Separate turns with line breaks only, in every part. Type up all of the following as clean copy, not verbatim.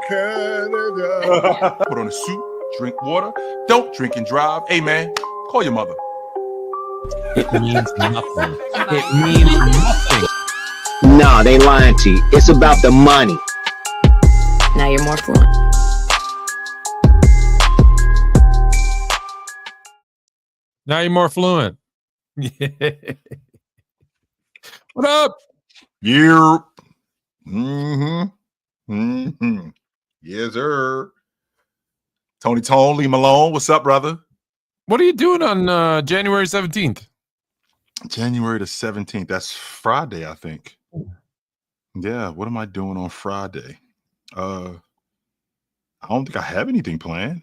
Canada. Put on a suit, drink water, don't drink and drive. Hey, man, call your mother.
It means nothing. It means nothing.
Nah, they lying to you. It's about the money.
Now you're more fluent.
Now you're more fluent. What up?
Yeah. Yes, sir. Tony Tone, Lee Malone. What's up, brother?
What are you doing on January 17th?
January the 17th. That's Friday, I think. Yeah, what am I doing on Friday? I don't think I have anything planned.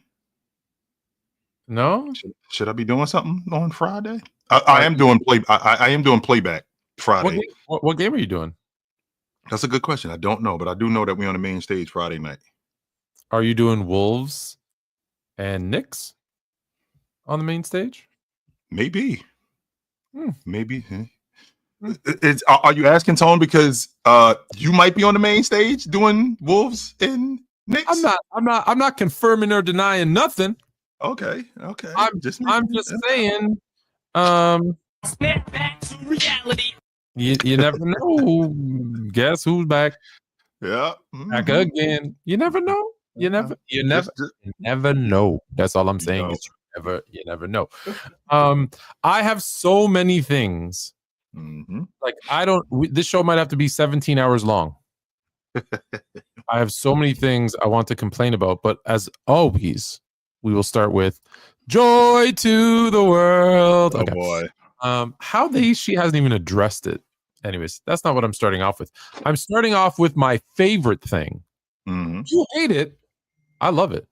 No?
Should I be doing something on Friday? I am doing play. I am doing playback Friday.
What game are you doing?
That's a good question. I don't know, but I do know that we're on the main stage Friday night.
Are you doing Wolves and Knicks on the main stage?
Maybe. Maybe. Are you asking, Tone, because you might be on the main stage doing Wolves and Knicks?
I'm not confirming or denying nothing.
Okay.
I'm just saying.
Snap back to reality.
You never know. Guess who's back?
Yeah.
Back again. You never know. You never know. That's all I'm saying. You never know. I have so many things.
Mm-hmm.
Like this show might have to be 17 hours long. I have so many things I want to complain about, but as always, we will start with joy to the world.
Oh boy.
She hasn't even addressed it. Anyways, that's not what I'm starting off with. I'm starting off with my favorite thing.
Mm-hmm.
You hate it. I love it.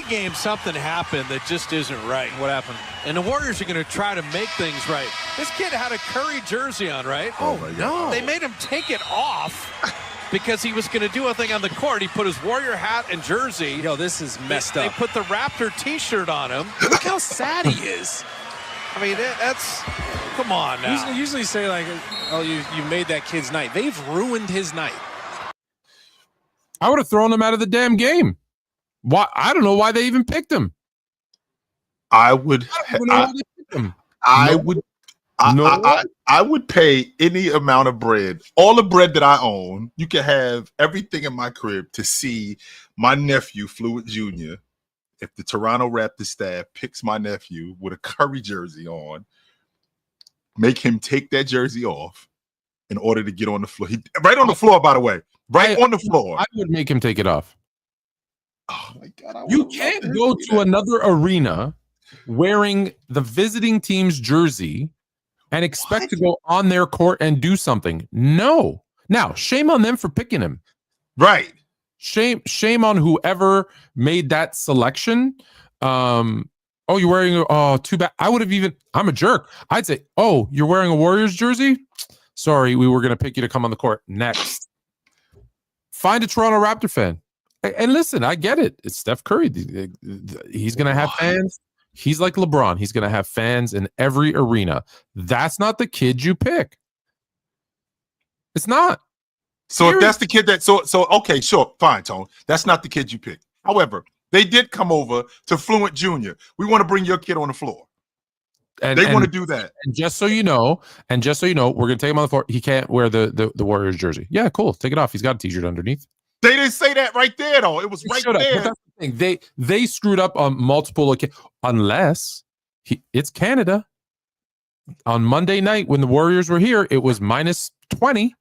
Game, something happened that just isn't right. What happened? And the Warriors are going to try to make things right. This kid had a Curry jersey on, right?
Oh no.
They made him take it off because he was going to do a thing on the court. He put his Warrior hat and jersey.
Yo, this is messed up.
They put the Raptor t-shirt on him.
Look how sad he is.
I mean, that's... Come on now.
Usually say, like, oh, you made that kid's night. They've ruined his night.
I would have thrown him out of the damn game. Why? I don't know why they even picked him.
I would pay any amount of bread, all the bread that I own. You can have everything in my crib to see my nephew, Fluent Jr. If the Toronto Raptors staff picks my nephew with a Curry jersey on, make him take that jersey off in order to get on the floor. Right on the floor, by the way. On the floor.
I would make him take it off.
Oh my God.
You can't go to another arena wearing the visiting team's jersey and expect to go on their court and do something. No. Now, shame on them for picking him.
Right.
Shame on whoever made that selection. You're wearing too bad. I would have I'm a jerk. I'd say, oh, you're wearing a Warriors jersey? Sorry, we were going to pick you to come on the court. Next. Find a Toronto Raptor fan. And listen, I get it. It's Steph Curry. He's going to have fans. He's like LeBron. He's going to have fans in every arena. That's not the kid you pick. It's not.
So if that's the kid okay, sure, fine, Tone. That's not the kid you pick. However, they did come over to Fluent Jr. We want to bring your kid on the floor. And they want to do that.
And just so you know, we're going to take him on the floor. He can't wear the Warriors jersey. Yeah, cool. Take it off. He's got a t-shirt underneath.
They didn't say that right there, though. It was right there.
That's the thing. They screwed up on multiple occasions. Unless it's Canada. On Monday night when the Warriors were here, it was minus 20.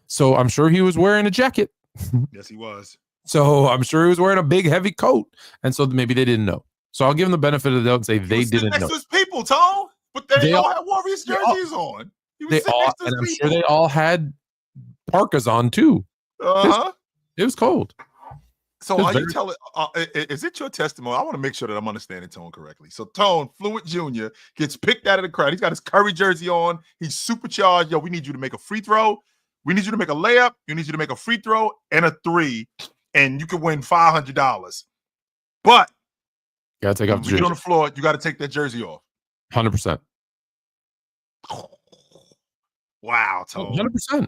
So I'm sure he was wearing a jacket.
Yes, he was.
So I'm sure he was wearing a big, heavy coat. And so maybe they didn't know. So I'll give him the benefit of the doubt and say they didn't know.
Next to his people, Tom. But they all had Warriors jerseys on.
I'm sure they all had parkas on too. It was cold.
So are you telling? Is it your testimony? I want to make sure that I'm understanding Tone correctly. So Tone, Fluent Jr. gets picked out of the crowd. He's got his Curry jersey on. He's supercharged. Yo, we need you to make a free throw. We need you to make a layup. You need you to make a free throw and a three, and you can win $500. But
you gotta take off the jersey.
Get on the floor. You got to take that jersey off.
100%.
Wow, Tone.
100%.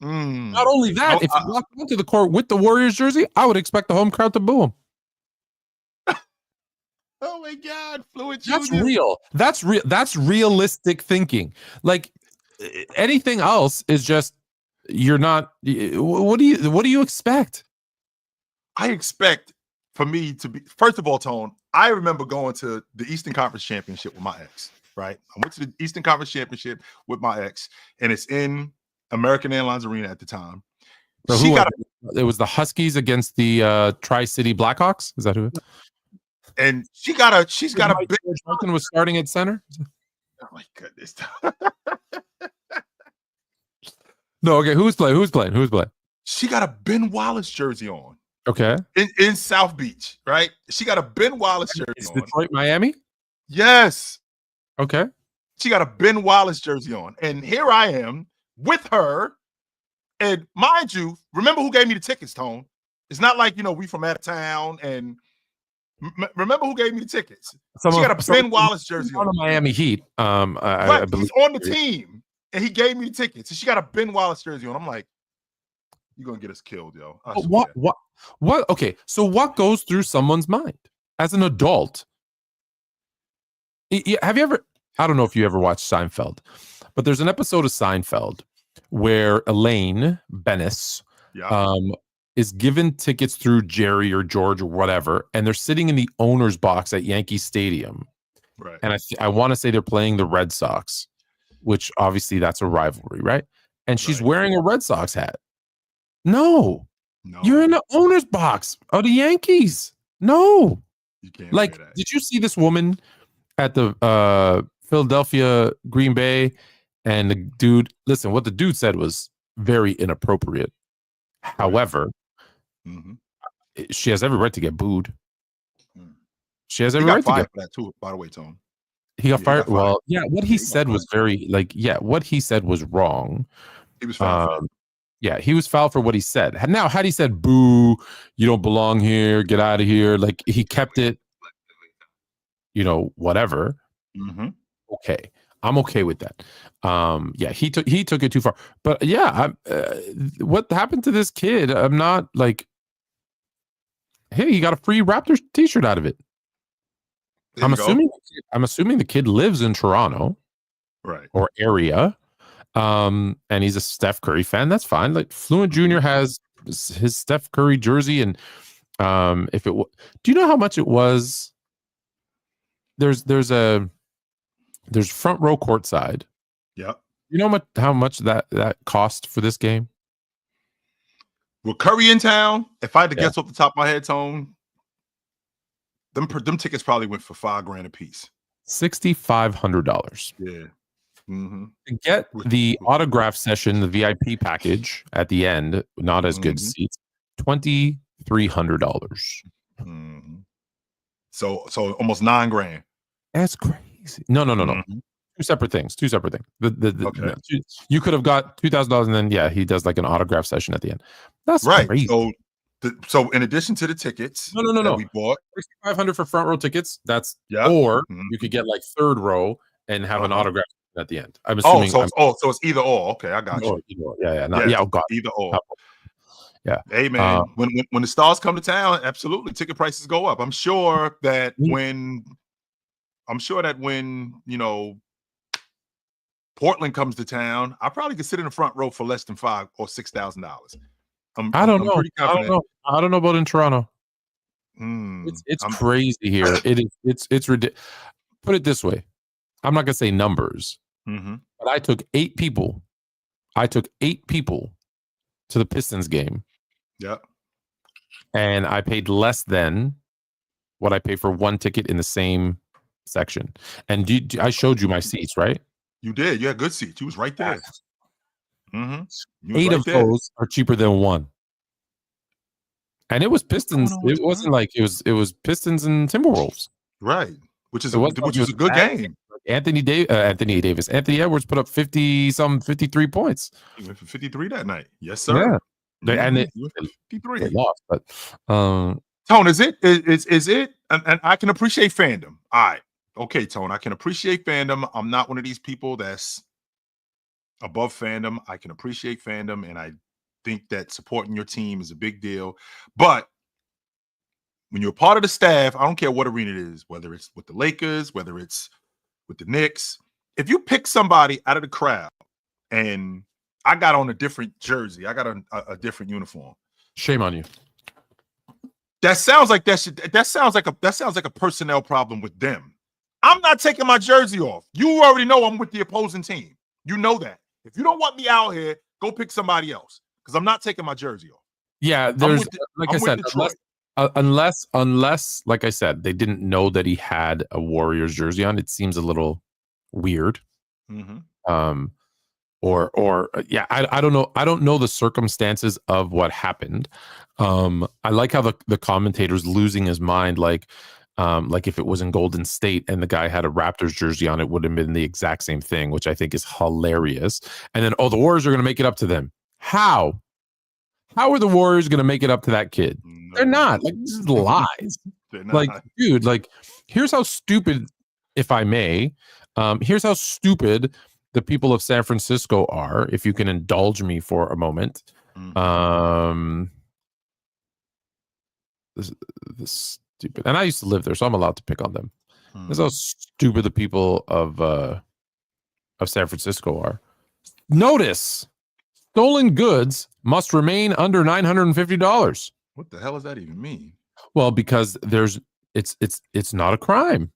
Not only that,
No,
if he walked onto the court with the Warriors jersey, I would expect the home crowd to boo him.
oh my God, Fluent
That's
Junior.
real. That's real. That's realistic thinking. Like anything else is just you're not. What do you expect?
I expect for me to be, first of all, Tone, I remember going to the Eastern Conference Championship with my ex, right? I went to the Eastern Conference Championship with my ex, and it's in American Airlines Arena at the time.
So
She got
it was the Huskies against the Tri-City Blackhawks. Is that who?
and she's got a big.
George Mikan was starting at center.
Oh my goodness.
No, okay. Who's playing?
She got a Ben Wallace jersey on
Okay.
in South Beach, right? She got a Ben Wallace jersey
Is
on.
Detroit, Miami?
Yes.
Okay.
She got a Ben Wallace jersey on. And here I am with her. And mind you, remember who gave me the tickets, Tone? It's not like, we from out of town. And remember who gave me the tickets? She got a Ben Wallace jersey on.
The Miami Heat.
Right,
I believe
he's on the team. And he gave me the tickets. And she got a Ben Wallace jersey on. I'm like, you're going to get us killed, yo. I swear.
What? Okay. So what goes through someone's mind as an adult? Have you ever, I don't know if you ever watched Seinfeld, but there's an episode of Seinfeld where Elaine Bennis is given tickets through Jerry or George or whatever, and they're sitting in the owner's box at Yankee Stadium.
Right.
And I want to say they're playing the Red Sox, which obviously that's a rivalry, right? And she's wearing a Red Sox hat. No, you're in the owner's box of the Yankees. No,
you can't.
Like, did you see this woman at the Philadelphia Green Bay? And the dude, listen, what the dude said was very inappropriate. However, she has every right to get booed. She has every right to get
for that too. By the way, Tone,
he got fired. Well, yeah, what he said was very what he said was wrong.
He was fouled.
Yeah, he was fouled for what he said. Now, had he said, boo, you don't belong here, get out of here, like he kept it, whatever. Okay. I'm okay with that. Yeah, he took it too far. But yeah, what happened to this kid? I'm not like, hey, he got a free Raptors t-shirt out of it. I'm assuming the kid lives in Toronto.
Right.
Or area. And he's a Steph Curry fan. That's fine. Like Fluent Jr. has his Steph Curry jersey, and do you know how much it was? There's front row courtside.
Yep.
You know how much that cost for this game?
With Curry in town, if I had to guess off the top of my head, Tone, them tickets probably went for $5,000 a piece.
$6,500.
Yeah.
To get the autograph session, the VIP package at the end, not as good seats, $2,300.
So almost $9,000.
That's crazy. No. Two separate things. Okay. You could have got $2,000, and then he does like an autograph session at the end. That's
right.
Crazy.
So in addition to the tickets,
no,
we bought
$6,500 for front row tickets. That's or you could get like third row and have an autograph at the end. I'm assuming.
So it's either or. Okay, I got you.
Oh God,
either or.
Yeah.
Hey man, when the stars come to town, absolutely, ticket prices go up. I'm sure that when Portland comes to town, I probably could sit in the front row for less than $5,000 or $6,000.
I don't know. I don't know about in Toronto. It's crazy here. It's ridiculous. Put it this way, I'm not gonna say numbers, but I took 8 people. To the Pistons game.
Yeah,
and I paid less than what I pay for one ticket in the same section. And I showed you my seats, right?
You did. You had good seats. You was right there.
8 of those are cheaper than one. And it was Pistons. It wasn't like it was Pistons and Timberwolves.
Right. Which is a good game.
Anthony Edwards put up 53 points.
He went for 53 that night. Yes, sir.
Yeah. And
53.
They lost, but
Tone, is it? And I can appreciate fandom. All right. Okay, Tone, I can appreciate fandom. I'm not one of these people that's above fandom. I can appreciate fandom, and I think that supporting your team is a big deal. But when you're a part of the staff, I don't care what arena it is, whether it's with the Lakers, whether it's with the Knicks, if you pick somebody out of the crowd, and I got on a different jersey, I got a different uniform.
Shame on you.
That sounds like that sounds like a personnel problem with them. I'm not taking my jersey off. You already know I'm with the opposing team. You know that. If you don't want me out here, go pick somebody else, because I'm not taking my jersey off.
Yeah, there's like I said, unless like I said, they didn't know that he had a Warriors jersey on. It seems a little weird.
Mm-hmm.
Yeah, I don't know. I don't know the circumstances of what happened. I like how the commentator's losing his mind, like if it was in Golden State and the guy had a Raptors jersey on, it would have been the exact same thing, which I think is hilarious. And then, the Warriors are going to make it up to them. How are the Warriors going to make it up to that kid? No. They're not. Like, this is lies. Like, dude, like, here's how stupid, if I may, here's how stupid the people of San Francisco are, if you can indulge me for a moment. This stupid, and I used to live there, so I'm allowed to pick on them. This is how stupid the people of San Francisco are. Notice, stolen goods must remain under $950.
What the hell does that even mean?
Well, because it's not a crime.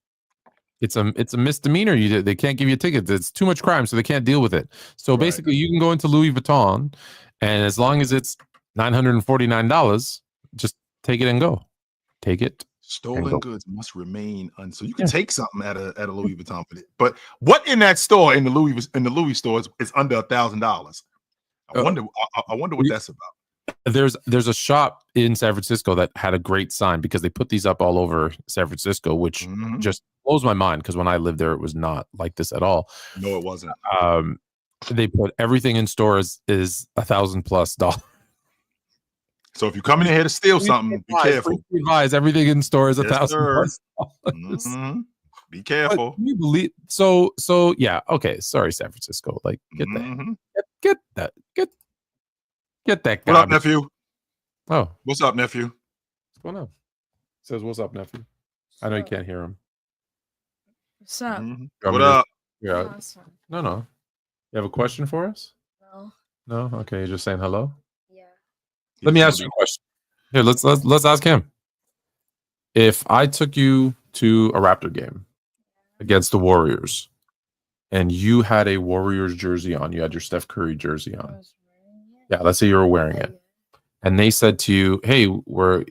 It's a misdemeanor. They can't give you a ticket. It's too much crime, so they can't deal with it. So basically, you can go into Louis Vuitton, and as long as it's $949, just take it and go. Take it.
Stolen goods must remain so you can take something at a Louis Vuitton, but what in that store in the Louis store is under $1,000? I wonder what that's about.
There's a shop in San Francisco that had a great sign, because they put these up all over San Francisco, which just blows my mind, because when I lived there, it was not like this at all.
No, it wasn't.
They put everything in stores is $1,000+.
So if you're coming in here to steal something, be careful.
Advise everything in stores $1,000+.
Be careful.
Can you believe? So yeah. Okay. Sorry, San Francisco. Like, get that. Get that guy.
What up, nephew?
Oh,
what's up, nephew?
What's going on? Says, "What's up, nephew?" I know you can't hear him.
What's up?
What up?
Yeah. No. You have a question for us?
No.
No. Okay. You're just saying hello.
Yeah.
Let me ask you a question. Here, let's ask him. If I took you to a Raptor game against the Warriors, and you had a Warriors jersey on, you had your Steph Curry jersey on. Yeah, let's say you were wearing it. And they said to you, hey,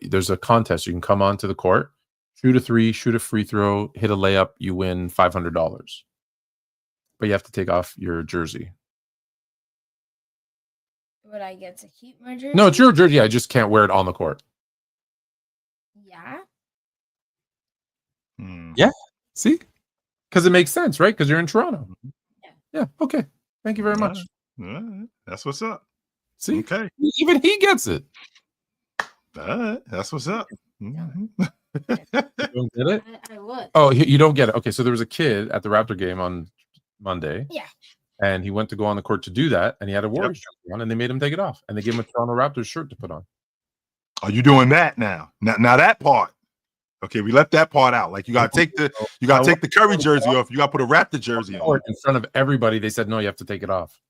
there's a contest. You can come onto the court, shoot a three, shoot a free throw, hit a layup, you win $500. But you have to take off your jersey.
Would I get to keep my jersey?
No, it's your jersey. I just can't wear it on the court.
Yeah.
Yeah. See? Because it makes sense, right? Because you're in Toronto. Yeah. Okay. Thank you very much.
That's what's up.
See?
Okay.
Even he gets it.
That's what's up.
You don't get it?
I would.
Oh, you don't get it. Okay, so there was a kid at the Raptor game on Monday.
Yeah.
And he went to go on the court to do that, and he had a Warriors jersey on, and they made him take it off, and they gave him a Toronto Raptors shirt to put on.
Are you doing that now? Now that part. Okay, we left that part out. Like, you gotta take the Curry jersey off. You gotta put a Raptor jersey on.
In front of everybody, they said no, you have to take it off.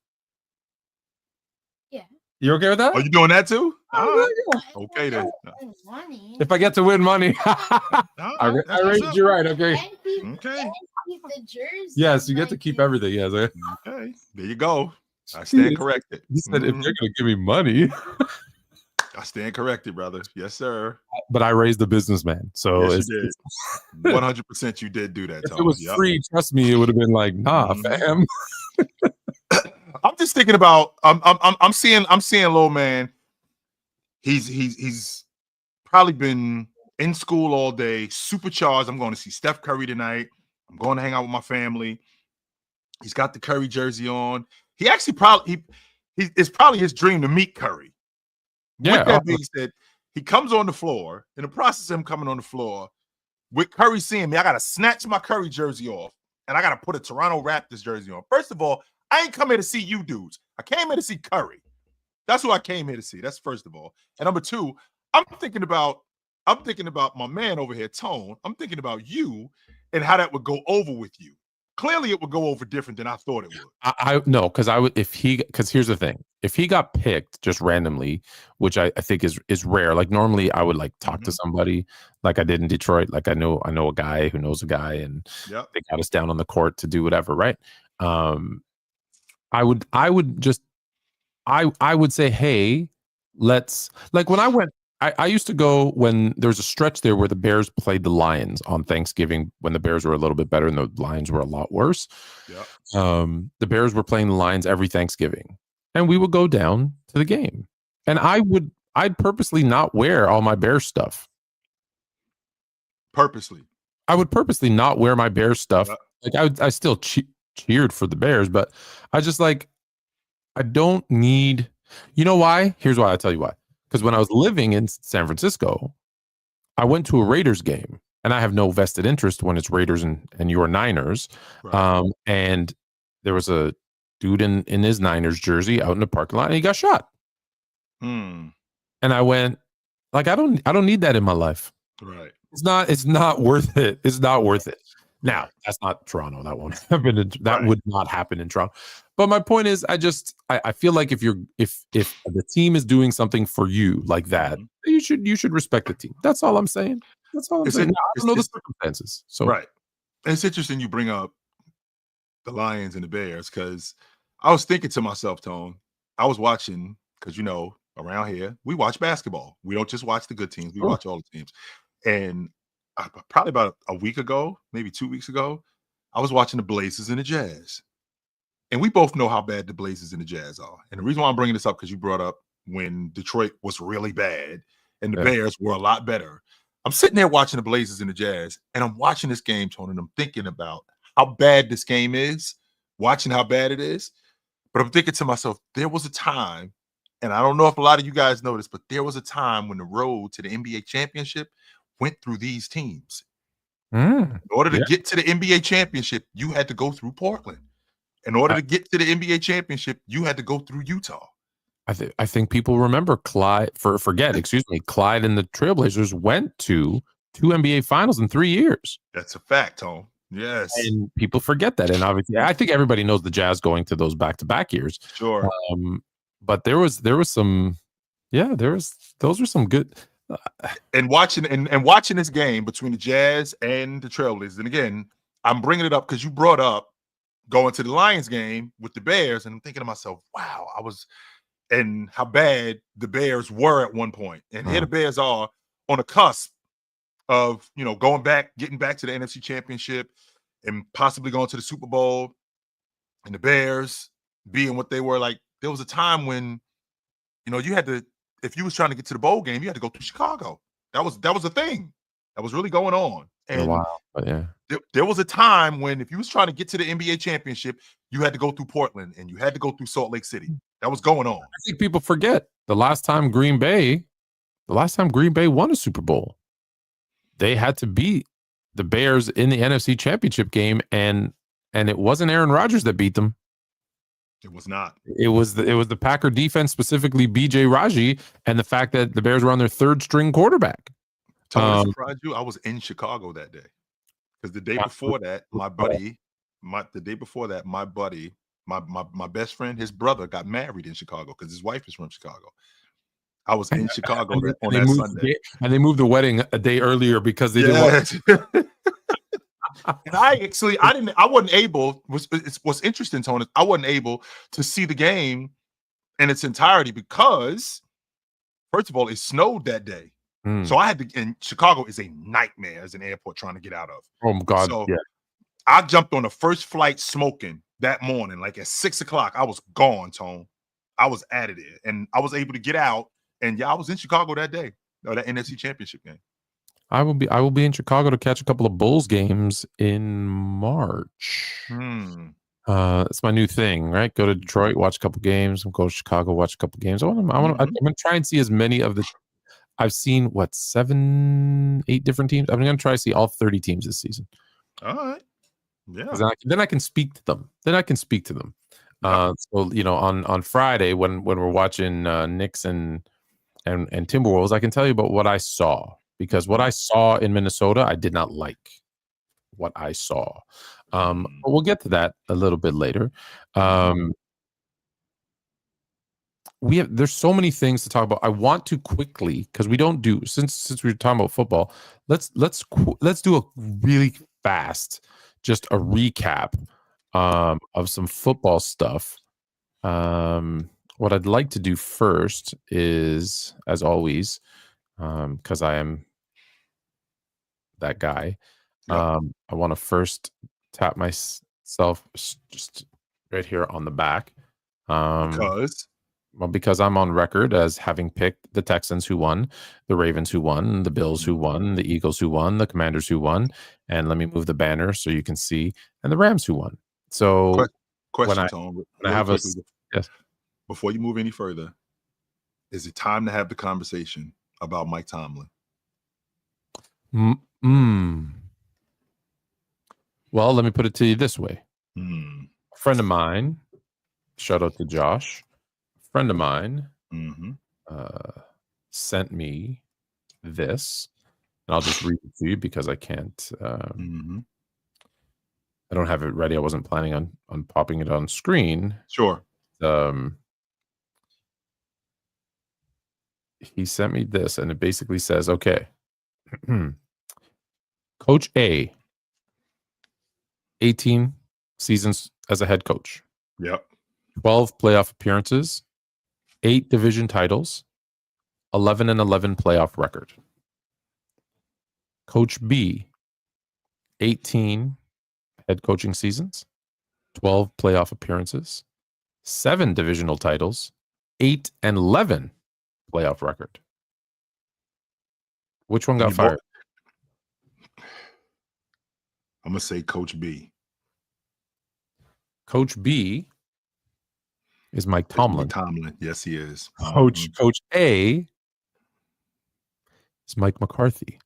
Yeah.
You okay with that?
Are you doing that too?
Okay
then.
If I get to win money, I raised you right. Okay.
Okay.
Keep the jersey.
Yes, you get to keep everything. Yes.
Okay. There you go. I stand corrected.
He said, if you're gonna give me money,
I stand corrected, brother. Yes, sir.
But I raised a businessman, so
yes, you did. 100%. You did do that.
If it was free, trust me, it would have been like, nah, fam.
I'm just thinking about. I'm seeing little man. He's probably been in school all day, supercharged. I'm going to see Steph Curry tonight. I'm going to hang out with my family. He's got the Curry jersey on. He actually it's probably his dream to meet Curry.
Yeah.
With that being said, he comes on the floor. In the process of him coming on the floor, with Curry seeing me, I got to snatch my Curry jersey off, and I got to put a Toronto Raptors jersey on. First of all, I I ain't come here to see you dudes. I came here to see Curry. That's who I came here to see. That's first of all. And number two, I'm thinking about my man over here, Tone. I'm thinking about you and how that would go over with you. Clearly, it would go over different than I thought it would.
I no, because I would because here's the thing. If he got picked just randomly, which I think is rare. Like normally I would like talk to somebody like I did in Detroit. Like I know a guy who knows a guy, and they got us down on the court to do whatever, right? I would say, hey, let's, like when I went, I used to go when there was a stretch there where the Bears played the Lions on Thanksgiving when the Bears were a little bit better and the Lions were a lot worse. The Bears were playing the Lions every Thanksgiving, and we would go down to the game, and I'd purposely not wear all my Bears stuff. I would purposely not wear my Bears stuff. Like I still cheered for the Bears, but I just like, I don't need, you know why? Here's why. I'll tell you why. Because when I was living in San Francisco, I went to a Raiders game, and I have no vested interest when it's Raiders and your Niners. Right. And there was a dude in his Niners jersey out in the parking lot, and he got shot. And I went, like, I don't need that in my life. Right. It's not worth it. It's not worth it. Now, that's not Toronto. That won't happen. That would not happen in Toronto. But my point is, I feel like if the team is doing something for you like that, you should respect the team. That's all I'm saying. That's all I'm saying. I don't know the circumstances. So
right. It's interesting you bring up the Lions and the Bears, because I was thinking to myself, Tone, I was watching, because around here we watch basketball. We don't just watch the good teams. We watch all the teams. And probably about a week ago, maybe 2 weeks ago, I was watching the Blazers and the Jazz. And we both know how bad the Blazers and the Jazz are. And the reason why I'm bringing this up, because you brought up when Detroit was really bad and the Bears were a lot better. I'm sitting there watching the Blazers and the Jazz, and I'm watching this game, Tony, and I'm thinking about how bad this game is, watching how bad it is. But I'm thinking to myself, there was a time, and I don't know if a lot of you guys know this, but there was a time when the road to the NBA championship went through these teams. In order to get to the NBA championship, you had to go through Portland. In order to get to the NBA championship, you had to go through Utah.
I think people remember Clyde Clyde and the Trailblazers went to 2 NBA finals in 3 years.
That's a fact, Tom. Yes.
And people forget that. And obviously, I think everybody knows the Jazz going to those back-to-back years.
Sure.
But there was some, those were some good.
And watching this game between the Jazz and the Trailblazers. And again, I'm bringing it up because you brought up going to the Lions game with the Bears, and I'm thinking to myself, wow, and how bad the Bears were at one point. And here the Bears are on a cusp of, getting back to the NFC Championship and possibly going to the Super Bowl, and the Bears being what they were. Like, there was a time when, you had to, if you was trying to get to the bowl game, you had to go through Chicago. That was a thing that was really going on. And there was a time when if you was trying to get to the NBA championship, you had to go through Portland and you had to go through Salt Lake City. That was going on.
I think people forget the last time Green Bay won a Super Bowl, they had to beat the Bears in the NFC Championship game, and it wasn't Aaron Rodgers that beat them.
It was not.
It was the Packer defense, specifically B.J. Raji, and the fact that the Bears were on their third string quarterback.
To surprise you, I was in Chicago that day, because the day before that, my best friend, his brother got married in Chicago because his wife is from Chicago. I was in Chicago on that Sunday,
and they moved the wedding a day earlier because they didn't.
And I wasn't able. What's interesting, Tony, I wasn't able to see the game in its entirety because, first of all, it snowed that day. So I had to, and Chicago is a nightmare as an airport trying to get out of.
Oh my God.
So I jumped on the first flight smoking that morning, like at 6 o'clock. I was gone, Tone. I was out of there, and I was able to get out. And I was in Chicago that day, that NFC Championship game.
I will be in Chicago to catch a couple of Bulls games in March. It's my new thing, right? Go to Detroit, watch a couple games, and go to Chicago, watch a couple games. I'm gonna try and see as many of the. I've seen 7, 8 different teams. I'm gonna try to see all 30 teams this season.
All right. Yeah.
Then I can speak to them. So on Friday when we're watching Knicks and Timberwolves, I can tell you about what I saw, because what I saw in Minnesota, I did not like what I saw. But we'll get to that a little bit later. There's so many things to talk about. I want to quickly, because we don't do, since we were talking about football, let's do a really fast, just a recap of some football stuff. What I'd like to do first is, as always, because I am that guy, I want to first tap myself just right here on the back. Because I'm on record as having picked the Texans who won, the Ravens who won, the Bills who won, the Eagles who won, the Commanders who won, and let me move the banner so you can see, and the Rams who won. So
question, Tom.
I have yes.
Before you move any further, is it time to have the conversation about Mike Tomlin?
Well, let me put it to you this way. A friend of mine, shout out to Josh, friend of mine sent me this, and I'll just read it to you because I can't. I don't have it ready. I wasn't planning on popping it on screen.
Sure.
He sent me this, and it basically says, okay, Coach A, 18 seasons as a head coach.
Yep.
12 playoff appearances, 8 division titles, 11-11 playoff record. Coach B, 18 head coaching seasons, 12 playoff appearances, 7 divisional titles, 8-11 playoff record. Which one got fired?
I'm gonna say Coach B.
Coach B is Mike Tomlin.
Yes, he is.
Coach A is Mike McCarthy.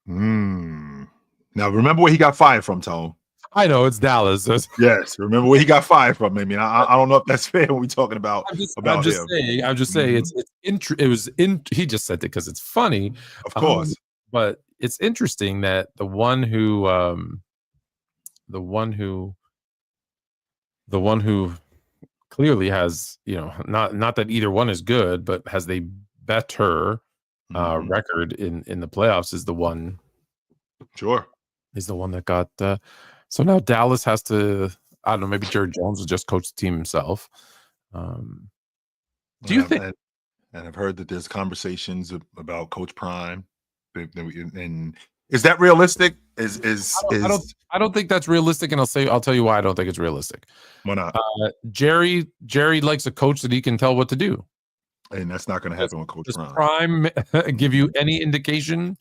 Now, remember where he got fired from, Tone?
I know, it's Dallas.
Yes, remember where he got fired from. I mean, I don't know if that's fair when we're talking about
I'm just saying he just said it because it's funny.
Of course.
But it's interesting that the one who clearly has, not that either one is good, but has a better record in the playoffs is the one.
Sure.
Is the one that got so now Dallas has to, I don't know, maybe Jerry Jones will just coach the team himself. Do you think?
And I've heard that there's conversations about Coach Prime. And is that realistic?
I don't think that's realistic, and I'll tell you why I don't think it's realistic.
Why not?
Jerry likes a coach that he can tell what to do,
and that's not going to happen with Coach
Prime.
Does
Prime give you any indication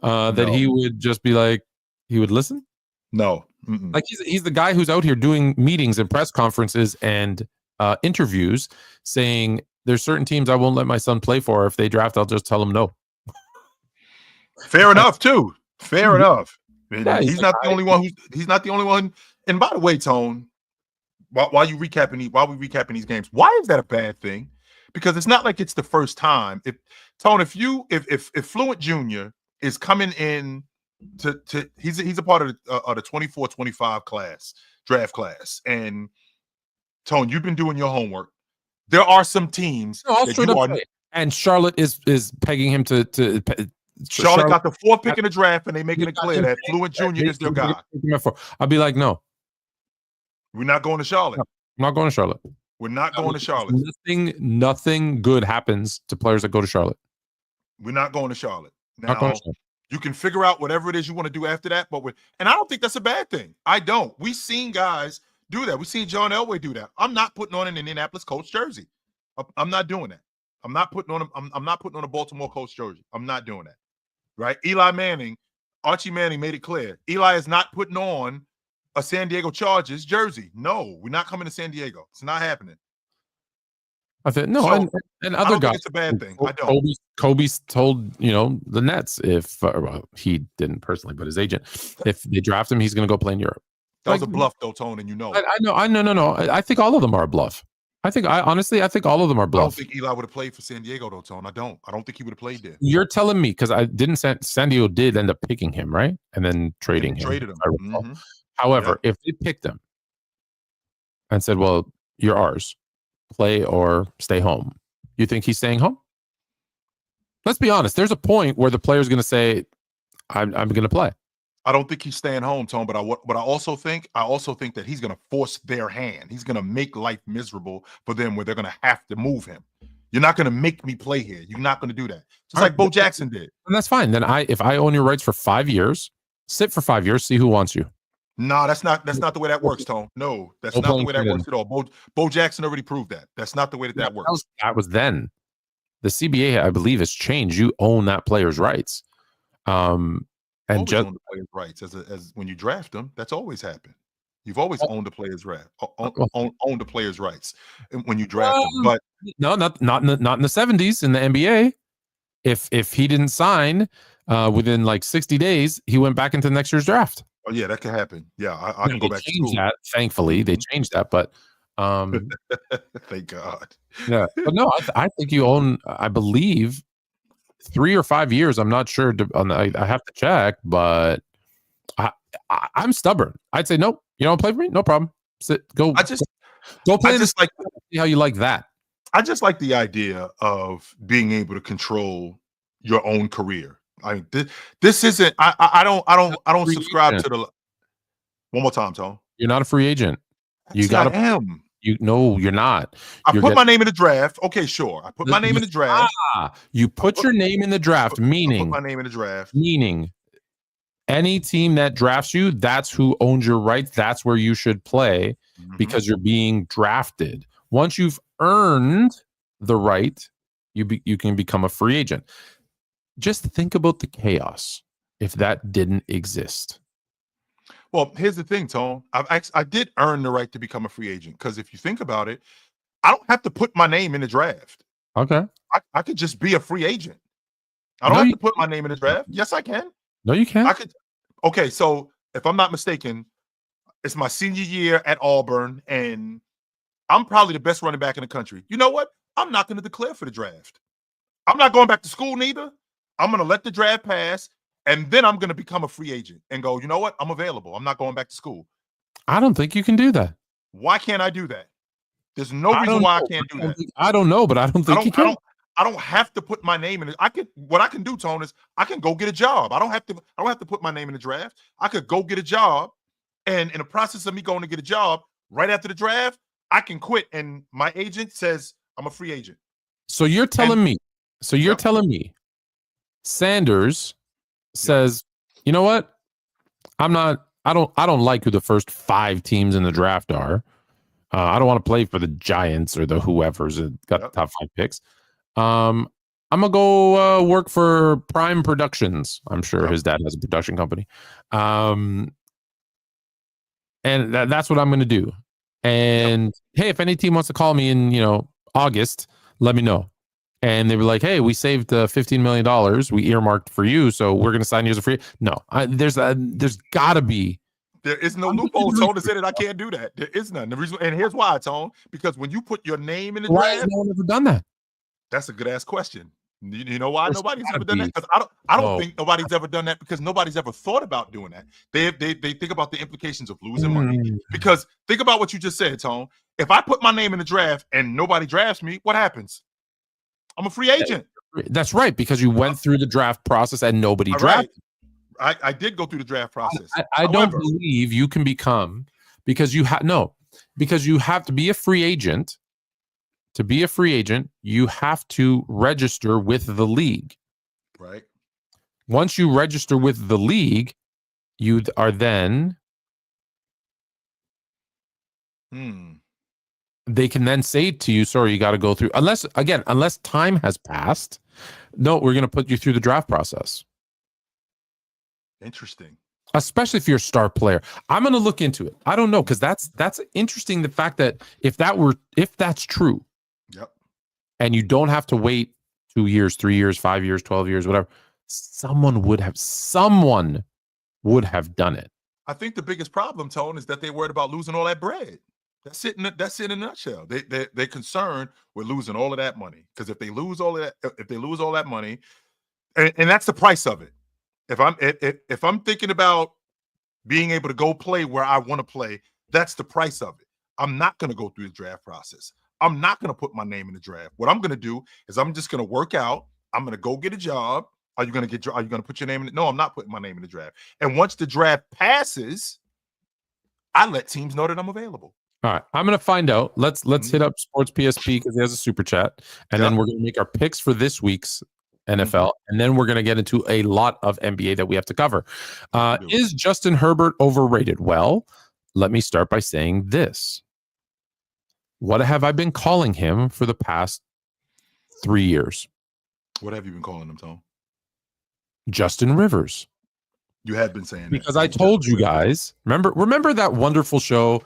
that he would just be like, he would listen?
No.
Like he's the guy who's out here doing meetings and press conferences and interviews saying there's certain teams I won't let my son play for. If they draft, I'll just tell them no.
Fair enough, too. Fair enough.
Yeah,
he's not the only one. He's not the only one. And by the way, Tone, while we're recapping these games, why is that a bad thing? Because it's not like it's the first time. If Fluent Jr. is coming in to he's a part of the 24-25 draft class, and Tone, you've been doing your homework. There are some teams
and Charlotte is pegging him to
Charlotte got the 4th pick in the draft, and they making it clear that Fluent Jr. is their guy.
I'll be like, no.
We're not going to Charlotte.
No, I'm not going to Charlotte.
We're not going to Charlotte.
Nothing good happens to players that go to Charlotte.
We're not going to Charlotte. Now, you can figure out whatever it is you want to do after that, and I don't think that's a bad thing. I don't. We've seen guys do that. We've seen John Elway do that. I'm not putting on an Indianapolis Colts jersey. I'm not doing that. I'm not putting on a Baltimore Colts jersey. I'm not doing that. Right? Archie Manning made it clear. Eli is not putting on a San Diego Chargers jersey. No, we're not coming to San Diego. It's not happening.
I think no, so, and other guys.
It's a bad thing. I don't.
Kobe's told the Nets if he didn't personally, but his agent, if they draft him, he's going to go play in Europe.
That was a bluff, though, Tone, and you know.
No. I think all of them are a bluff. I think all of them are
I don't
bluff.
think Eli would have played for San Diego, though, Tone. I don't think he would have played there.
You're telling me because I didn't. San Diego did end up picking him, right, and then trading him.
Traded him. Mm-hmm.
However, if they picked him and said, "Well, you're ours, play or stay home," you think he's staying home? Let's be honest. There's a point where the player's going to say, "I'm going to play."
I don't think he's staying home, Tone. But I also think that he's going to force their hand. He's going to make life miserable for them, where they're going to have to move him. You're not going to make me play here. You're not going to do that. Just like Bo Jackson did.
And that's fine. Then if I own your rights for 5 years, sit for 5 years, see who wants you.
No, that's not the way that works, Tone. No, that's not the way that works at all. Bo Jackson already proved that. That's not the way that works.
That was then. The CBA, I believe, has changed. You own that player's rights. And just
own the player's rights as when you draft them, that's always happened. You've always owned the player's right, owned the player's rights when you draft them. But
no, not in the 70s in the NBA. If he didn't sign within like 60 days, he went back into next year's draft.
Oh yeah, that could happen. Yeah, I can go back to school.
That, thankfully, they changed that, but
thank God.
Yeah, but no, I think you own. I believe 3 or 5 years. I'm not sure. I have to check, but I'm stubborn. I'd say nope. You don't play for me? No problem. Go play. See how you like that.
I just like the idea of being able to control your own career. I mean, this isn't. I don't subscribe to the. One more time, Tone.
You're not a free agent. You got.
I am.
No, you're not.
I put my name in the draft. Okay, sure. I put my name in the draft.
You put your name in the draft, meaning
put my name in the draft.
Meaning any team that drafts you, that's who owns your rights. That's where you should play because you're being drafted. Once you've earned the right, you can become a free agent. Just think about the chaos if that didn't exist.
Well, here's the thing, Tone. I did earn the right to become a free agent because if you think about it, I don't have to put my name in the draft.
Okay.
I could just be a free agent. I don't have to put my name in the draft. Yes, I can.
No, you can't.
I could. Okay, so if I'm not mistaken, it's my senior year at Auburn, and I'm probably the best running back in the country. You know what? I'm not going to declare for the draft. I'm not going back to school neither. I'm going to let the draft pass. And then I'm going to become a free agent and go, you know what? I'm available. I'm not going back to school.
I don't think you can do that.
Why can't I do that? There's no reason why I can't do that.
I don't know, but I don't think you can.
I don't have to put my name in it. What I can do, Tone, is I can go get a job. I don't have to put my name in the draft. I could go get a job. And in the process of me going to get a job, right after the draft, I can quit. And my agent says I'm a free agent.
So you're telling me Sanders says, you know what? I don't like who the first 5 teams in the draft are. I don't want to play for the Giants or the whoever's got the top 5 picks. I'm gonna go work for Prime Productions. I'm sure his dad has a production company. And that's what I'm gonna do. And hey, if any team wants to call me in, August, let me know. And they were like, hey, we saved $15 million. We earmarked for you. So we're going to sign you as a free. No, there's got to be.
There is no loophole, Tone, to say that I can't do that. There is none. The reason, and here's why, Tone, because when you put your name in the
draft. Why
has
no one ever done that?
That's a good ass question. You know why nobody's ever done that? Because I don't think nobody's ever done that because nobody's ever thought about doing that. They think about the implications of losing money. Because think about what you just said, Tone. If I put my name in the draft and nobody drafts me, what happens? I'm a free agent.
That's right, because you went through the draft process and nobody drafted.
I did go through the draft process.
I don't believe you can become because you have to be a free agent. To be a free agent, you have to register with the league.
Right.
Once you register with the league, you are then. They can then say to you, sorry, you got to go through, unless time has passed. No, we're going to put you through the draft process.
Interesting.
Especially if you're a star player. I'm going to look into it. I don't know, because that's interesting. The fact that if that's true, and you don't have to wait 2 years, 3 years, 5 years, 12 years, whatever, someone would have done it.
I think the biggest problem, Tone, is that they're worried about losing all that bread. That's it. That's it in a nutshell. They're concerned with losing all of that money, because if they lose all of that, money, and that's the price of it. If I'm thinking about being able to go play where I want to play, that's the price of it. I'm not going to go through the draft process. I'm not going to put my name in the draft. What I'm going to do is I'm just going to work out. I'm going to go get a job. Are you going to put your name in it? No, I'm not putting my name in the draft. And once the draft passes, I let teams know that I'm available.
All right, I'm going to find out. Let's hit up Sports PSP because he has a super chat, and then we're going to make our picks for this week's NFL, and then we're going to get into a lot of NBA that we have to cover. Is Justin Herbert overrated? Well, let me start by saying this. What have I been calling him for the past 3 years?
What have you been calling him, Tom?
Justin Rivers.
You had been saying
because I told you guys. Remember that wonderful show,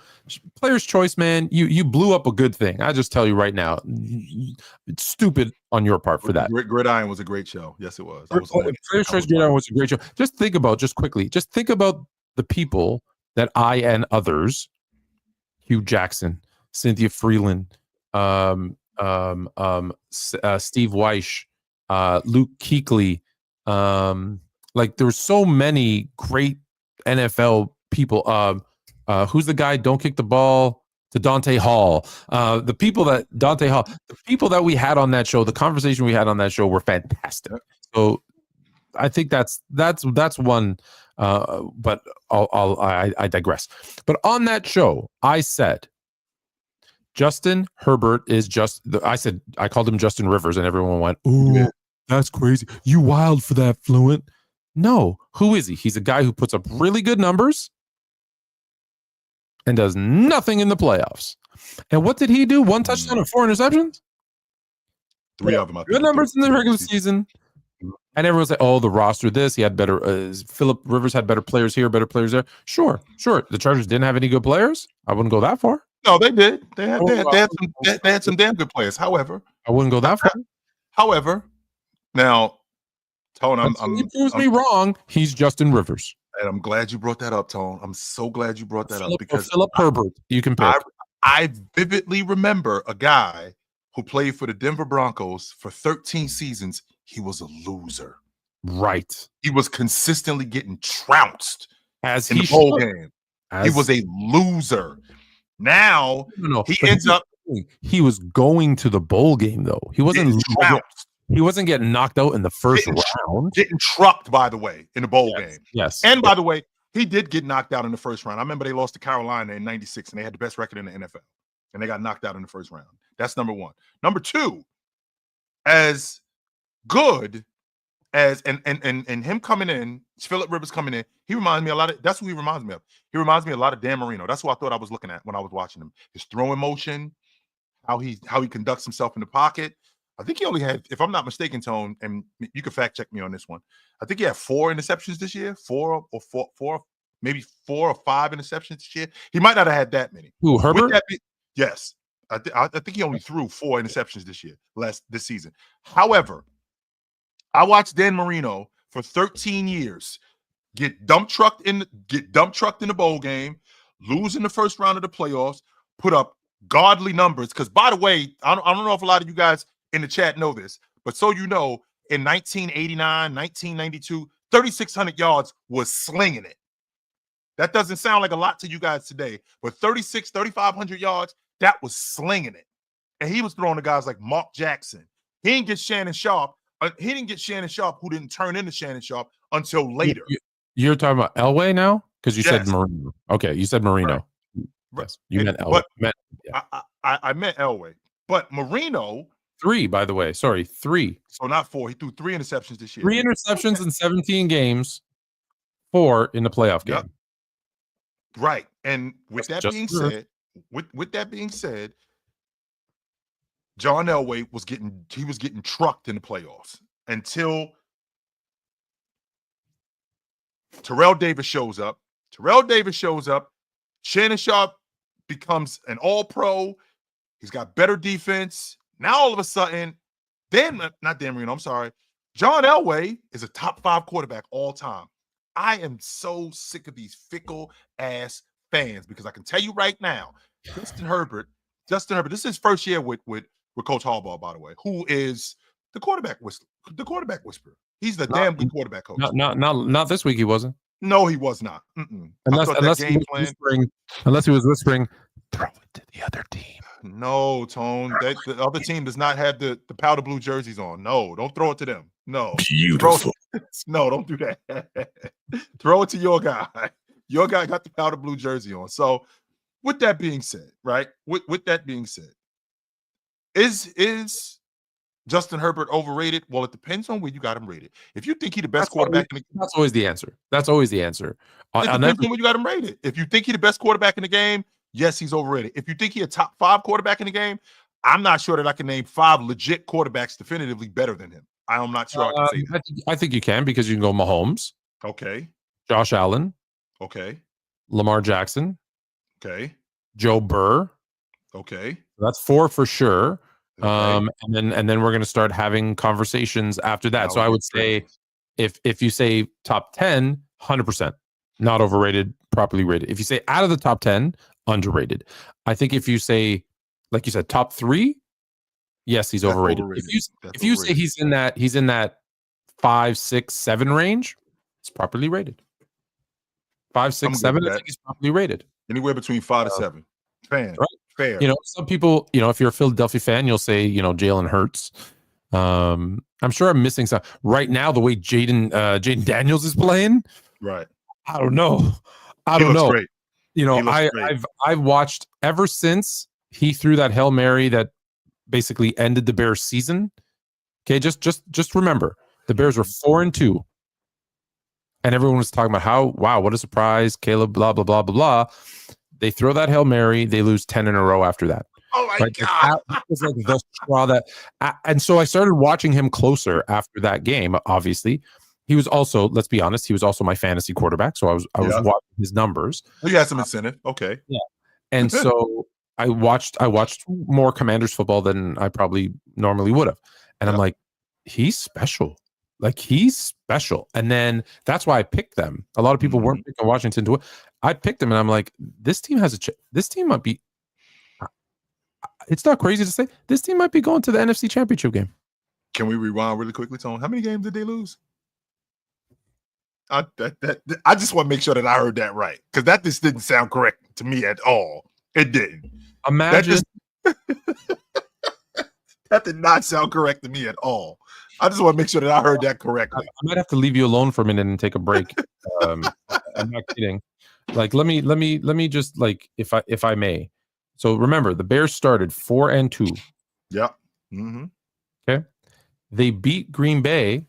Player's Choice, man. You blew up a good thing. I just tell you right now, it's stupid on your part for that.
Gridiron was a great show. Yes, it was.
Player's Choice Gridiron was a great show. Just think about the people that I and others, Hugh Jackson, Cynthia Freeland, Steve Weish, Luke Kuechly, like there were so many great NFL people. Who's the guy? Don't kick the ball to Dante Hall. The people that we had on that show, the conversation we had on that show were fantastic. So I think that's one. But I digress. But on that show, I said Justin Herbert is I called him Justin Rivers, and everyone went, "Ooh, that's crazy. You wild for that, Fluent." No, who is he? He's a guy who puts up really good numbers and does nothing in the playoffs. And what did he do? 1 touchdown and 4 interceptions?
3 of them.
Good numbers in the regular season. And everyone's like, "Oh, the roster. This he had better. Phillip Rivers had better players here, better players there." Sure. The Chargers didn't have any good players. I wouldn't go that far.
No, they did. They had some damn good players. However,
I wouldn't go that far.
However, now, Tone,
he proves me wrong. He's Justin Rivers,
and I'm glad you brought that up, Tone. I'm so glad you brought that up because
Phillip Herbert, you can pick.
I vividly remember a guy who played for the Denver Broncos for 13 seasons. He was a loser.
Right.
He was consistently getting trounced
as
in the bowl game. He was a loser. Now he ends up.
He was going to the bowl game though. He wasn't trounced. He wasn't getting knocked out in the first round.
Getting trucked, by the way, in the bowl game.
Yes.
And by the way, he did get knocked out in the first round. I remember they lost to Carolina in '96, and they had the best record in the NFL. And they got knocked out in the first round. That's number one. Number two, as good as and him coming in, Phillip Rivers coming in, he reminds me a lot of. That's who he reminds me of. He reminds me a lot of Dan Marino. That's what I thought I was looking at when I was watching him. His throwing motion, how he conducts himself in the pocket. I think he only had, if I'm not mistaken, Tone, and you can fact check me on this one. I think he had 4 interceptions this year, maybe 4 or 5 interceptions this year. He might not have had that many.
Who, Herbert?
Yes, I think he only threw 4 interceptions this season. However, I watched Dan Marino for 13 years get dump trucked in the bowl game, lose in the first round of the playoffs, put up godly numbers. Because by the way, I don't know if a lot of you guys in the chat know this, but so you know, in 1989, 1992, 3,600 yards was slinging it. That doesn't sound like a lot to you guys today, but 3,500 yards, that was slinging it. And he was throwing to guys like Mark Jackson. He didn't get Shannon Sharp. Who didn't turn into Shannon Sharp until later.
You're talking about Elway now? Because you said Marino. Okay, you said Marino.
Right.
Yes, you meant Elway.
I meant Elway. But Marino...
3, by the way. Sorry, 3.
So not 4. He threw 3 interceptions this year.
3 interceptions in 17 games, 4 in the playoff game.
Yep. Right. And with that being said, John Elway was getting trucked in the playoffs until Terrell Davis shows up. Shannon Sharp becomes an all-pro. He's got better defense. Now all of a sudden, not Dan Marino, I'm sorry. John Elway is a top 5 quarterback all time. I am so sick of these fickle ass fans because I can tell you right now, Justin Herbert, this is his first year with Coach Harbaugh, by the way, who is the quarterback whisperer. He's the damn good quarterback coach.
Not this week. He wasn't.
No, he was not.
Unless he was whispering, throw it to the other team.
No, Tone. The other team does not have the powder blue jerseys on. No, don't throw it to them. No.
Beautiful.
No, don't do that. Throw it to your guy. Your guy got the powder blue jersey on. So, with that being said, right? With that being said, is Justin Herbert overrated? Well, it depends on where you got him rated. If you think he's the best quarterback in the game,
that's always the answer. That's always the answer.
It depends on where you got him rated. If you think he's the best quarterback in the game, yes, he's overrated. If you think he's a top 5 quarterback in the game, I'm not sure that I can name 5 legit quarterbacks definitively better than him. I'm not sure I can say that.
I think you can because you can go Mahomes.
Okay.
Josh Allen.
Okay.
Lamar Jackson.
Okay.
Joe Burr.
Okay.
That's 4 for sure.
Okay.
And then we're going to start having conversations after that. So I would say if you say top 10, 100%, not overrated, properly rated. If you say out of the top 10, underrated. I think if you say, like you said, top 3, yes, he's overrated. If you say he's in that 5, 6, 7 range, it's properly rated. 5, 6, 7, I think he's properly rated.
Anywhere between 5 to 7. Fair. Fair.
Some people, if you're a Philadelphia fan, you'll say, Jalen Hurts. I'm sure I'm missing some. Right now, the way Jaden Daniels is playing,
right?
I don't know. I don't know.
Great.
I've watched ever since he threw that Hail Mary that basically ended the Bears season. Okay, just remember the Bears were 4-2, and everyone was talking about wow, what a surprise, Caleb, blah blah blah blah blah. They throw that Hail Mary, they lose 10 in a row after that.
Oh my God.
That was like the straw and so I started watching him closer after that game. Obviously, he was also, let's be honest, he was also my fantasy quarterback. So I was watching his numbers.
He had some incentive. Okay.
Yeah. And so I watched more Commanders football than I probably normally would have. And I'm like, he's special. Like, he's special. And then that's why I picked them. A lot of people weren't picking Washington to it. I picked them, and I'm like, this team has this team might be, it's not crazy to say, this team might be going to the NFC Championship game.
Can we rewind really quickly, Tone? How many games did they lose? I just want to make sure that I heard that right, because that just didn't sound correct to me at all. It didn't.
Imagine.
That did not sound correct to me at all. I just want to make sure that I heard that correctly.
I might have to leave you alone for a minute and take a break. I'm not kidding. Like, let me just, like, if I may. So remember, the Bears started 4-2.
Yeah. Mm-hmm.
Okay. They beat Green Bay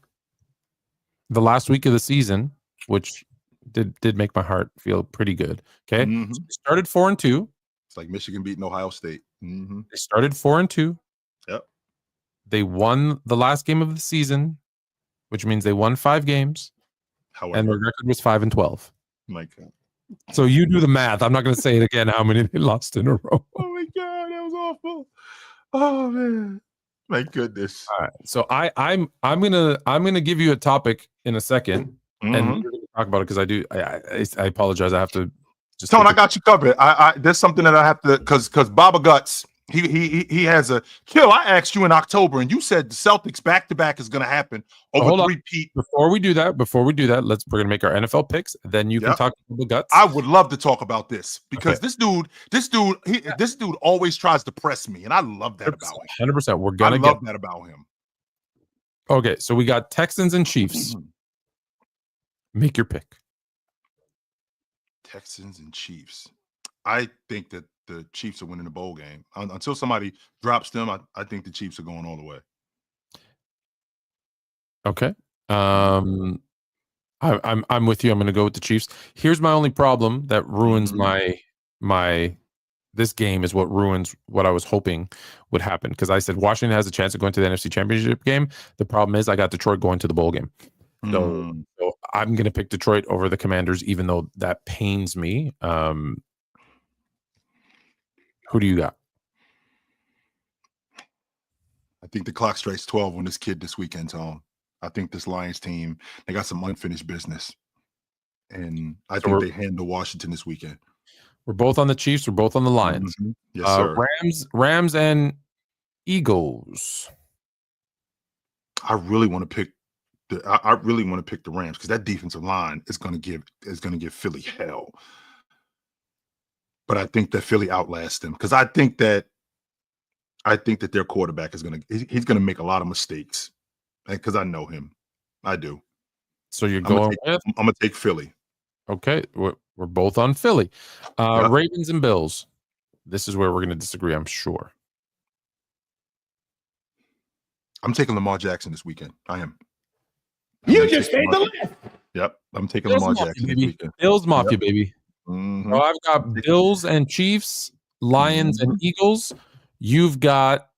the last week of the season, which did make my heart feel pretty good. Okay.
Mm-hmm.
So they started 4-2.
It's like Michigan beating Ohio State. Mm-hmm.
They started 4-2.
Yep.
They won the last game of the season, which means they won 5 games.
However,
and their record was 5-12.
My God.
So you do the math. I'm not going to say it again. How many they lost in a row?
Oh my God, that was awful. Oh man, my goodness.
All right. So I'm gonna give you a topic in a second, and we're going to talk about it because I apologize. I have to just.
Tone, I got you covered. There's something that I have to because Baba Guts. He has a kill. I asked you in October, and you said the Celtics back-to-back is going to happen over repeat.
Before we do that, we're going to make our NFL picks. Then you can talk about the Guts.
I would love to talk about this because this dude always tries to press me, and I love that about him.
100%. We're gonna
love that about him.
Okay, so we got Texans and Chiefs. Make your pick.
Texans and Chiefs. I think that the Chiefs are winning the bowl game. Until somebody drops them, I think the Chiefs are going all the way.
Okay. I'm with you. I'm going to go with the Chiefs. Here's my only problem that ruins my this game is what ruins what I was hoping would happen, because I said Washington has a chance of going to the NFC Championship game. The problem is I got Detroit going to the bowl game. So I'm going to pick Detroit over the Commanders, even though that pains me. Who do you got?
I think the clock strikes 12 on this kid this weekend, Tone. I think this Lions team, they got some unfinished business. and I
So
think they handle Washington this weekend.
We're both on the Chiefs. We're both on the Lions.
Mm-hmm. Yes, sir.
Rams and Eagles.
I really want to pick I really want to pick the Rams because that defensive line is going to give Philly hell. But I think that Philly outlasts them because I think that their quarterback is he's going to make a lot of mistakes, because I know him. I do.
So you're
I'm
going with?
I'm going to take Philly.
Okay, we're both on Philly.
Yep.
Ravens and Bills. This is where we're going to disagree, I'm sure.
I'm taking Lamar Jackson this weekend. I am.
You just made the list.
Yep, I'm taking
Bills
Lamar
Mafia,
Jackson this
baby.
weekend.
Bills Mafia,
Yep.
baby.
Mm-hmm.
So I've got Bills and Chiefs, Lions and Eagles. You've got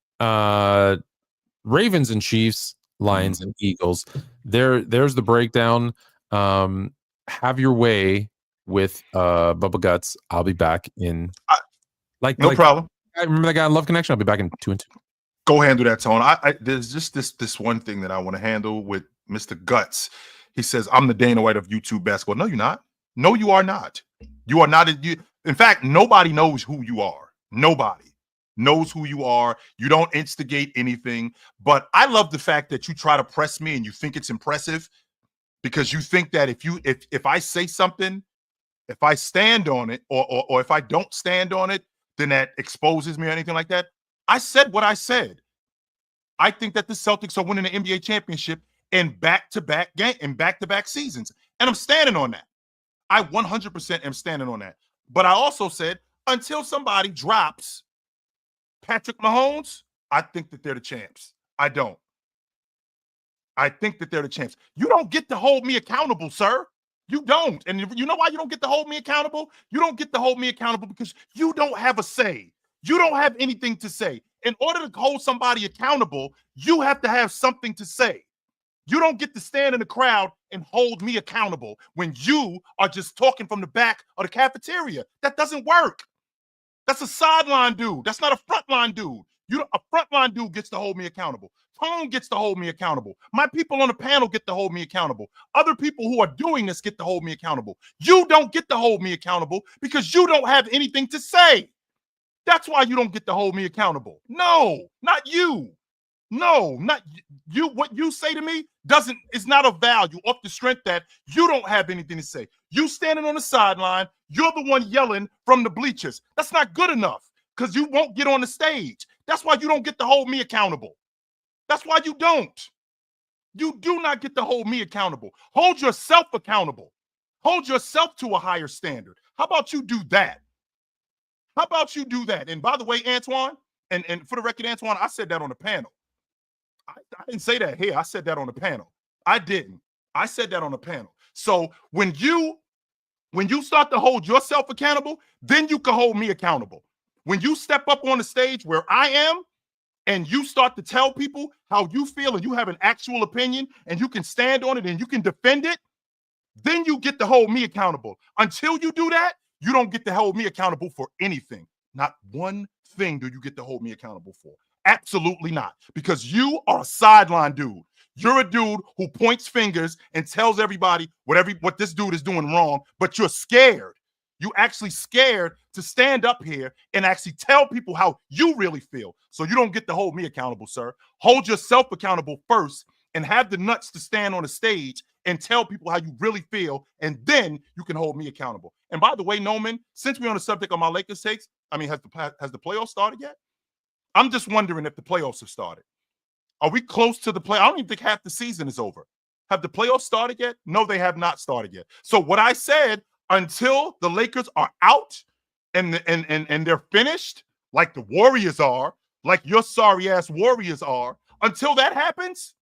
Ravens and Chiefs, Lions and Eagles. There's the breakdown. Have your way with Bubba Guts. I'll be back in
no problem.
I remember that guy on Love Connection. I'll be back in 2 and 2.
Go handle that, Tone. There's just this one thing that I want to handle with Mr. Guts. He says, I'm the Dana White of YouTube basketball. No, you're not. No, you are not. You are not. In fact, nobody knows who you are. Nobody knows who you are. You don't instigate anything. But I love the fact that you try to press me and you think it's impressive because you think that if I say something, if I stand on it or if I don't stand on it, then that exposes me or anything like that. I said what I said. I think that the Celtics are winning the NBA championship in back-to-back seasons. And I'm standing on that. I 100% am standing on that. But I also said, until somebody drops Patrick Mahomes, I think that they're the champs. I don't. I think that they're the champs. You don't get to hold me accountable, sir. You don't. And you know why you don't get to hold me accountable? You don't get to hold me accountable because you don't have a say. You don't have anything to say. In order to hold somebody accountable, you have to have something to say. You don't get to stand in the crowd and hold me accountable when you are just talking from the back of the cafeteria. That doesn't work. That's a sideline dude. That's not a frontline dude. A frontline dude gets to hold me accountable. Tone gets to hold me accountable. My people on the panel get to hold me accountable. Other people who are doing this get to hold me accountable. You don't get to hold me accountable because you don't have anything to say. That's why you don't get to hold me accountable. No, not you. No, not you. What you say to me is not of value off the strength that you don't have anything to say. You standing on the sideline, you're the one yelling from the bleachers. That's not good enough because you won't get on the stage. That's why you don't get to hold me accountable. That's why you don't. You do not get to hold me accountable. Hold yourself accountable. Hold yourself to a higher standard. How about you do that? How about you do that? And by the way, Antoine, and for the record, Antoine, I said that on the panel. I didn't say that here. I said that on the panel. I didn't. I said that on the panel. So when you start to hold yourself accountable, then you can hold me accountable. When you step up on the stage where I am and you start to tell people how you feel and you have an actual opinion and you can stand on it and you can defend it, then you get to hold me accountable. Until you do that, you don't get to hold me accountable for anything. Not one thing do you get to hold me accountable for. Absolutely not. Because you are a sideline dude. You're a dude who points fingers and tells everybody what this dude is doing wrong, but you're scared. You actually scared to stand up here and actually tell people how you really feel. So you don't get to hold me accountable, sir. Hold yourself accountable first and have the nuts to stand on the stage and tell people how you really feel, and then you can hold me accountable. And by the way, Noman, since we're on the subject of my Lakers takes, has the playoffs started yet? I'm just wondering if the playoffs have started. Are we close to the play? I don't even think half the season is over. Have the playoffs started yet? No, they have not started yet. So what I said, until the Lakers are out and they're finished, like the Warriors are, like your sorry-ass Warriors are, until that happens,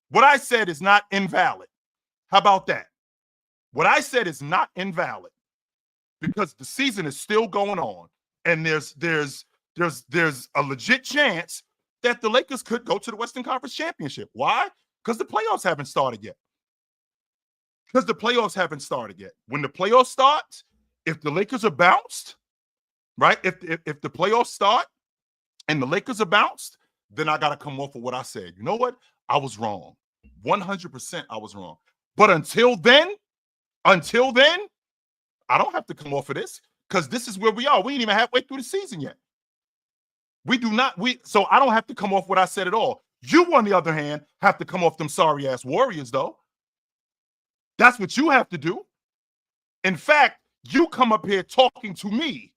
what I said is not invalid. How about that? What I said is not invalid because the season is still going on, and there's a legit chance that the Lakers could go to the Western Conference Championship. Why? Because the playoffs haven't started yet. When the playoffs start, if the Lakers are bounced, right? If the playoffs start and the Lakers are bounced, then I got to come off of what I said. You know what? I was wrong. 100% I was wrong. But until then, Until then, I don't have to come off of this because this is where we are. We ain't even halfway through the season yet. So I don't have to come off what I said at all. You, on the other hand, have to come off them sorry ass Warriors, though. That's what you have to do. In fact, you come up here talking to me,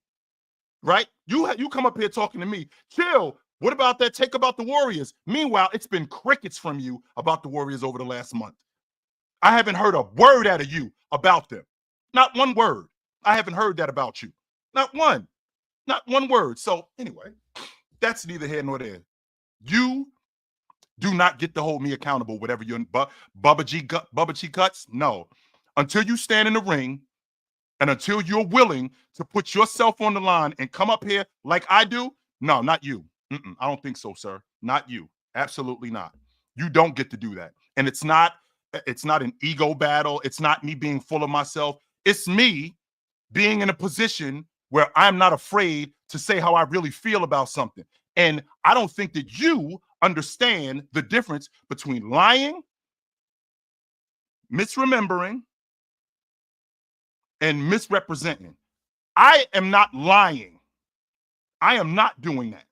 right? You come up here talking to me. Chill. What about that take about the Warriors? Meanwhile, it's been crickets from you about the Warriors over the last month. I haven't heard a word out of you about them. Not one word. I haven't heard that about you. Not one word. So anyway, that's neither here nor there. You do not get to hold me accountable, whatever you're Bubba G cuts. No. Until you stand in the ring and until you're willing to put yourself on the line and come up here like I do, no, not you. I don't think so, sir. Not you. Absolutely not. You don't get to do that. And it's not an ego battle. It's not me being full of myself. It's me being in a position where I'm not afraid to say how I really feel about something. And I don't think that you understand the difference between lying, misremembering, and misrepresenting. I am not lying. I am not doing that.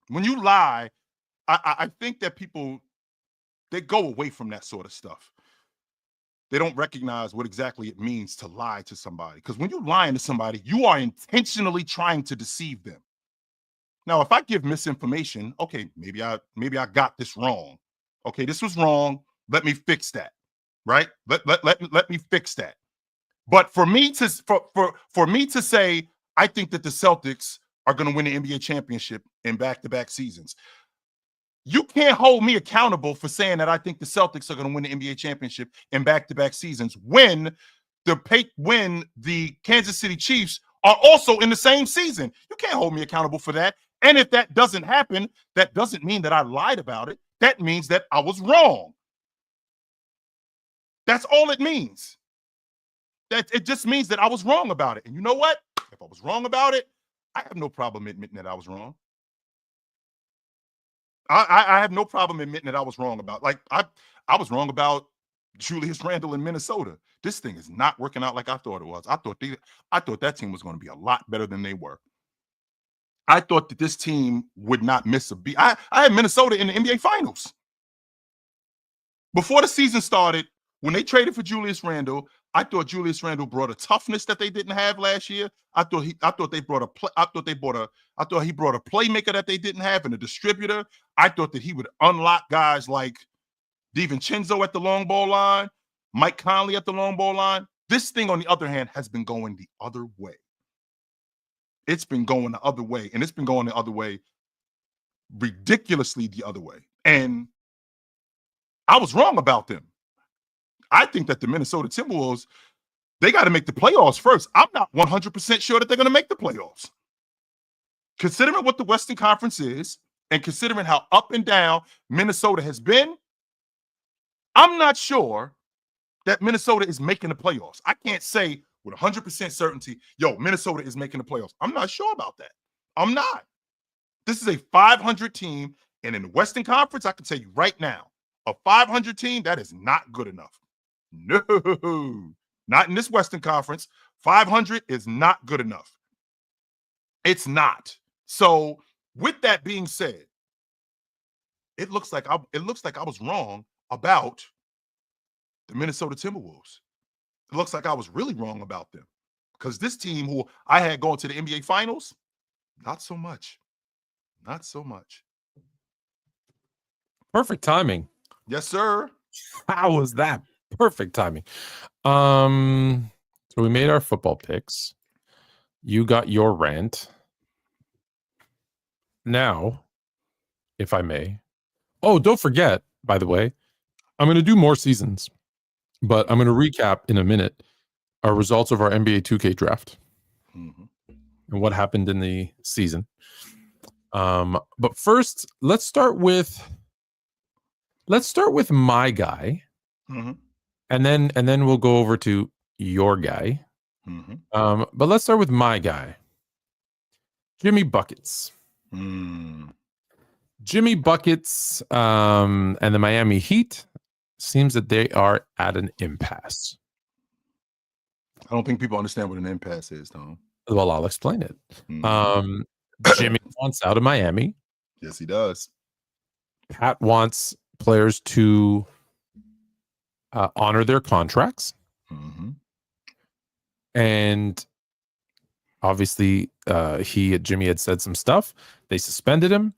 When you lie, I think that people, they go away from that sort of stuff. They don't recognize what exactly it means to lie to somebody. Because when you're lying to somebody, you are intentionally trying to deceive them. Now, if I give misinformation, okay, maybe I got this wrong. Okay, this was wrong. Let me fix that. Right? Let me fix that. But for me to say, I think that the Celtics are going to win the NBA championship in back-to-back seasons. You can't hold me accountable for saying that I think the Celtics are going to win the NBA championship in back-to-back seasons when the Kansas City Chiefs are also in the same season. You can't hold me accountable for that. And if that doesn't happen, that doesn't mean that I lied about it. That means that I was wrong. That's all it means. That it just means that I was wrong about it. And you know what? If I was wrong about it, I have no problem admitting that I was wrong. I have no problem admitting that I was wrong about. Like I was wrong about Julius Randle in Minnesota. This thing is not working out like I thought it was. I thought that team was going to be a lot better than they were. I thought that this team would not miss a beat. I had Minnesota in the NBA Finals. Before the season started, when they traded for Julius Randle, I thought Julius Randle brought a toughness that they didn't have last year. I thought he brought a playmaker that they didn't have and a distributor. I thought that he would unlock guys like DiVincenzo at the long ball line, Mike Conley at the long ball line. This thing, on the other hand, has been going the other way. It's been going the other way, and it's been going the other way, ridiculously the other way. And I was wrong about them. I think that the Minnesota Timberwolves, they got to make the playoffs first. I'm not 100% sure that they're going to make the playoffs. Considering what the Western Conference is and considering how up and down Minnesota has been, I'm not sure that Minnesota is making the playoffs. I can't say with 100% certainty, Minnesota is making the playoffs. I'm not sure about that. I'm not. This is a 500 team, and in the Western Conference, I can tell you right now, a 500 team, that is not good enough. No, not in this Western Conference. 500 is not good enough. It's not. So, with that being said, it looks like I was wrong about the Minnesota Timberwolves. It looks like I was really wrong about them because this team, who I had going to the NBA Finals, not so much. Not so much.
Perfect timing.
Yes, sir.
How was that? Perfect timing. So we made our football picks. You got your rant. Now, if I may. Oh, don't forget, by the way, I'm going to do more seasons, but I'm going to recap in a minute our results of our NBA 2K draft and what happened in the season. But first, let's start with my guy. And then we'll go over to your guy. But let's start with my guy, Jimmy Buckets. Jimmy Buckets and the Miami Heat seems that they are at an impasse.
I don't think people understand what an impasse is, Tom.
Well, I'll explain it.
Mhm.
Jimmy wants out of Miami.
Yes, he does.
Pat wants players to honor their contracts.
Mm-hmm.
And obviously, Jimmy had said some stuff. They suspended him.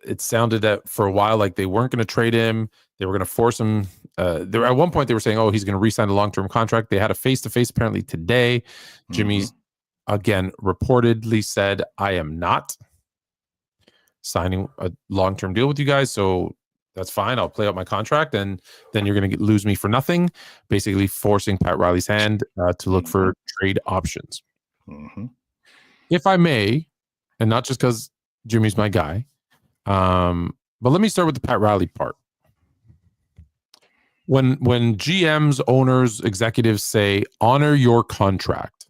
It sounded that for a while like they weren't going to trade him. They were going to force him. There at one point they were saying, "Oh, he's going to re-sign a long-term contract." They had a face-to-face apparently today. Jimmy's again reportedly said, "I am not signing a long-term deal with you guys, so that's fine. I'll play out my contract, and then you're going to lose me for nothing." Basically, forcing Pat Riley's hand to look for trade options.
Mm-hmm.
If I may, and not just because Jimmy's my guy, but let me start with the Pat Riley part. When GMs, owners, executives say honor your contract,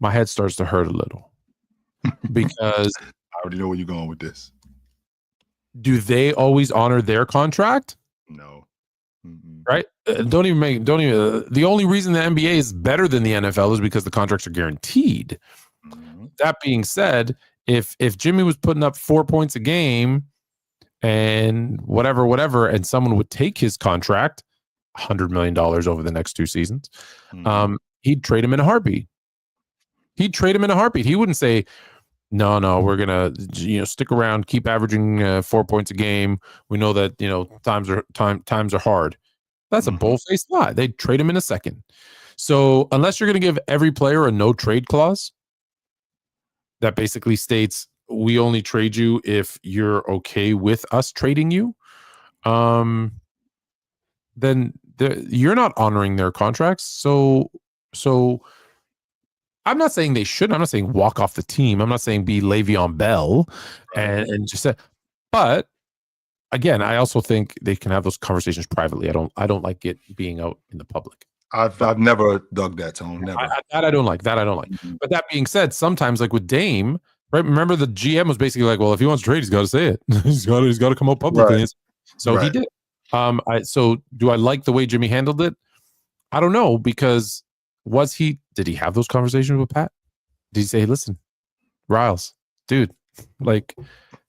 my head starts to hurt a little because
I already know where you're going with this.
do they always honor their contract?
No.
Right? Don't even. The only reason the NBA is better than the NFL is because the contracts are guaranteed. That being said, if Jimmy was putting up 4 points a game and whatever, and someone would take his contract, $100 million over the next 2 seasons, he'd trade him in a heartbeat. He wouldn't say, no, we're gonna stick around, keep averaging 4 points a game. We know that times are hard. That's a bull-faced lie. They'd trade him in a second. So unless you're going to give every player a no trade clause that basically states we only trade you if you're okay with us trading you, then you're not honoring their contracts. So I'm not saying they shouldn't. I'm not saying walk off the team. I'm not saying be Le'Veon Bell and just say, but again, I also think they can have those conversations privately. I don't like it being out in the public.
I've never dug that tone. Never.
I don't like. But that being said, sometimes like with Dame, right? Remember the GM was basically like, well, if he wants to trade, he's got to say it. he's got to come out publicly. Right. So he did. So do I like the way Jimmy handled it? I don't know, because did he have those conversations with Pat? Did he say, listen, Riles, dude, like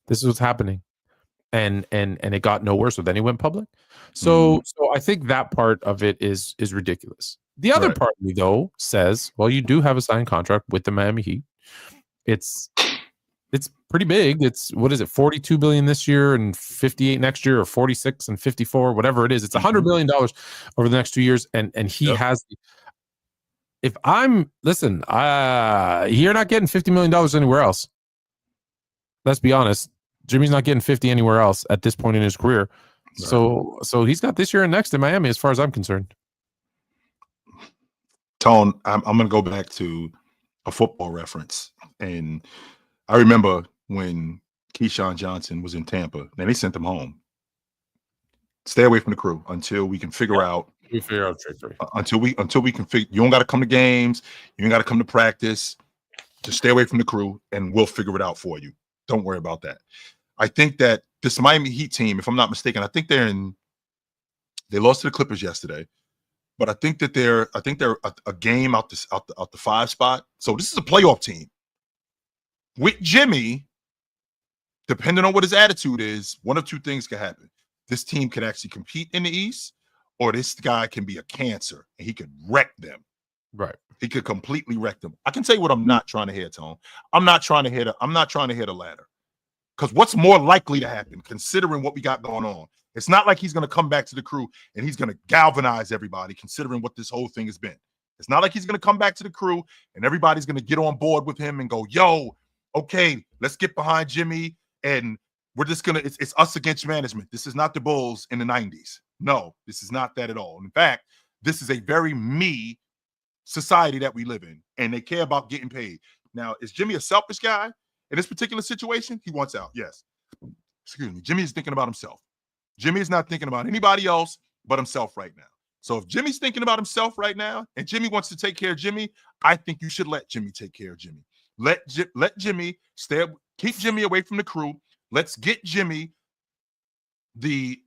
this is what's happening? And it got nowhere. So then he went public. So I think that part of it is ridiculous. The other part of me though says, well, you do have a signed contract with the Miami Heat. It's pretty big. It's, what is it, 42 billion this year and 58 next year, or 46 and 54, whatever it is. It's $100 million over the next 2 years. And he has, if I'm, listen, you're not getting $50 million anywhere else. Let's be honest. Jimmy's not getting 50 anywhere else at this point in his career. Right. So he's got this year and next in Miami, as far as I'm concerned.
Tone, I'm going to go back to a football reference. And I remember when Keyshawn Johnson was in Tampa, then they sent him home. Stay away from the crew until we can figure out.
We figure out trade three.
Until we can figure. You don't got to come to games. You ain't got to come to practice. Just stay away from the crew, and we'll figure it out for you. Don't worry about that. I think that this Miami Heat team, if I'm not mistaken, I think they lost to the Clippers yesterday, but I think they're a game out the 5 spot. So this is a playoff team. With Jimmy, depending on what his attitude is, one of two things can happen. This team can actually compete in the East, or this guy can be a cancer and he could wreck them.
Right.
He could completely wreck them. I can tell you what I'm not trying to hear, Tone. I'm not trying to hit the ladder. Because what's more likely to happen, considering what we got going on? It's not like he's going to come back to the crew and he's going to galvanize everybody, considering what this whole thing has been. It's not like he's going to come back to the crew and everybody's going to get on board with him and go, yo, okay, let's get behind Jimmy and we're just going to, it's us against management. This is not the Bulls in the 90s. No, this is not that at all. In fact, this is a very me society that we live in, and they care about getting paid. Now, is Jimmy a selfish guy? In this particular situation, he wants out. Yes. Excuse me. Jimmy is thinking about himself. Jimmy is not thinking about anybody else but himself right now. So if Jimmy's thinking about himself right now and Jimmy wants to take care of Jimmy, I think you should let Jimmy take care of Jimmy. Let Jimmy keep Jimmy away from the crew. Let's get Jimmy the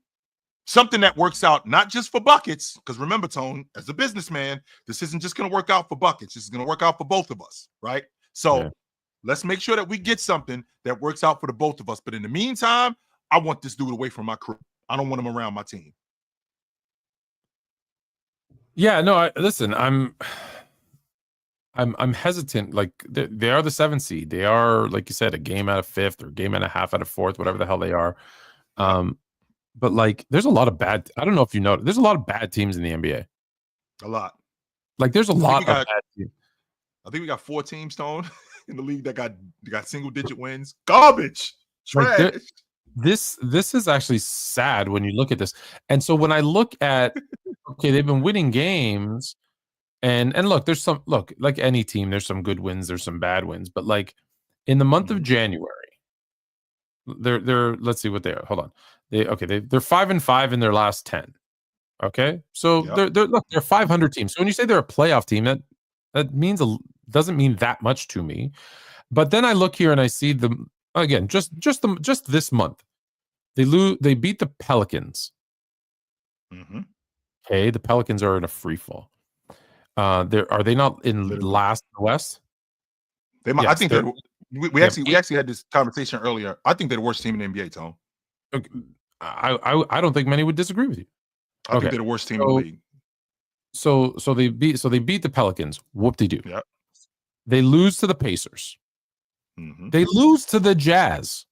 something that works out not just for buckets, because remember, Tone, as a businessman, this isn't just going to work out for buckets. This is going to work out for both of us, right? So let's make sure that we get something that works out for the both of us. But in the meantime, I want this dude away from my crew. I don't want him around my team.
Yeah, no, listen, I'm hesitant. Like they are the 7th seed. They are, like you said, a game out of 5th or a game and a half out of 4th, whatever the hell they are. But like, there's a lot of bad. I don't know if you know, there's a lot of bad teams in the NBA.
A lot.
Like, there's a lot of bad teams.
I think we got 4 teams, Tone, in the league that got single digit wins. Garbage. Trash.
Like, this is actually sad when you look at this. And so when I look at, okay, they've been winning games, and look, there's some, like any team, there's some good wins, there's some bad wins, but like in the month of January, they're let's see what they are. Hold on. They're 5-5 in their last 10. Okay. So they're 500 teams. So when you say they're a playoff team, that means doesn't mean that much to me. But then I look here and I see them again, just this month. They beat the Pelicans. Okay, the Pelicans are in a free fall. Are they not in last in the West?
They might. Yes, I think we actually had this conversation earlier. I think they're the worst team in the NBA, Tom.
Okay. I don't think many would disagree with you.
I think they're the worst team in the league.
So they beat the Pelicans. Whoop-de-doo.
Yep.
They lose to the Pacers. They lose to the Jazz.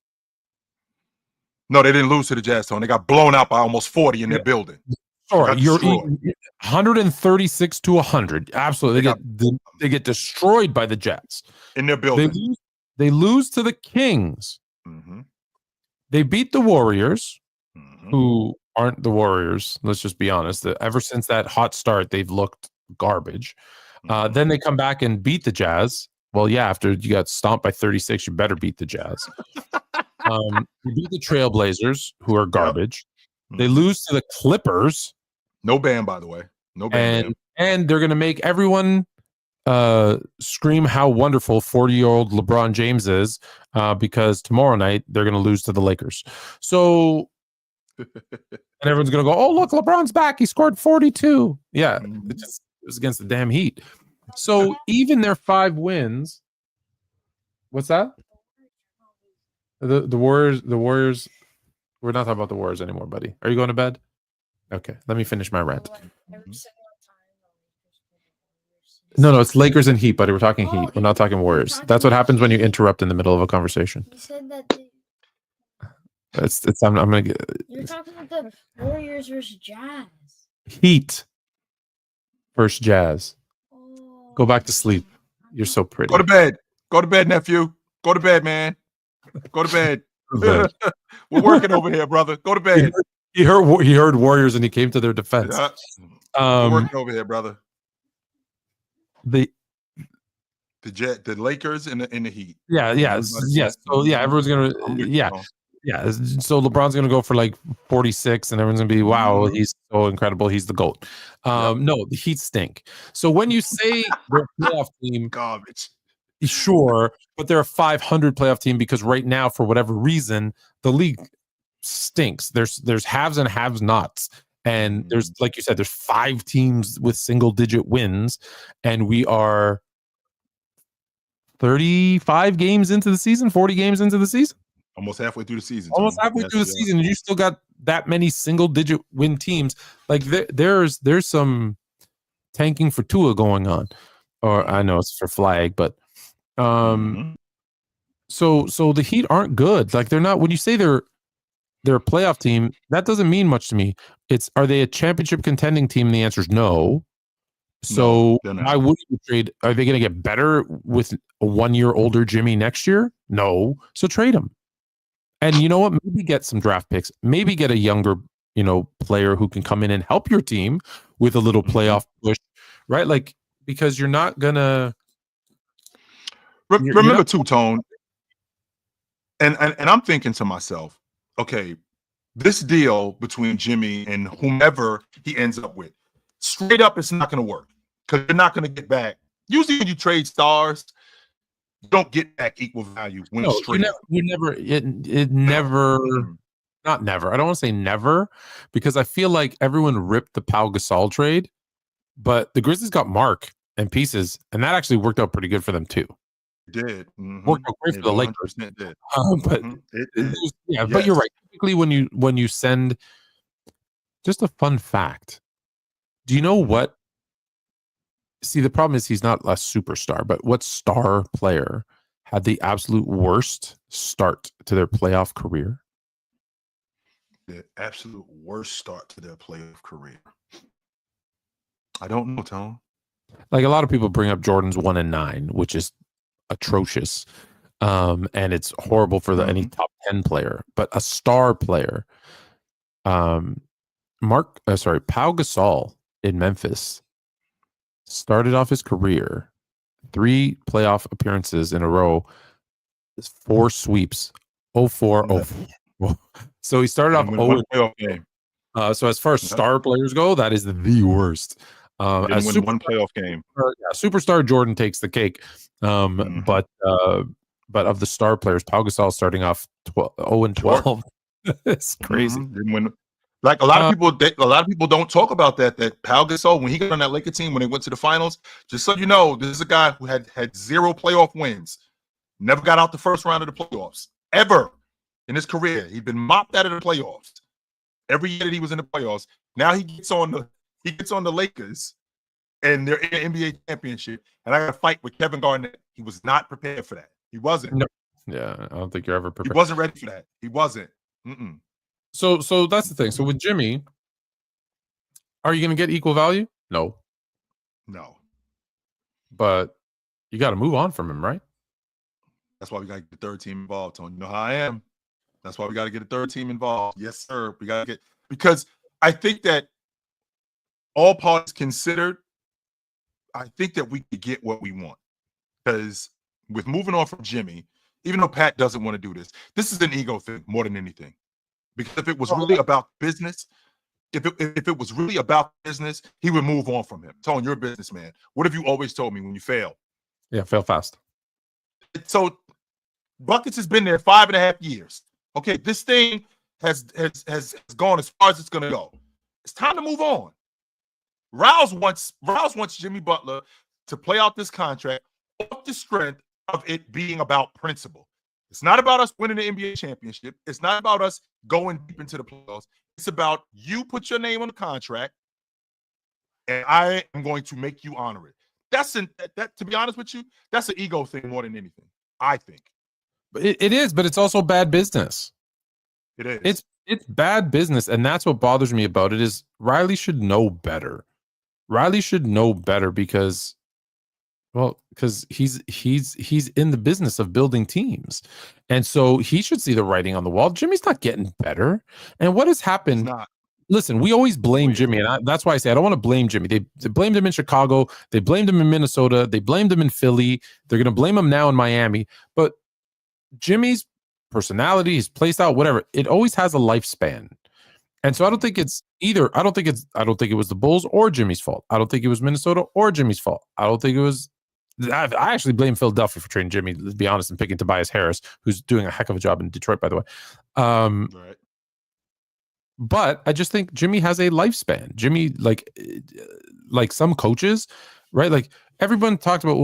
No, they didn't lose to the Jazz, Tone. They got blown out by almost 40 in their building.
Sorry, you're 136 to 100. Absolutely. They get destroyed by the Jazz.
In their building.
They lose to the Kings. They beat the Warriors, who aren't the Warriors. Let's just be honest. Ever since that hot start, they've looked garbage. Then they come back and beat the Jazz. Well, yeah, after you got stomped by 36, you better beat the Jazz. You beat the Trailblazers, who are garbage. They lose to the Clippers.
No ban, by the way. No ban.
And they're going to make everyone scream how wonderful 40-year-old LeBron James is, because tomorrow night they're going to lose to the Lakers. So, and everyone's going to go, oh, look, LeBron's back. He scored 42. Yeah, it was against the damn Heat. So even their 5 wins, what's that? The Warriors. We're not talking about the Warriors anymore, buddy. Are you going to bed? Okay, let me finish my rant. No, it's Lakers and Heat, buddy. We're talking Heat. We're not talking Warriors. That's what happens when you interrupt in the middle of a conversation.
You said that
I'm gonna get.
You're talking about the Warriors versus Jazz.
Heat versus Jazz. Go back to sleep. You're so pretty.
Go to bed. Go to bed, nephew. Go to bed, man. Go to bed. We're working over here, brother. Go to bed.
He heard Warriors and he came to their defense.
We're working over here, brother.
The
Lakers and the Heat.
Yes. So yeah, everyone's gonna So LeBron's gonna go for like 46, and everyone's gonna be, wow, he's so incredible. He's the GOAT. No, the Heat stink. So when you say they're a playoff team,
garbage.
Sure, but they're a 500 playoff team because right now, for whatever reason, the league stinks. There's haves and haves nots. And there's, like you said, there's 5 teams with single digit wins, and we are 35 games into the season, 40 games into the season.
Almost halfway through the season.
Almost halfway through the season, and you still got that many single digit win teams. Like there's some tanking for Tua going on. Or I know it's for flag, but so the Heat aren't good. Like they're not, when you say they're a playoff team, that doesn't mean much to me. Are they a championship contending team? And the answer is no. So why would you trade? Are they going to get better with a 1 year older Jimmy next year? No. So trade him. And you know what? Maybe get some draft picks. Maybe get a younger, player who can come in and help your team with a little playoff push, right? Like, because you're not gonna
remember too, Tone. And I'm thinking to myself, okay, this deal between Jimmy and whomever he ends up with, straight up, it's not going to work because you're not going to get back. Usually, when you trade stars, you don't get back equal value. When
it never. not never. I don't want to say never because I feel like everyone ripped the Pau Gasol trade, but the Grizzlies got Mark and pieces, and that actually worked out pretty good for them too.
It did.
Worked out great for the Lakers.
100% did.
But
It did.
yeah, but you're right. Typically, when you send, just a fun fact. Do you know what? See, the problem is he's not a superstar, but what star player had the absolute worst start to their playoff career?
The absolute worst start to their playoff career. I don't know, Tone.
Like a lot of people bring up Jordan's 1-9, which is atrocious, and it's horrible for any top 10 player. But a star player, Pau Gasol in Memphis started off his career 3 playoff appearances in a row, 4 sweeps, 0-4. So he started off 0
playoff game.
So as far as star players go, that is the worst.
Didn't win one playoff game.
Superstar Jordan takes the cake. But of the star players, Pau Gasol starting off 0-12. It's crazy.
Didn't win. Like a lot of people don't talk about that Pau Gasol, when he got on that Laker team when they went to the finals, just so you know, this is a guy who had 0 playoff wins, never got out the first round of the playoffs ever in his career. He'd been mopped out of the playoffs every year that he was in the playoffs. Now he gets on the Lakers, and they're in the NBA championship, and I got to fight with Kevin Garnett. He was not prepared for that. He wasn't.
No. Yeah, I don't think you're ever prepared.
He wasn't ready for that. He wasn't.
So that's the thing. So with Jimmy, are you going to get equal value? No. But you got to move on from him, right?
That's why we got to get the third team involved, Tony. You know how I am. That's why we got to get a third team involved. Yes, sir. We got to get, because I think that all parties considered, I think that we could get what we want. Because with moving on from Jimmy, even though Pat doesn't want to do this, this is an ego thing more than anything. Because if it was really about business, if it was really about business, he would move on from him. Tone, you're a businessman. What have you always told me when you fail?
Yeah, fail fast.
So Buckets has been there 5.5 years. Okay, this thing has gone as far as it's gonna go. It's time to move on. Rouse wants Jimmy Butler to play out this contract off the strength of it being about principle. It's not about us winning the NBA championship. It's not about us going deep into the playoffs. It's about you put your name on the contract, and I am going to make you honor it. That to be honest with you, that's an ego thing more than anything, I think.
But it is, but it's also bad business.
It is.
It's bad business, and that's what bothers me about it. Is Riley should know better. Riley should know better because he's in the business of building teams, and so he should see the writing on the wall. Jimmy's not getting better, and what has happened? Listen, we always blame Jimmy, and that's why I say I don't want to blame Jimmy. They blamed him in Chicago, they blamed him in Minnesota, they blamed him in Philly. They're going to blame him now in Miami, but Jimmy's personality, his play style, whatever, it always has a lifespan. And so I don't think it's either. I don't think it was the Bulls or Jimmy's fault. I don't think it was Minnesota or Jimmy's fault. I don't think it was. I actually blame Philadelphia for trading Jimmy, let's be honest, and picking Tobias Harris, who's doing a heck of a job in Detroit, by the way.
Right.
But I just think Jimmy has a lifespan. Jimmy, like some coaches, right? Like everyone talked about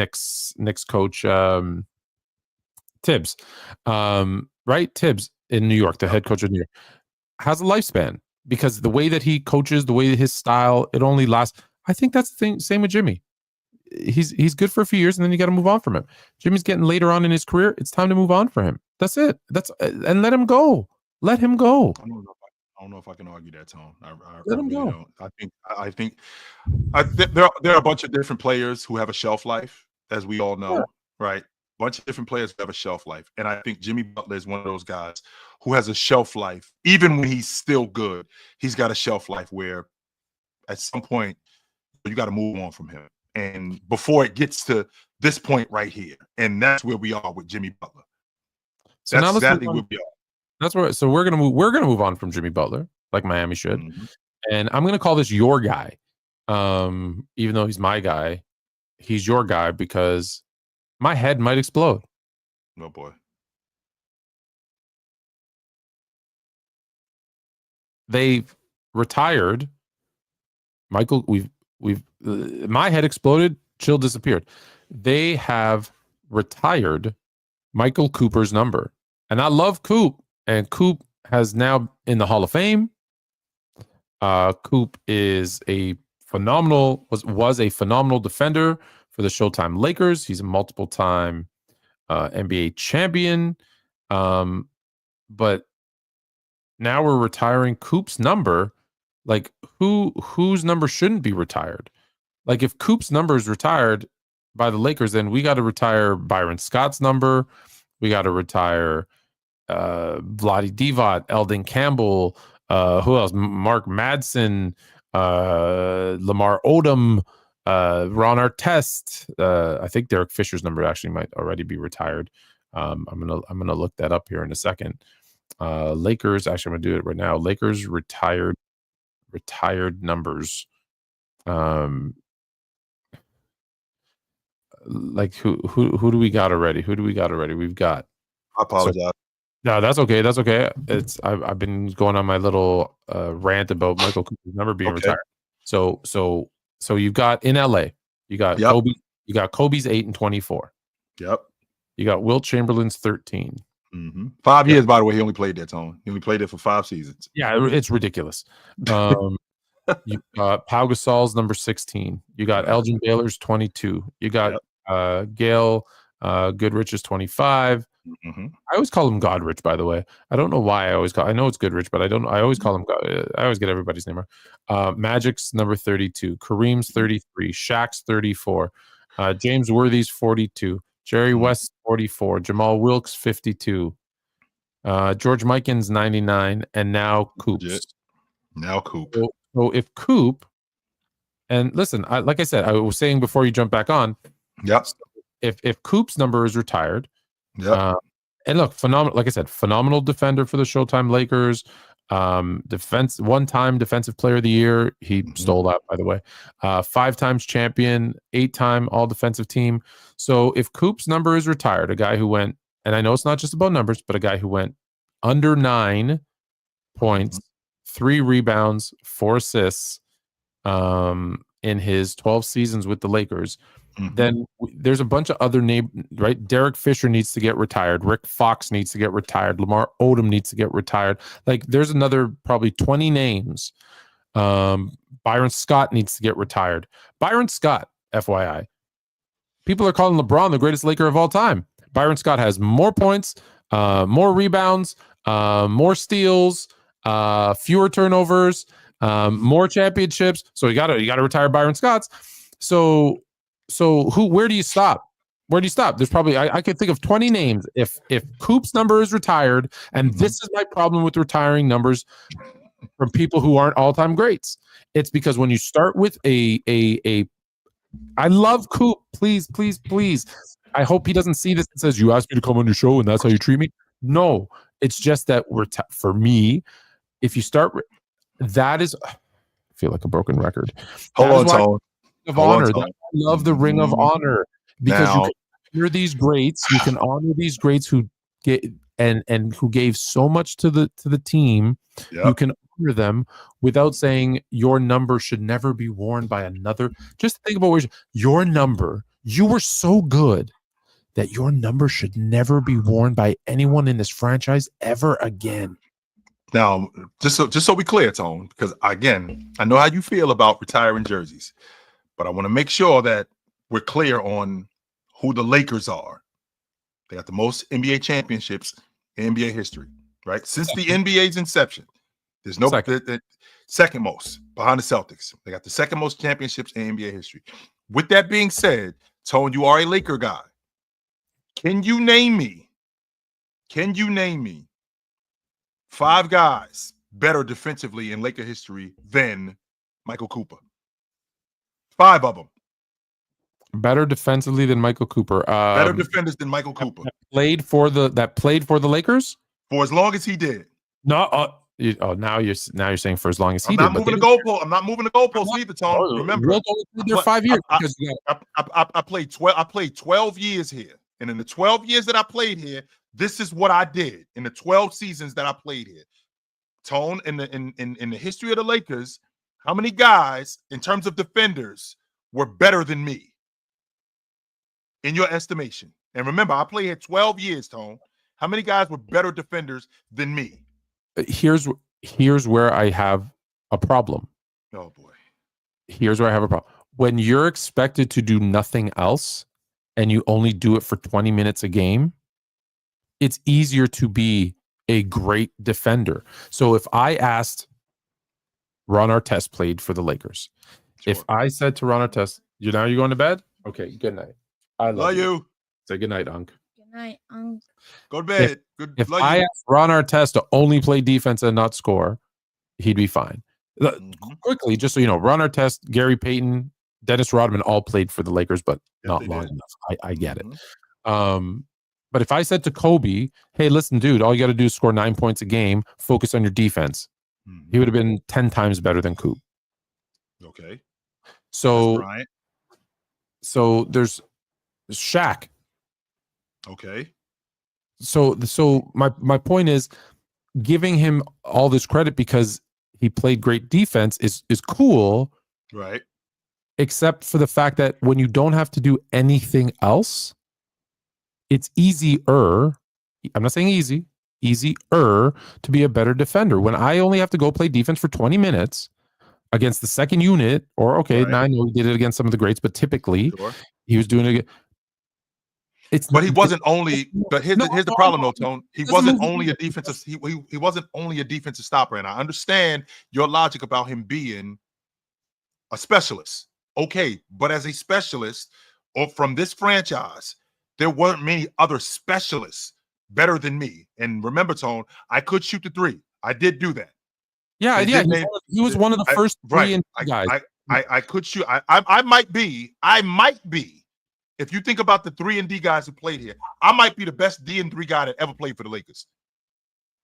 Knicks coach Tibbs, right? Tibbs in New York, the head coach of New York, has a lifespan because the way that he coaches, the way his style, it only lasts. I think that's the thing. Same with Jimmy. He's good for a few years, and then you got to move on from him. Jimmy's getting later on in his career. It's time to move on for him. That's it. And let him go. Let him go.
I don't know if I can argue that, Tone.
Let him go.
Don't. I think there are a bunch of different players who have a shelf life, as we all know, right? A bunch of different players who have a shelf life, and I think Jimmy Butler is one of those guys who has a shelf life. Even when he's still good, he's got a shelf life where, at some point, you got to move on from him. And before it gets to this point right here, and that's where we are with Jimmy Butler.
So
that's exactly where we are.
That's where. So we're gonna move on from Jimmy Butler, like Miami should. And I'm gonna call this your guy, even though he's my guy. He's your guy because my head might explode.
No boy.
they've retired Michael. My head exploded. Chill disappeared. They have retired Michael Cooper's number, and I love Coop. And Coop has now in the Hall of Fame. Coop is a phenomenal was a phenomenal defender for the Showtime Lakers. He's a multiple-time NBA champion. But now we're retiring Coop's number. Like whose number shouldn't be retired? Like if Coop's number is retired by the Lakers, then we got to retire Byron Scott's number. We got to retire Vlade Divac, Eldon Campbell, who else? Mark Madsen, Lamar Odom, Ron Artest. I think Derek Fisher's number actually might already be retired. I'm gonna look that up here in a second. Lakers, actually I'm gonna do it right now. Lakers retired numbers. Like who do we got already? We've got.
I apologize.
No, that's okay. That's okay. I've been going on my little rant about Michael Cooper's number being retired. So you've got in LA, you got Kobe. You got Kobe's 8 and 24.
Yep.
You got Wilt Chamberlain's 13.
5 years, by the way. He only played that, Tone. He only played it for 5 seasons.
Yeah, it's ridiculous. You got Pau Gasol's number 16. You got Elgin Baylor's 22. You got Gail Goodrich's 25. I always call him Godrich, by the way. I don't know why I know it's Goodrich, but I always call him I always get everybody's name wrong. Magic's number 32, Kareem's 33, Shaq's 34, James Worthy's 42, Jerry West's 44, Jamal Wilkes 52, George Mikan's 99, and now Coop's.
Now Coop.
So if Coop, and listen, like I said, I was saying before you jump back on, if Coop's number is retired, and look, phenomenal. Like I said, phenomenal defender for the Showtime Lakers. One-time defensive player of the year. He stole that, by the way. 5 times champion, 8-time all defensive team. So if Coop's number is retired, a guy who went, and I know it's not just about numbers, but a guy who went under 9 points, 3 rebounds, 4 assists in his 12 seasons with the Lakers. Then there's a bunch of other names, right? Derek Fisher needs to get retired. Rick Fox needs to get retired. Lamar Odom needs to get retired. Like there's another probably 20 names. Byron Scott needs to get retired. Byron Scott, FYI. People are calling LeBron the greatest Laker of all time. Byron Scott has more points, more rebounds, more steals, fewer turnovers, more championships. So you gotta retire Byron Scott's. So where do you stop? There's probably I could think of 20 names if Coop's number is retired, and this is my problem with retiring numbers from people who aren't all-time greats. It's because when you start with I love Coop, please. I hope he doesn't see this and says, you asked me to come on your show and that's how you treat me. No, it's just that for me, if you start that is I feel like a broken record.
Hold on, Tone.
Of honor. I love the Ring of Honor because you can honor these greats. You can honor these greats who get and who gave so much to the team. You can honor them without saying your number should never be worn by another. Just think about your number. You were so good that your number should never be worn by anyone in this franchise ever again.
Now, just so we clear, Tone, because again, I know how you feel about retiring jerseys. But I want to make sure that we're clear on who the Lakers are. They got the most NBA championships in NBA history, right? Since the NBA's inception. There's no second most behind the Celtics. They got the second most championships in NBA history. With that being said, Tone, you are a Laker guy. Can you name me 5 guys better defensively in Laker history than Michael Cooper? 5 of them.
Better defensively than Michael Cooper.
Better defenders than Michael Cooper.
That played for the Lakers
for as long as he did.
No. Now you're saying for as long as he did.
I'm not moving the goalposts either, Tone. Remember,
they're 5 years.
I played 12 years here, and in the 12 years that I played here, this is what I did in the 12 seasons that I played here. Tone, in the history of the Lakers, how many guys in terms of defenders were better than me in your estimation? And remember, I played here 12 years, Tone. How many guys were better defenders than me?
Here's where I have a problem.
Oh boy.
Here's where I have a problem. When you're expected to do nothing else and you only do it for 20 minutes a game, it's easier to be a great defender. So if I asked Ron Artest played for the Lakers.
Sure.
If I said to Ron Artest, you're going to bed? Okay, good night. I love you. Say good night, Unc.
Good night, Unc.
Go to bed.
If I asked Ron Artest to only play defense and not score, he'd be fine. Quickly, just so you know, Ron Artest, Gary Payton, Dennis Rodman all played for the Lakers, but not long enough. I get it. But if I said to Kobe, hey, listen, dude, all you got to do is score 9 points a game, focus on your defense, he would have been 10 times better than Coop.
Okay.
So there's Shaq.
Okay.
So my point is giving him all this credit because he played great defense is cool.
Right.
Except for the fact that when you don't have to do anything else, it's easier. I'm not saying easier to be a better defender. When I only have to go play defense for 20 minutes against the second unit, or okay,
right.
now I know he did it against some of the greats, but typically he was doing it.
But he wasn't only. But here's the problem, though, Tone. He wasn't only a defensive. He wasn't only a defensive stopper, and I understand your logic about him being a specialist. Okay, but as a specialist, or from this franchise, there weren't many other specialists better than me. And remember, Tone, I could shoot the three. I did do that.
Yeah. He was one of the first three guys.
I could shoot. I might be. If you think about the 3 and D guys who played here, I might be the best D and 3 guy that ever played for the Lakers.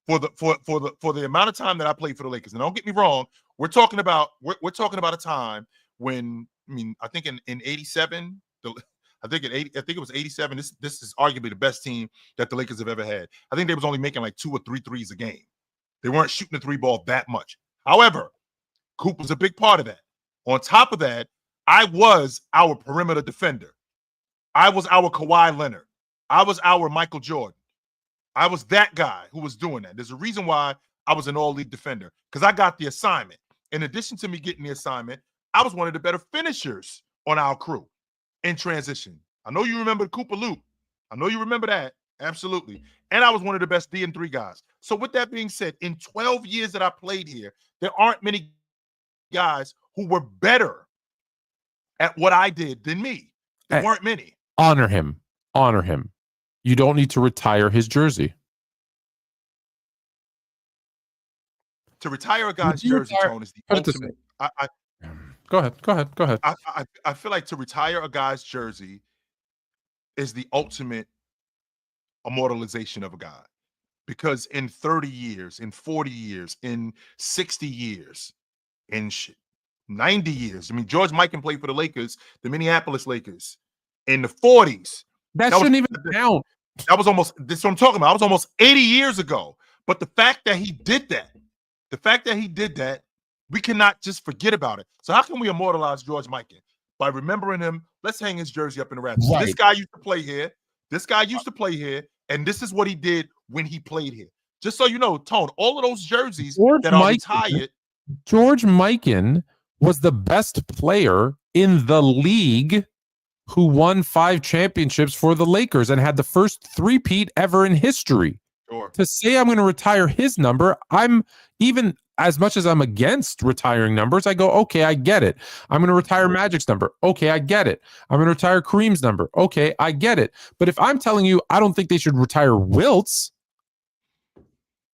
For the amount of time that I played for the Lakers. And don't get me wrong, we're talking about a time when, I think in 87, I think it was 87. This is arguably the best team that the Lakers have ever had. I think they was only making like 2 or 3 threes a game. They weren't shooting the 3 ball that much. However, Coop was a big part of that. On top of that, I was our perimeter defender. I was our Kawhi Leonard. I was our Michael Jordan. I was that guy who was doing that. There's a reason why I was an all-league defender, because I got the assignment. In addition to me getting the assignment, I was one of the better finishers on our crew in transition. I know you remember Cooper Loop. I know you remember that. Absolutely. And I was one of the best D and 3 guys. So with that being said, in 12 years that I played here, there aren't many guys who were better at what I did than me. There weren't many.
Honor him. You don't need to retire his jersey.
To retire a guy's jersey, Tone, is the ultimate.
Go ahead.
I feel like to retire a guy's jersey is the ultimate immortalization of a guy, because in 30 years, in 40 years, in 60 years, in 90 years, George Mikan played for the Lakers, the Minneapolis Lakers, in the 40s.
That shouldn't even count.
That was almost, this is what I'm talking about. That was almost 80 years ago. But the fact that he did that, we cannot just forget about it. So how can we immortalize George Mikan? By remembering him, let's hang his jersey up in the rafters. Right. This guy used to play here. And this is what he did when he played here. Just so you know, Tone, all of those jerseys that are retired.
George Mikan was the best player in the league who won 5 championships for the Lakers and had the first three-peat ever in history.
Sure.
To say I'm going to retire his number, I'm even as much as I'm against retiring numbers, I go, okay, I get it. I'm going to retire Magic's number. Okay, I get it. I'm going to retire Kareem's number. Okay, I get it. But if I'm telling you I don't think they should retire Wilt's,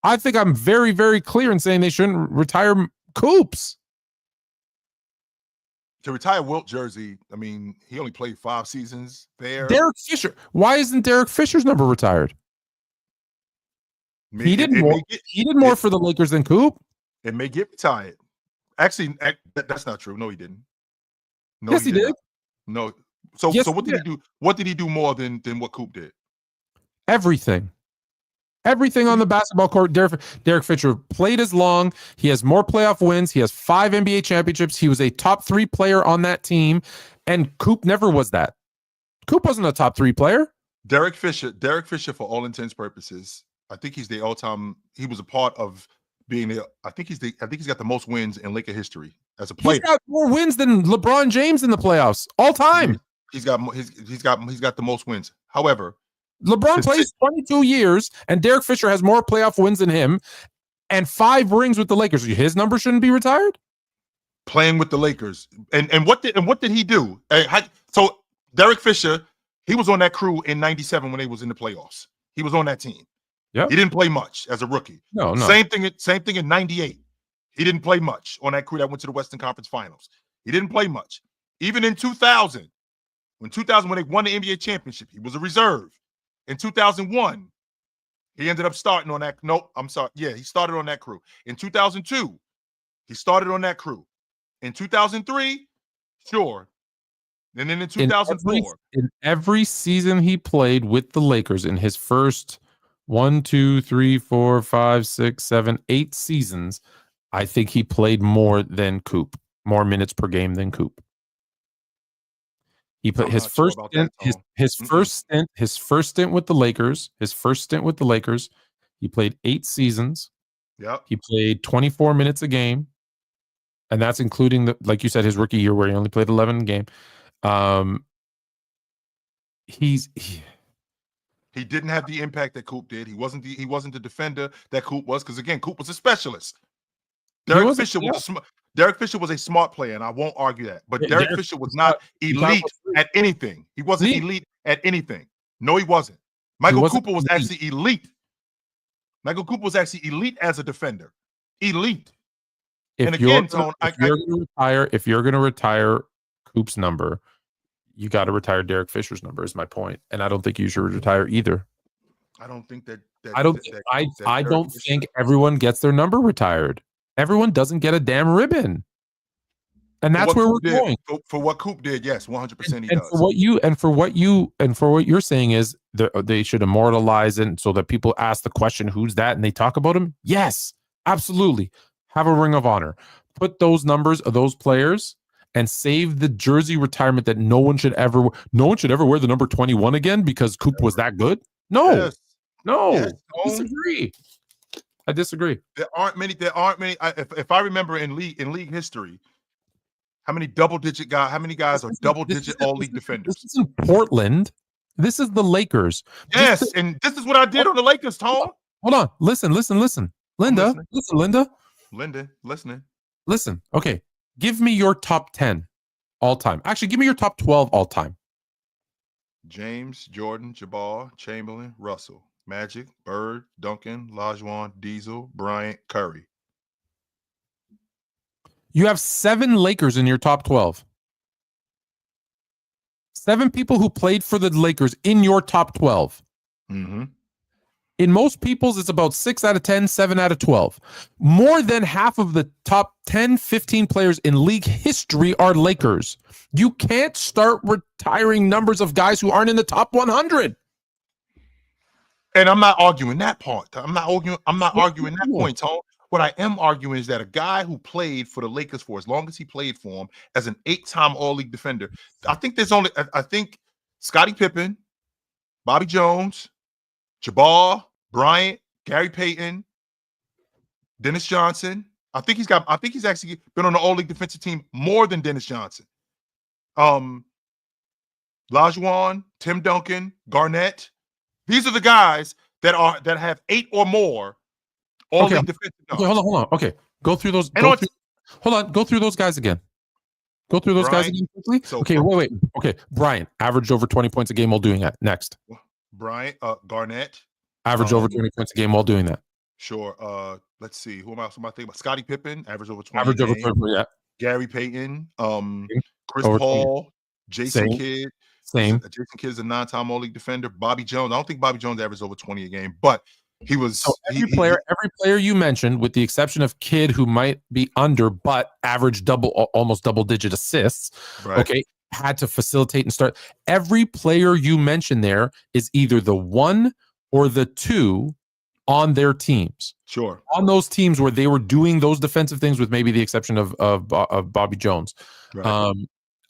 I think I'm very, very clear in saying they shouldn't retire Coop's.
To retire Wilt jersey, he only played 5 seasons there.
Derek Fisher. Why isn't Derek Fisher's number retired? He did more for the Lakers than Coop.
It may get retired. Actually, that's not true. No, he didn't. No,
yes, he did.
No. So what did he do? What did he do more than what Coop did?
Everything. Everything on the basketball court. Derek Fisher played as long. He has more playoff wins. He has 5 NBA championships. He was a top 3 player on that team. And Coop never was that. Coop wasn't a top 3 player.
Derek Fisher, for all intents and purposes, I think he's the all-time. He was a part of being the. I think he's got the most wins in Laker history as a player.
He's got more wins than LeBron James in the playoffs all time.
He's got the most wins. However,
LeBron plays 22 years, and Derek Fisher has more playoff wins than him, and 5 rings with the Lakers. His number shouldn't be retired.
Playing with the Lakers, and what did he do? So Derek Fisher, he was on that crew in '97 when they was in the playoffs. He was on that team.
Yeah,
he didn't play much as a rookie.
No.
Same thing in '98. He didn't play much on that crew that went to the Western Conference Finals. He didn't play much. Even in 2000, when they won the NBA championship, he was a reserve. In 2001, he ended up starting on that. Nope, I'm sorry. Yeah, he started on that crew. In 2002, he started on that crew. In 2003, sure. And then in 2004.
In every season he played with the Lakers in his first 1, 2, 3, 4, 5, 6, 7, 8 seasons, I think he played more than Coop, more minutes per game than Coop. He put his first stint with the Lakers. He played 8 seasons.
Yep.
He played 24 minutes a game, and that's including like you said, his rookie year where he only played 11 a game. He
didn't have the impact that Coop did. He wasn't the defender that Coop was, because again, Coop was a specialist. Derek Fisher was a smart player, and I won't argue that. But Derek Fisher was not elite at anything. He wasn't elite at anything. No, he wasn't. Michael Cooper was actually elite. Michael Cooper was actually elite as a defender. Elite.
If you're going to retire Coop's number, you got to retire Derek Fisher's number. Is my point, and I don't think you should retire either.
I don't think that.
I don't think everyone gets their number retired. Everyone doesn't get a damn ribbon, and that's where we're going.
For what Coop did, yes, 100% he does.
For what you're saying is they should immortalize it so that people ask the question, "Who's that?" and they talk about him. Yes, absolutely. Have a ring of honor. Put those numbers of those players and save the jersey retirement that no one should ever wear the number 21 again because Coop was that good. No,
yes.
Yes. I disagree.
There aren't many. If I remember in league history, how many guys are double-digit all-league defenders?
This isn't Portland. This is the Lakers.
Yes, and this is what I did on the Lakers, Tom.
Hold on. Listen. Linda,
listening.
Listen. Okay. Give me your top 10 all time. Actually, give me your top 12 all time.
James, Jordan, Jabbar, Chamberlain, Russell, Magic, Bird, Duncan, Olajuwon, Diesel, Bryant, Curry.
You have 7 Lakers in your top 12. 7 people who played for the Lakers in your top 12.
Mm-hmm.
In most people's, it's about 6 out of 10, 7 out of 12. More than half of the top 10, 15 players in league history are Lakers. You can't start retiring numbers of guys who aren't in the top 100.
And I'm not arguing that part. I'm not arguing that point, Tone. What I am arguing is that a guy who played for the Lakers for as long as he played for them as an 8-time All-League defender, I think Scottie Pippen, Bobby Jones, Jabbar, Bryant, Gary Payton, Dennis Johnson. I think he's actually been on the All-League defensive team more than Dennis Johnson. Olajuwon, Tim Duncan, Garnett. These are the guys that have 8 or more All-League defensive guys.
Okay, hold on. Okay, go through those. Go through those guys again. Go through those guys again quickly. Wait. Okay, Bryant averaged over 20 points a game while doing that. Next.
Bryant, Garnett.
Average over 20 points a game while doing that.
Sure. Let's see. Who am I thinking about? Scottie Pippen, average over 20.
Average over 20, yeah.
Gary Payton, Chris Paul, Jason Kidd.
Same.
Jason Kidd is a 9-time All-League defender. Bobby Jones. I don't think Bobby Jones averaged over 20 a game, but he was.
So every player you mentioned, with the exception of Kidd, who might be under, but averaged almost double-digit assists.
Right.
Okay. Had to facilitate and start. Every player you mentioned there is either the 1 or the 2 on their teams.
Sure.
On those teams where they were doing those defensive things, with maybe the exception of Bobby Jones.
Right.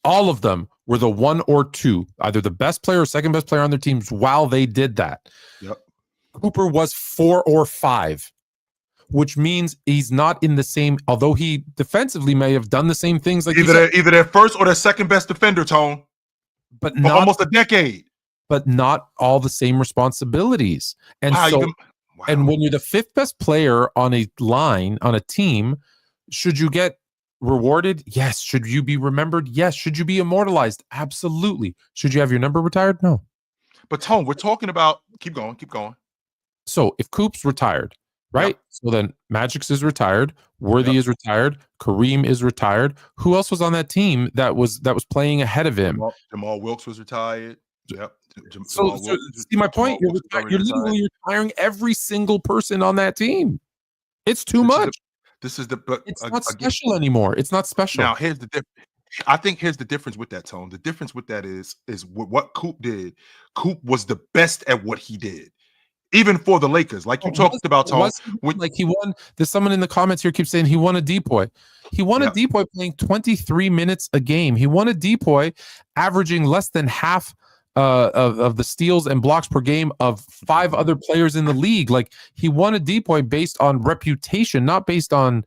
All of them were the one or two, either the best player or second best player on their teams while they did that.
Yep.
Cooper was 4 or 5, which means he's not in the same, although he defensively may have done the same things like
either their first or their second best defender, Tone,
but
for
not
almost a decade.
But not all the same responsibilities. And and when you're the 5th best player on a line, on a team, should you get rewarded? Yes. Should you be remembered? Yes. Should you be immortalized? Absolutely. Should you have your number retired? No.
But Tone, we're talking about, keep going.
So if Coop's retired, right? Yep. So then Magic's is retired, Worthy is retired, Kareem is retired. Who else was on that team that was playing ahead of him?
Jamal Wilkes was retired. Yep.
So see my point? You're literally retiring every single person on that team. It's too much.
But
it's not special anymore. It's not special.
Now here's the difference. I think here's the difference with that, Tone. The difference with that is what Coop did. Coop was the best at what he did, even for the Lakers. Like you talked about, Tone.
Like he won. There's someone in the comments here keeps saying he won a depoy. He won a depoy playing 23 minutes a game. He won a depoy averaging less than half of the steals and blocks per game of 5 other players in the league. Like he won a depoy based on reputation, not based on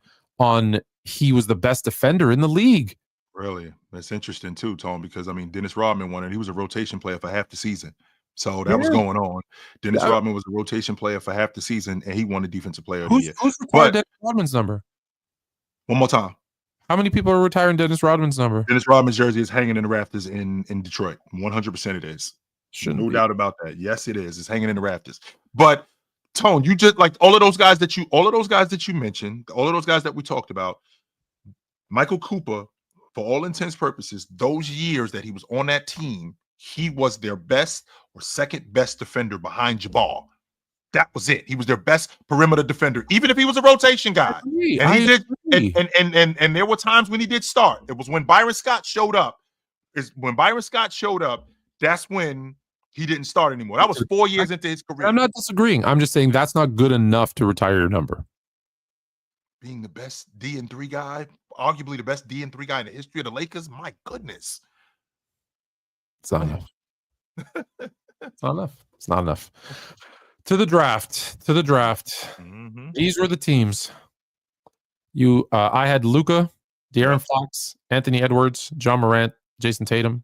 he was the best defender in the league.
Really? That's interesting too, Tone, because I mean Dennis Rodman won it. He was a rotation player for half the season. So that was going on. Dennis Rodman was a rotation player for half the season, and he won the defensive player of the year.
Who's retired Dennis Rodman's number?
One more time.
How many people are retiring Dennis Rodman's number?
Dennis Rodman's jersey is hanging in the rafters in Detroit. 100% it is. No doubt about that. Yes, it is. It's hanging in the rafters. But Tone, you just like all of those guys that you mentioned, all of those guys that we talked about, Michael Cooper, for all intents and purposes, those years that he was on that team, he was their best or second best defender behind Jabbar. That was it. He was their best perimeter defender, even if he was a rotation guy. And there were times when he did start. It was when Byron Scott showed up. That's when he didn't start anymore. That was 4 years into his career.
I'm not disagreeing. I'm just saying that's not good enough to retire your number.
Being the best D&3 guy, arguably the best D&3 guy in the history of the Lakers, my goodness.
It's not enough. It's not enough. To the draft. Mm-hmm. These were the teams. I had Luka, De'Aaron Fox, Anthony Edwards, John Morant, Jason Tatum,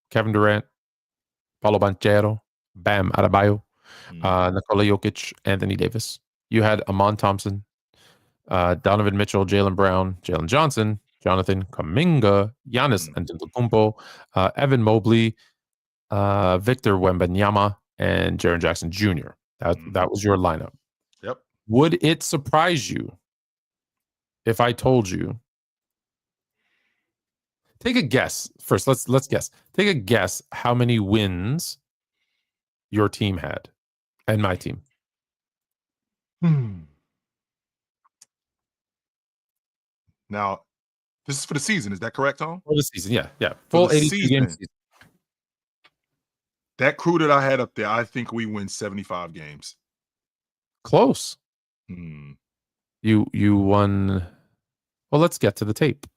Kevin Durant, Paulo Banchero, Bam Adebayo, Nikola Jokic, Anthony Davis. You had Amon Thompson, Donovan Mitchell, Jaylen Brown, Jalen Johnson, Jonathan Kuminga, Giannis Antetokounmpo, Evan Mobley, Victor Wembanyama, and Jaren Jackson Jr. That was your lineup.
Yep.
Would it surprise you if I told you? Take a guess first. Let's guess. Take a guess how many wins your team had and my team.
Now, this is for the season. Is that correct, Tom?
For the season, yeah. Full 82 game season.
That crew that I had up there, I think we win 75 games.
Close. You won. Well, let's get to the tape.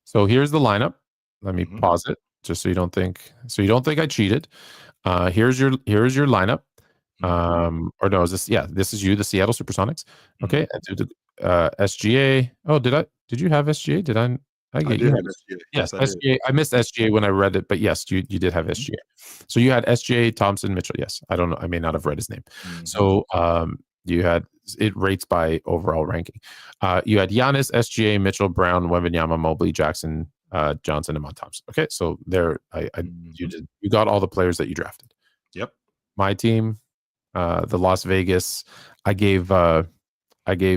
So here's the lineup. Let me pause it just so you don't think I cheated. Here's your lineup. Or no, is this? Yeah, this is you, the Seattle Supersonics. Okay, and SGA. Oh, did you have SGA? Did I? I did have SGA. Yes, SGA. I missed SGA when I read it, but yes, you did have SGA. So you had SGA, Thompson, Mitchell. Yes, I don't know. I may not have read his name. So you had it rates by overall ranking. You had Giannis, SGA, Mitchell, Brown, Wembanyama, Mobley, Jackson, Johnson, and Amon Thompson. Okay, so there, you got all the players that you drafted.
Yep.
My team, the Las Vegas. I gave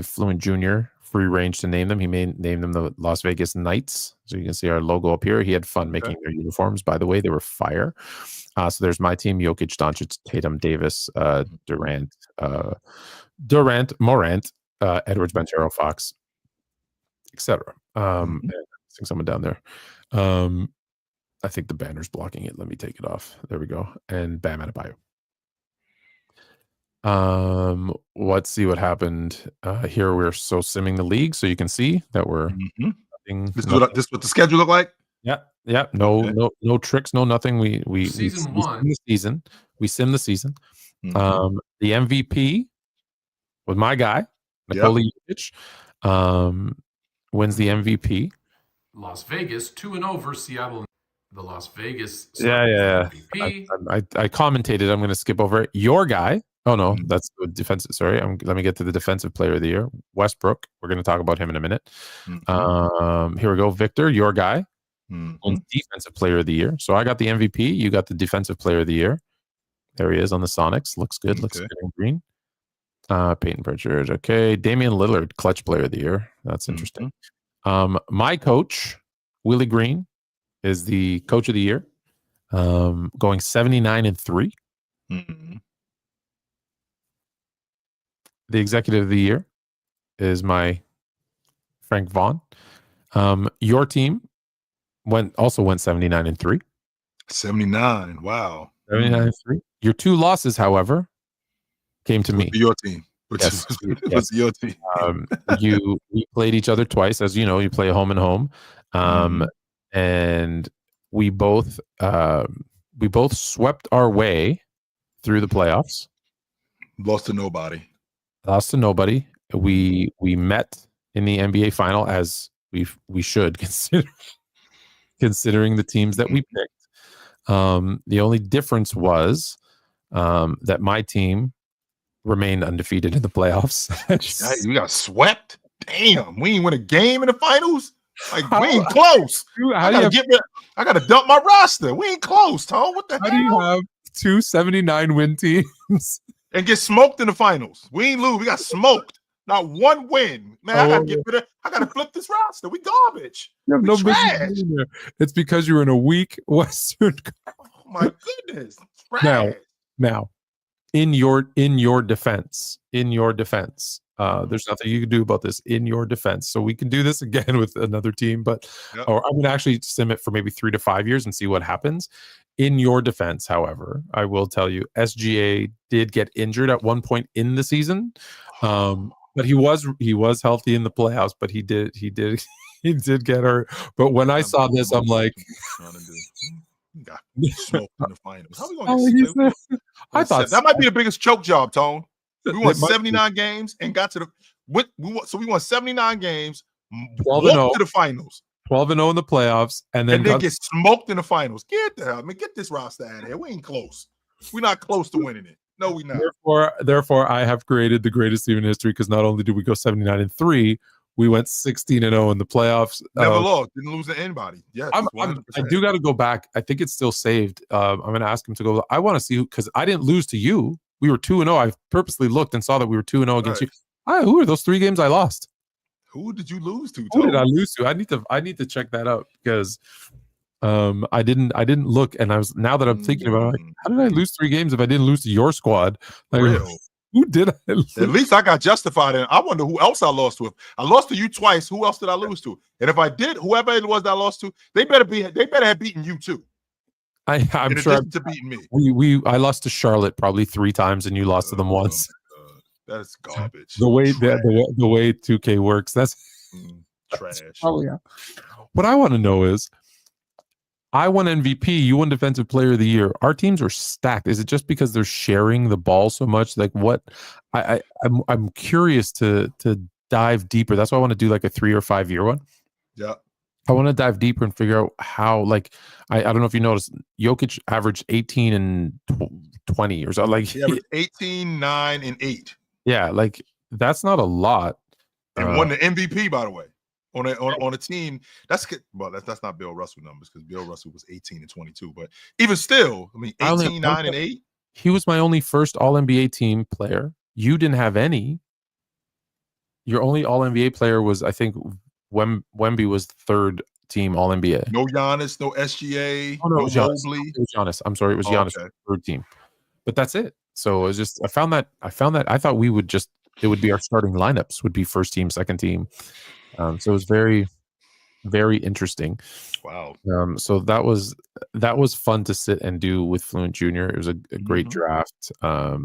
Fluent Jr. free range to name them. He named them the Las Vegas Knights. So you can see our logo up here. He had fun making their uniforms. By the way, they were fire. So there's my team: Jokic, Doncic, Tatum, Davis, Durant, Morant, Edwards, Banchero, Fox, etc. I think someone down there. I think the banner's blocking it. Let me take it off. There we go. And Bam Adebayo. Let's see what happened. Here we're so simming the league, so you can see that we're
Mhm.
nothing.
This is what the schedule look like.
Yeah. No,
Okay.
no tricks, no nothing. We
Season
we
one.
sim the season. We sim the season.
Mhm.
The MVP was my guy,
Yep.
Nikola Jokic. Wins the MVP.
Las Vegas 2-0 versus Seattle. The Las Vegas
Yeah.
MVP.
I commentated. I'm going to skip over it. Your guy. Oh no,
Mhm.
that's the defensive. Sorry, let me get to the defensive player of the year, Westbrook. We're going to talk about him in a minute.
Mhm.
Here we go, Victor. Your guy
Mhm.
wins defensive player of the year. So I got the MVP. You got the defensive player of the year. There he is on the Sonics. Looks good. Looks
Okay.
good in green. Peyton Pritchard. Okay. Damian Lillard, clutch player of the year. That's interesting. My coach, Willie Green, is the coach of the year. Going 79-3.
Mhm.
The executive of the year is my Frank Vaughn. Your team went 79-3.
79. Wow.
79-3. Your two losses, however, came to me.
What's your team?
Yes.
What's your team?
We played each other twice, as you know. You play home and home, and we both swept our way through the playoffs.
Lost to nobody.
Lost to nobody. We met in the NBA final, as we should considering the teams that we picked. The only difference was that my team remained undefeated in the playoffs.
We got swept. Damn, we ain't win a game in the finals. Like we ain't close. I gotta dump my roster. We ain't close, Tom. What the hell?
How do you have two 79 win teams
and get smoked in the finals? We ain't lose. We got smoked. Not one win. Man, I gotta flip this roster. We garbage.
You have
We
no
trash.
business being there. It's because you're in a weak Western.
Oh my goodness. Trash.
Now, in your defense, there's nothing you can do about this. In your defense, so we can do this again with another team, but or I'm gonna actually sim it for maybe 3 to 5 years and see what happens. In your defense, however, I will tell you, SGA did get injured at one point in the season, but he was healthy in the playoffs. But he did get hurt. But when I saw this, I'm like,
got smoked in the finals. How we gonna
I thought
that might be the biggest choke job, Tone. We won 79 games and got to we won 79 games, 12-0 to the finals.
12-0 in the playoffs, and then
get smoked in the finals. Get the hell, get this roster out of here. We ain't close. We're not close to winning it. No, we not.
Therefore, I have created the greatest team in history, because not only did we go 79-3, we went 16-0 in the playoffs.
Never lost. Didn't lose to anybody. Yes,
I do got to go back. I think it's still saved. I'm going to ask him to go. I want to see, because I didn't lose to you. We were 2-0. I purposely looked and saw that we were 2-0 against you. Who are those 3 games I lost?
Who did you lose to?
Who did I lose to? I need to check that out, because I didn't look, and now that I'm thinking about it, like, how did I lose 3 games if I didn't lose to your squad? Like, who did I lose?
At least I got justified, and I wonder who else I lost to. If I lost to you twice, who else did I lose to? And if I did, whoever it was that I lost to, they better have beaten you too.
I'm sure
to beating me.
I lost to Charlotte probably 3 times, and you lost to them once.
That's garbage.
The way 2K works, that's
trash.
What I want to know is, I won MVP, you won Defensive Player of the Year. Our teams are stacked. Is it just because they're sharing the ball so much? Like, what? I'm curious to dive deeper. That's why I want to do like a 3 or 5 year one.
Yeah.
I want to dive deeper and figure out how, like, I don't know if you noticed, Jokic averaged 18 and 20 or so. Like,
he averaged 18, 9, and 8.
Yeah, like, that's not a lot.
And won the MVP, by the way, on a team. That's not Bill Russell numbers, because Bill Russell was 18 and 22. But even still, I mean, 18, 9, and 8.
He was my only first All-NBA team player. You didn't have any. Your only All-NBA player was, I think, Wemby was 3rd team All-NBA.
No Giannis, no SGA,
no
Mobley.
It was Giannis. I'm sorry, it was Giannis, 3rd team. But that's it. So it was just, I found that I thought it would be our starting lineups would be 1st team, 2nd team. So it was very, very interesting.
Wow.
So that was fun to sit and do with Fluent Junior. It was a great draft.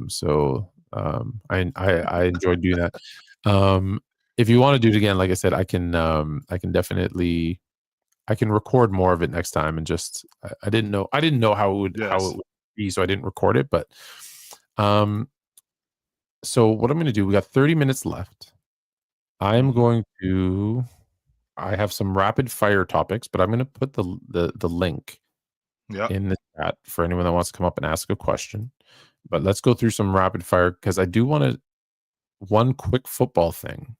So I enjoyed doing that. If you want to do it again, like I said, I can definitely record more of it next time. And just I didn't know how it would be, so I didn't record it. But so what I'm going to do, we got 30 minutes left. I have some rapid fire topics, but I'm going to put the link in the chat for anyone that wants to come up and ask a question. But let's go through some rapid fire, because I do want one quick football thing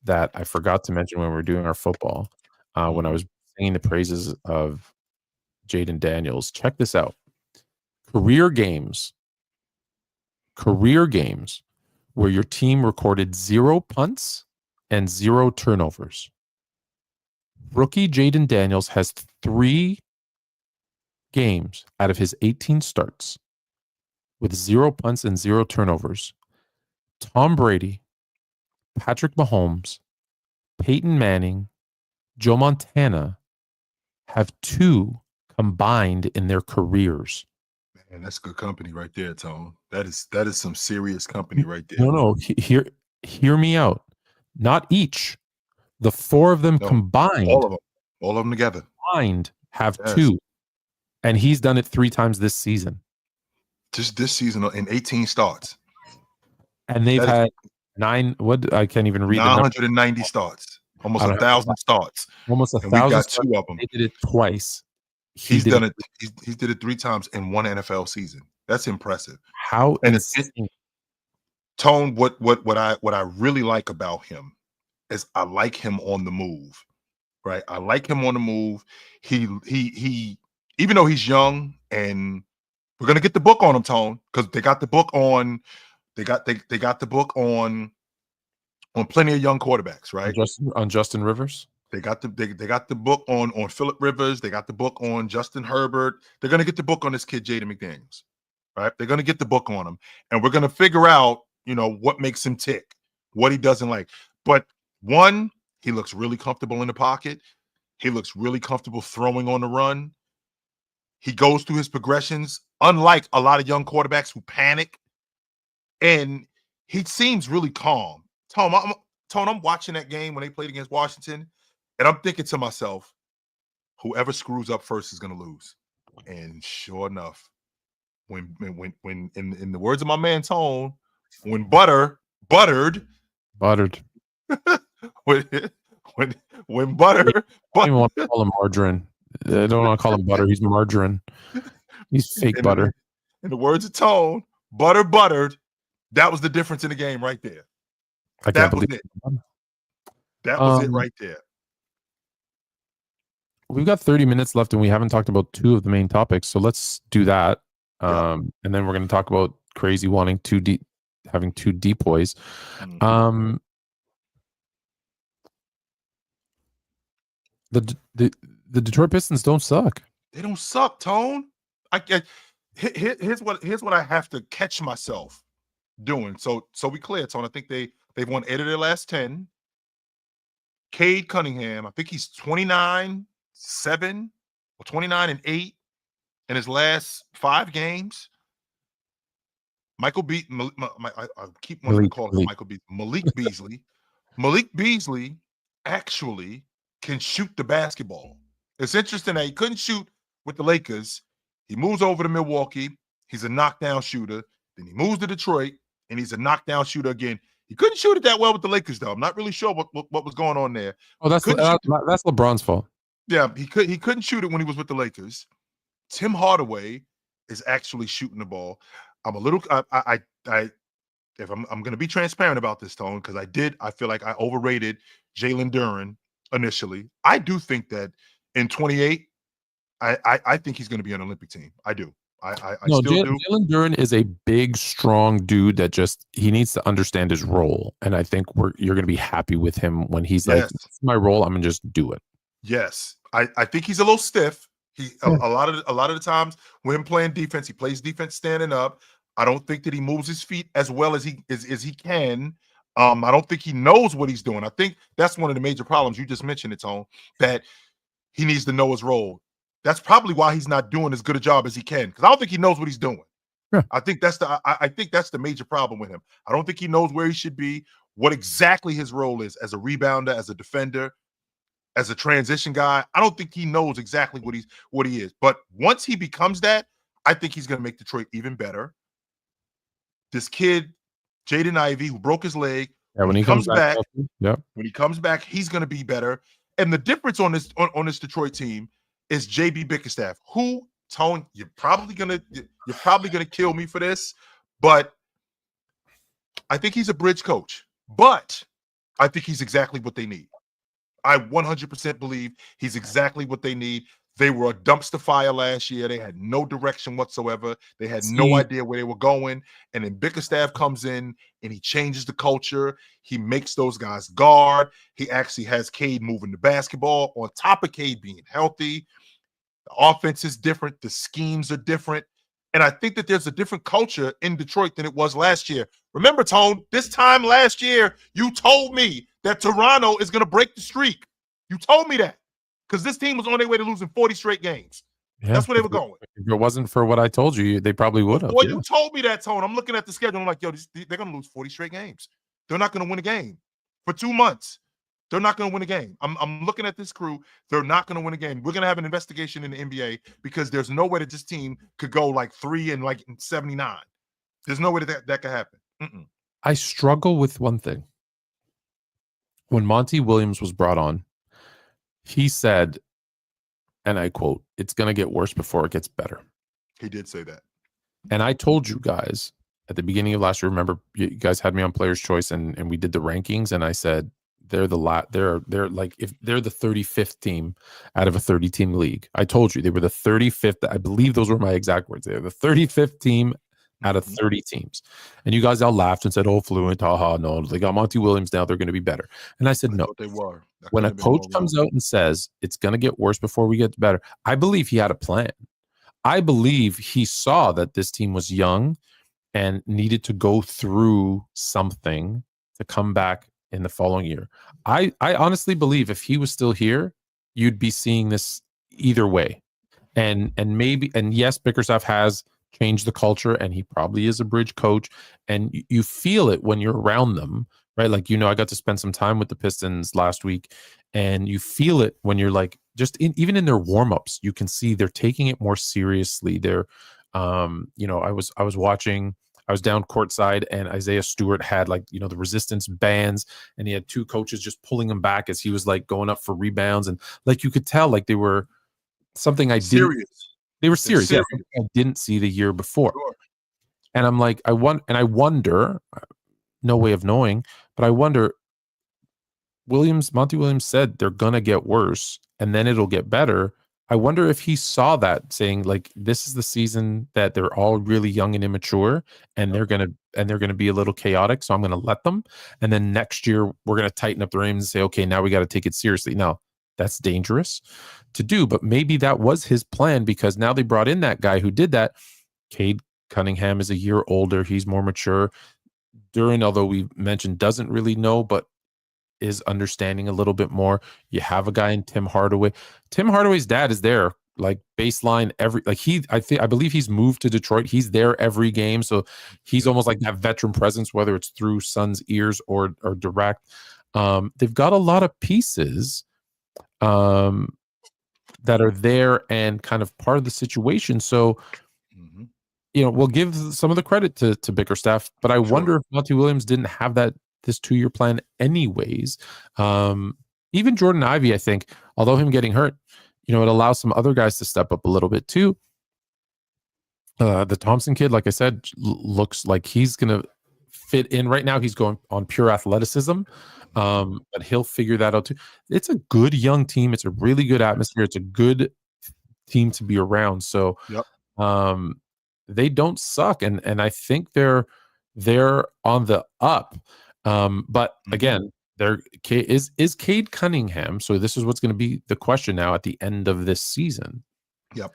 that I forgot to mention when we were doing our football, when I was singing the praises of Jaden Daniels. Check this out. Career games where your team recorded 0 punts and 0 turnovers. Rookie Jaden Daniels has 3 games out of his 18 starts with 0 punts and 0 turnovers. Tom Brady, Patrick Mahomes, Peyton Manning, Joe Montana have 2 combined in their careers.
Man, that's good company right there, Tone. That is some serious company right there.
No, hear me out. Not each. The 4 of them combined.
All of them together.
Combined have 2. And he's done it 3 times this season.
Just this season in 18 starts.
And they've had 9. What? I can't even read.
990 starts. Almost 1,000 starts.
Almost 1,000.
We got 2 of them.
They did it twice.
He's done it. He did it 3 times in one NFL season. That's impressive.
How?
And Tone, what I really like about him is I like him on the move. Right? I like him on the move. He even though he's young, and we're gonna get the book on him, Tone, because they got the book on. They got the book on plenty of young quarterbacks, right?
On Justin Rivers.
They got the book on Phillip Rivers. They got the book on Justin Herbert. They're gonna get the book on this kid Jaden McDaniels, right? They're gonna get the book on him, and we're gonna figure out, what makes him tick, what he doesn't like. But one, he looks really comfortable in the pocket. He looks really comfortable throwing on the run. He goes through his progressions, unlike a lot of young quarterbacks who panic. And he seems really calm. Tone, I'm watching that game when they played against Washington, and I'm thinking to myself, whoever screws up first is going to lose. And sure enough, when in the words of my man Tone, when buttered,
when
butter,
I don't even want to call him margarine. I don't want to call him butter. He's margarine. He's fake butter.
In the words of Tone, buttered. That was the difference in the game right there.
I can't believe it.
That was it right there.
We've got 30 minutes left, and we haven't talked about 2 of the main topics. So let's do that. And then we're going to talk about crazy wanting having 2 depoys. The Detroit Pistons don't suck.
They don't suck, Tone. Here's what I have to catch myself doing. So we clear, Tone. I think they've won 8 of their last 10. Cade Cunningham, I think he's 29-7 or 29-8 in his last 5 games. I keep wanting to call him Michael Beasley. Malik Beasley. Malik Beasley actually can shoot the basketball. It's interesting that he couldn't shoot with the Lakers. He moves over to Milwaukee. He's a knockdown shooter. Then he moves to Detroit, and he's a knockdown shooter again. He couldn't shoot it that well with the Lakers, though. I'm not really sure what was going on there.
Oh, that's LeBron's fault.
Yeah, he couldn't shoot it when he was with the Lakers. Tim Hardaway is actually shooting the ball. I'm a little if I'm going to be transparent about this, Tone, because I feel like I overrated Jalen Duren initially. I do think that in 28, I think he's going to be on an Olympic team. I do. I still do.
Jalen Duren is a big, strong dude that he needs to understand his role, and I think you're going to be happy with him when he's like, "This is my role. I'm going to just do it."
Yes, I think he's a little stiff. A lot of the times when him playing defense, he plays defense standing up. I don't think that he moves his feet as well as he can. I don't think he knows what he's doing. I think that's one of the major problems. You just mentioned it, Tone, that he needs to know his role. That's probably why he's not doing as good a job as he can, because I don't think he knows what he's doing.
Yeah.
I think that's the major problem with him. I don't think he knows where he should be, what exactly his role is as a rebounder, as a defender, as a transition guy. I don't think he knows exactly what he is. But once he becomes that, I think he's going to make Detroit even better. This kid, Jaden Ivey, who broke his leg,
Yeah, when he comes back, yeah.
when he comes back, he's going to be better. And the difference on this Detroit team is JB Bickerstaff, who, Tone, you're probably gonna kill me for this, but I think he's a bridge coach. But I think he's exactly what they need. I 100% believe he's exactly what they need. They were a dumpster fire last year. They had no direction whatsoever. They had no idea where they were going. And then Bickerstaff comes in and he changes the culture. He makes those guys guard. He actually has Cade moving the basketball on top of Cade being healthy. The offense is different. The schemes are different. And I think that there's a different culture in Detroit than it was last year. Remember, Tone, this time last year, you told me that Toronto is going to break the streak. You told me that because this team was on their way to losing 40 straight games. Yeah, that's where they were going.
If it wasn't for what I told you, they probably would have.
Well, you told me that, Tone. I'm looking at the schedule. I'm like, yo, they're going to lose 40 straight games. They're not going to win a game for 2 months. They're not going to win a game. I'm looking at this crew. They're not going to win a game. We're going to have an investigation in the NBA because there's no way that this team could go like 3 and like 79. There's no way that could happen.
I struggle with one thing. When Monty Williams was brought on, he said, and I quote, "It's going to get worse before it gets better."
He did say that.
And I told you guys at the beginning of last year, remember, you guys had me on Players' Choice and we did the rankings, and I said, they're like, if they're the 35th team out of a 30-team league. I told you they were the 35th. I believe those were my exact words. They're the 35th team out of 30 teams. And you guys all laughed and said, "Oh, Fluent, haha, no, they got Monty Williams now. They're going to be better." And I said, no.
They were.
When a coach comes out and says it's going to get worse before we get better, I believe he had a plan. I believe he saw that this team was young and needed to go through something to come back in the following year. I honestly believe if he was still here, you'd be seeing this either way. And yes, Bickerstaff has changed the culture and he probably is a bridge coach, and you feel it when you're around them, right? Like, I got to spend some time with the Pistons last week, and you feel it when you're like, even in their warm-ups, you can see they're taking it more seriously. They're I was down courtside, and Isaiah Stewart had the resistance bands, and he had two coaches just pulling him back as he was like going up for rebounds. And like, you could tell like they were something I didn't. They were serious. Yeah, I didn't see the year before. Sure. And I'm like, I wonder, no way of knowing, but I wonder, Monty Williams said they're going to get worse and then it'll get better. I wonder if he saw that, saying like, this is the season that they're all really young and immature, and they're going to be a little chaotic. So I'm going to let them. And then next year we're going to tighten up the reins and say, okay, now we got to take it seriously. Now that's dangerous to do, but maybe that was his plan, because now they brought in that guy who did that. Cade Cunningham is a year older. He's more mature. Duran, although we mentioned, doesn't really know, but is understanding a little bit more. You have a guy in Tim Hardaway. Tim Hardaway's dad is there, like baseline I believe he's moved to Detroit. He's there every game. So he's almost like that veteran presence, whether it's through son's ears or direct. They've got a lot of pieces that are there and kind of part of the situation. So, we'll give some of the credit to Bickerstaff, but I wonder if Monty Williams didn't have this 2-year plan anyways. Even Jordan Ivey, I think, although him getting hurt, it allows some other guys to step up a little bit too. The Thompson kid, like I said, looks like he's going to fit in. Right now he's going on pure athleticism, but he'll figure that out too. It's a good young team. It's a really good atmosphere. It's a good team to be around. So they don't suck, and I think they're on the up. But again, is Cade Cunningham. So this is what's going to be the question now at the end of this season.
Yep.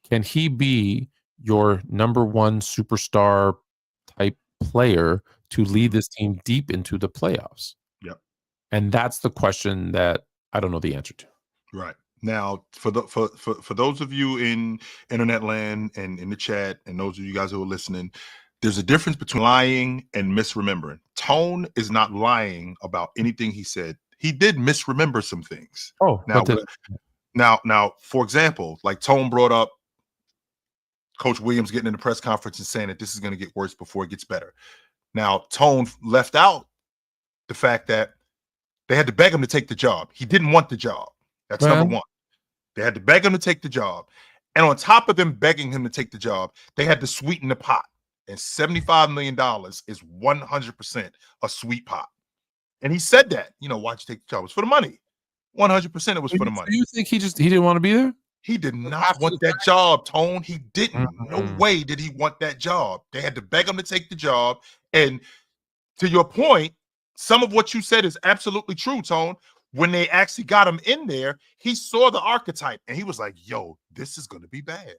Can he be your number one superstar type player to lead this team deep into the playoffs?
Yep.
And that's the question that I don't know the answer to.
Right. Now, for those of you in internet land and in the chat, and those of you guys who are listening, there's a difference between lying and misremembering. Tone is not lying about anything he said. He did misremember some things.
Oh,
Now,
what
now, for example, like Tone brought up Coach Williams getting in the press conference and saying that this is going to get worse before it gets better. Now, Tone left out the fact that they had to beg him to take the job. He didn't want the job. That's number one. They had to beg him to take the job. And on top of them begging him to take the job, they had to sweeten the pot. And $75 million is 100% a sweet pot. And he said that, why'd you take the job? It was for the money. 100% it was for the money.
Do you think he didn't want to be there?
He did not want that job, Tone. He didn't. No way did he want that job. They had to beg him to take the job. And to your point, some of what you said is absolutely true, Tone. When they actually got him in there, he saw the archetype and he was like, yo, this is going to be bad.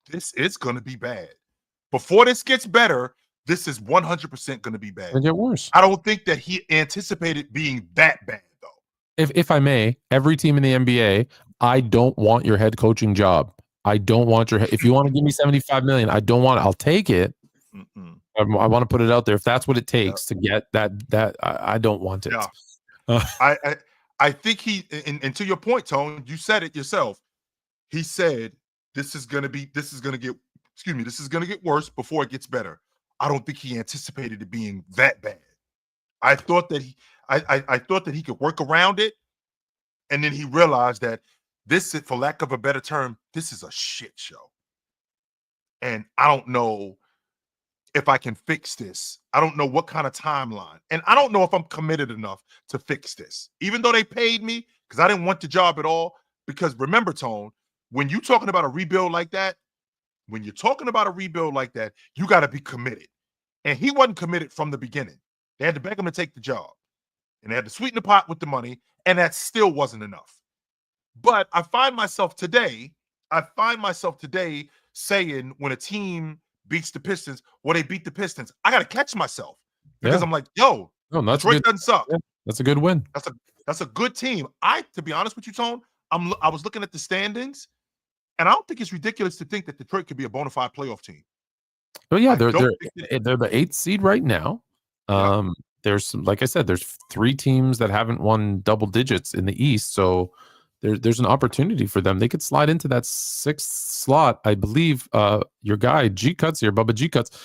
This is going to be bad. Before this gets better, this is 100% going to be bad.
It'll get worse.
I don't think that he anticipated being that bad, though.
If I may, every team in the NBA, I don't want your head coaching job. I don't want if you want to give me $75 million, I don't want it. I'll take it. I want to put it out there. If that's what it takes to get that I don't want it.
Yeah. I think and to your point, Tone, you said it yourself. He said this is gonna get worse before it gets better. I don't think he anticipated it being that bad. I thought that I thought that he could work around it, and then he realized that this, for lack of a better term, this is a shit show. And I don't know if I can fix this. I don't know what kind of timeline. And I don't know if I'm committed enough to fix this, even though they paid me, because I didn't want the job at all. Because remember, Tone, when you're talking about a rebuild like that, you got to be committed. And he wasn't committed from the beginning. They had to beg him to take the job. And they had to sweeten the pot with the money. And that still wasn't enough. But I find myself today saying when a team beats the Pistons, they beat the Pistons, I got to catch myself because I'm like, yo, Detroit doesn't suck.
Yeah, that's a good win.
That's a good team. To be honest with you, Tone, I was looking at the standings, and I don't think it's ridiculous to think that Detroit could be a bona fide playoff team.
Well, yeah, they're the 8th seed right now. There's like I said, there's 3 teams that haven't won double digits in the East, so there's an opportunity for them. They could slide into that 6th slot. I believe your guy G Cuts here, Bubba G Cuts,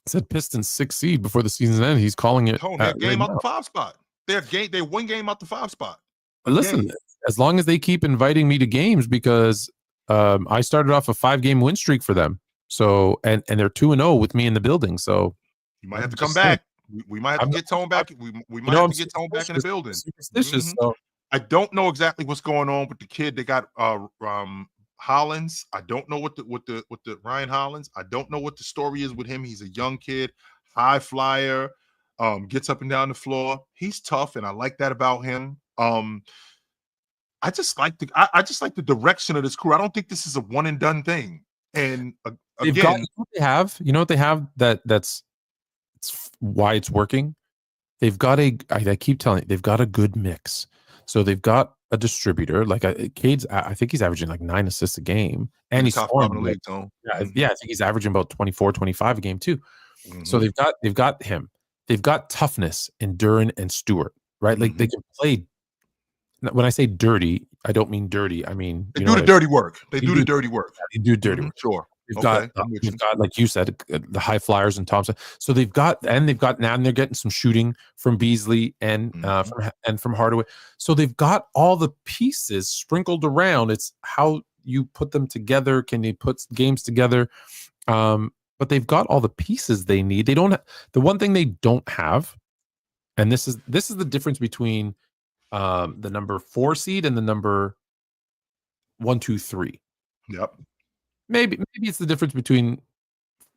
said Pistons 6th seed before the season's end. He's calling it
they're game out the 5 spot. They one game out the 5 spot.
But listen, as long as they keep inviting me to games, because I started off a 5-game win streak for them. So and they're 2-0 with me in the building. So
you might have to come back. We might have to get Tone back. We might have to get Tone back in the building.
Superstitious. So
I don't know exactly what's going on with the kid. They got Hollins. I don't know what the Ryan Hollins. I don't know what the story is with him. He's a young kid, high flyer, gets up and down the floor. He's tough, and I like that about him. I just like the direction of this crew. I don't think this is a one and done thing. And again,
you know what they have that's why it's working. They've got I keep telling you, they've got a good mix. So they've got a distributor, like Cade's. I think he's averaging like 9 assists a game, and he's scoring.
In the league, Tone.
I think he's averaging about 24, 25 a game too. So they've got him. They've got toughness in Duren and Stewart, right? Like they can play. When I say dirty, I don't mean dirty. I mean
they do the dirty work. They do the dirty work.
They do dirty work.
Sure.
We've got, like you said, the high flyers and Thompson. So they've got now, and they're getting some shooting from Beasley and from Hardaway. So they've got all the pieces sprinkled around. It's how you put them together. Can you put games together? But they've got all the pieces they need. They don't. The one thing they don't have, and this is the difference between the number 4 seed and the number 1, 2, 3.
Yep.
Maybe it's the difference between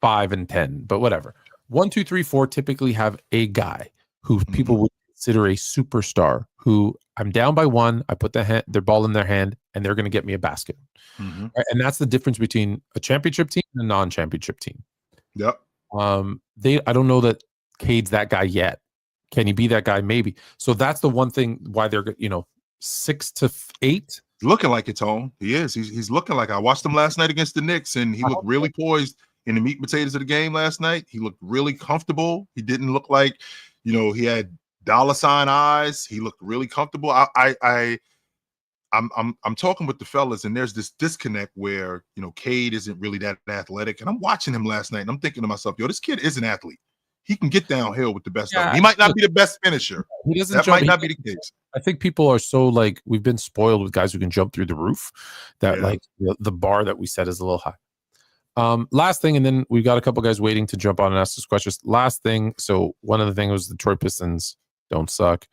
5 and 10, but whatever. 1, 2, 3, 4 typically have a guy who people would consider a superstar. Who I'm down by 1, I put their ball in their hand, and they're going to get me a basket. Right? And that's the difference between a championship team and a non-championship team.
Yep.
I don't know that Cade's that guy yet. Can he be that guy? Maybe. So that's the one thing why they're 6-8.
Looking like it's home. He is. He's looking like I watched him last night against the Knicks, and he looked really poised in the meat and potatoes of the game last night. He looked really comfortable. He didn't look like, he had dollar sign eyes. He looked really comfortable. I'm talking with the fellas, and there's this disconnect where Cade isn't really that athletic, and I'm watching him last night, and I'm thinking to myself, this kid is an athlete. He can get downhill with the best of them. He might not be the best finisher. That might not be the case.
I think people are so we've been spoiled with guys who can jump through the roof that the bar that we set is a little high. Last thing, and then we've got a couple guys waiting to jump on and ask us questions. Last thing, so one of the things was the Detroit Pistons don't suck,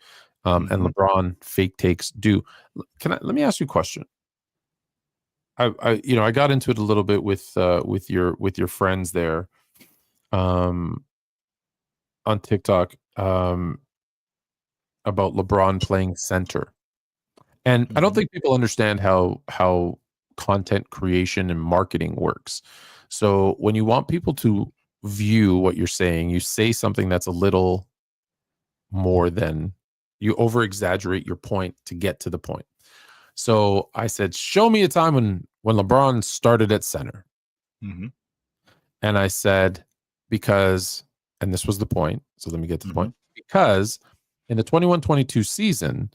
and LeBron fake takes do. Let me ask you a question. I got into it a little bit with your friends there, on TikTok, about LeBron playing center. And I don't think people understand how content creation and marketing works. So when you want people to view what you're saying, you say something that's a little more than, you over exaggerate your point to get to the point. So I said, show me a time when LeBron started at center. And I said, because, and this was the point, so let me get to the point, because in the 21-22 season,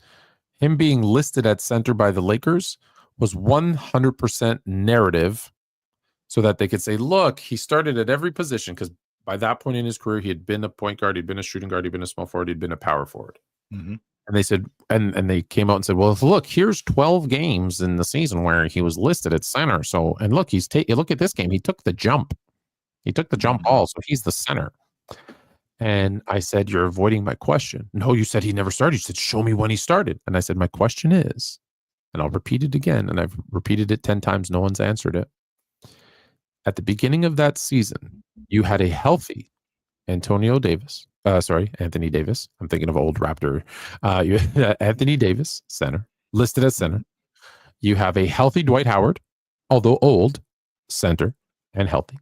him being listed at center by the Lakers was 100% narrative, so that they could say, look, he started at every position, because by that point in his career, he had been a point guard, he'd been a shooting guard, he'd been a small forward, he'd been a power forward. And they said, and they came out and said, well, look, here's 12 games in the season where he was listed at center. So, and look, look at this game, he took the jump. He took the jump ball, so he's the center. And I said, you're avoiding my question. No, you said he never started. You said, show me when he started. And I said, my question is, and I'll repeat it again, and I've repeated it 10 times. No one's answered it. At the beginning of that season, you had a healthy Anthony Davis. I'm thinking of old Raptor. You had Anthony Davis, center, listed as center. You have a healthy Dwight Howard, although old, center and healthy.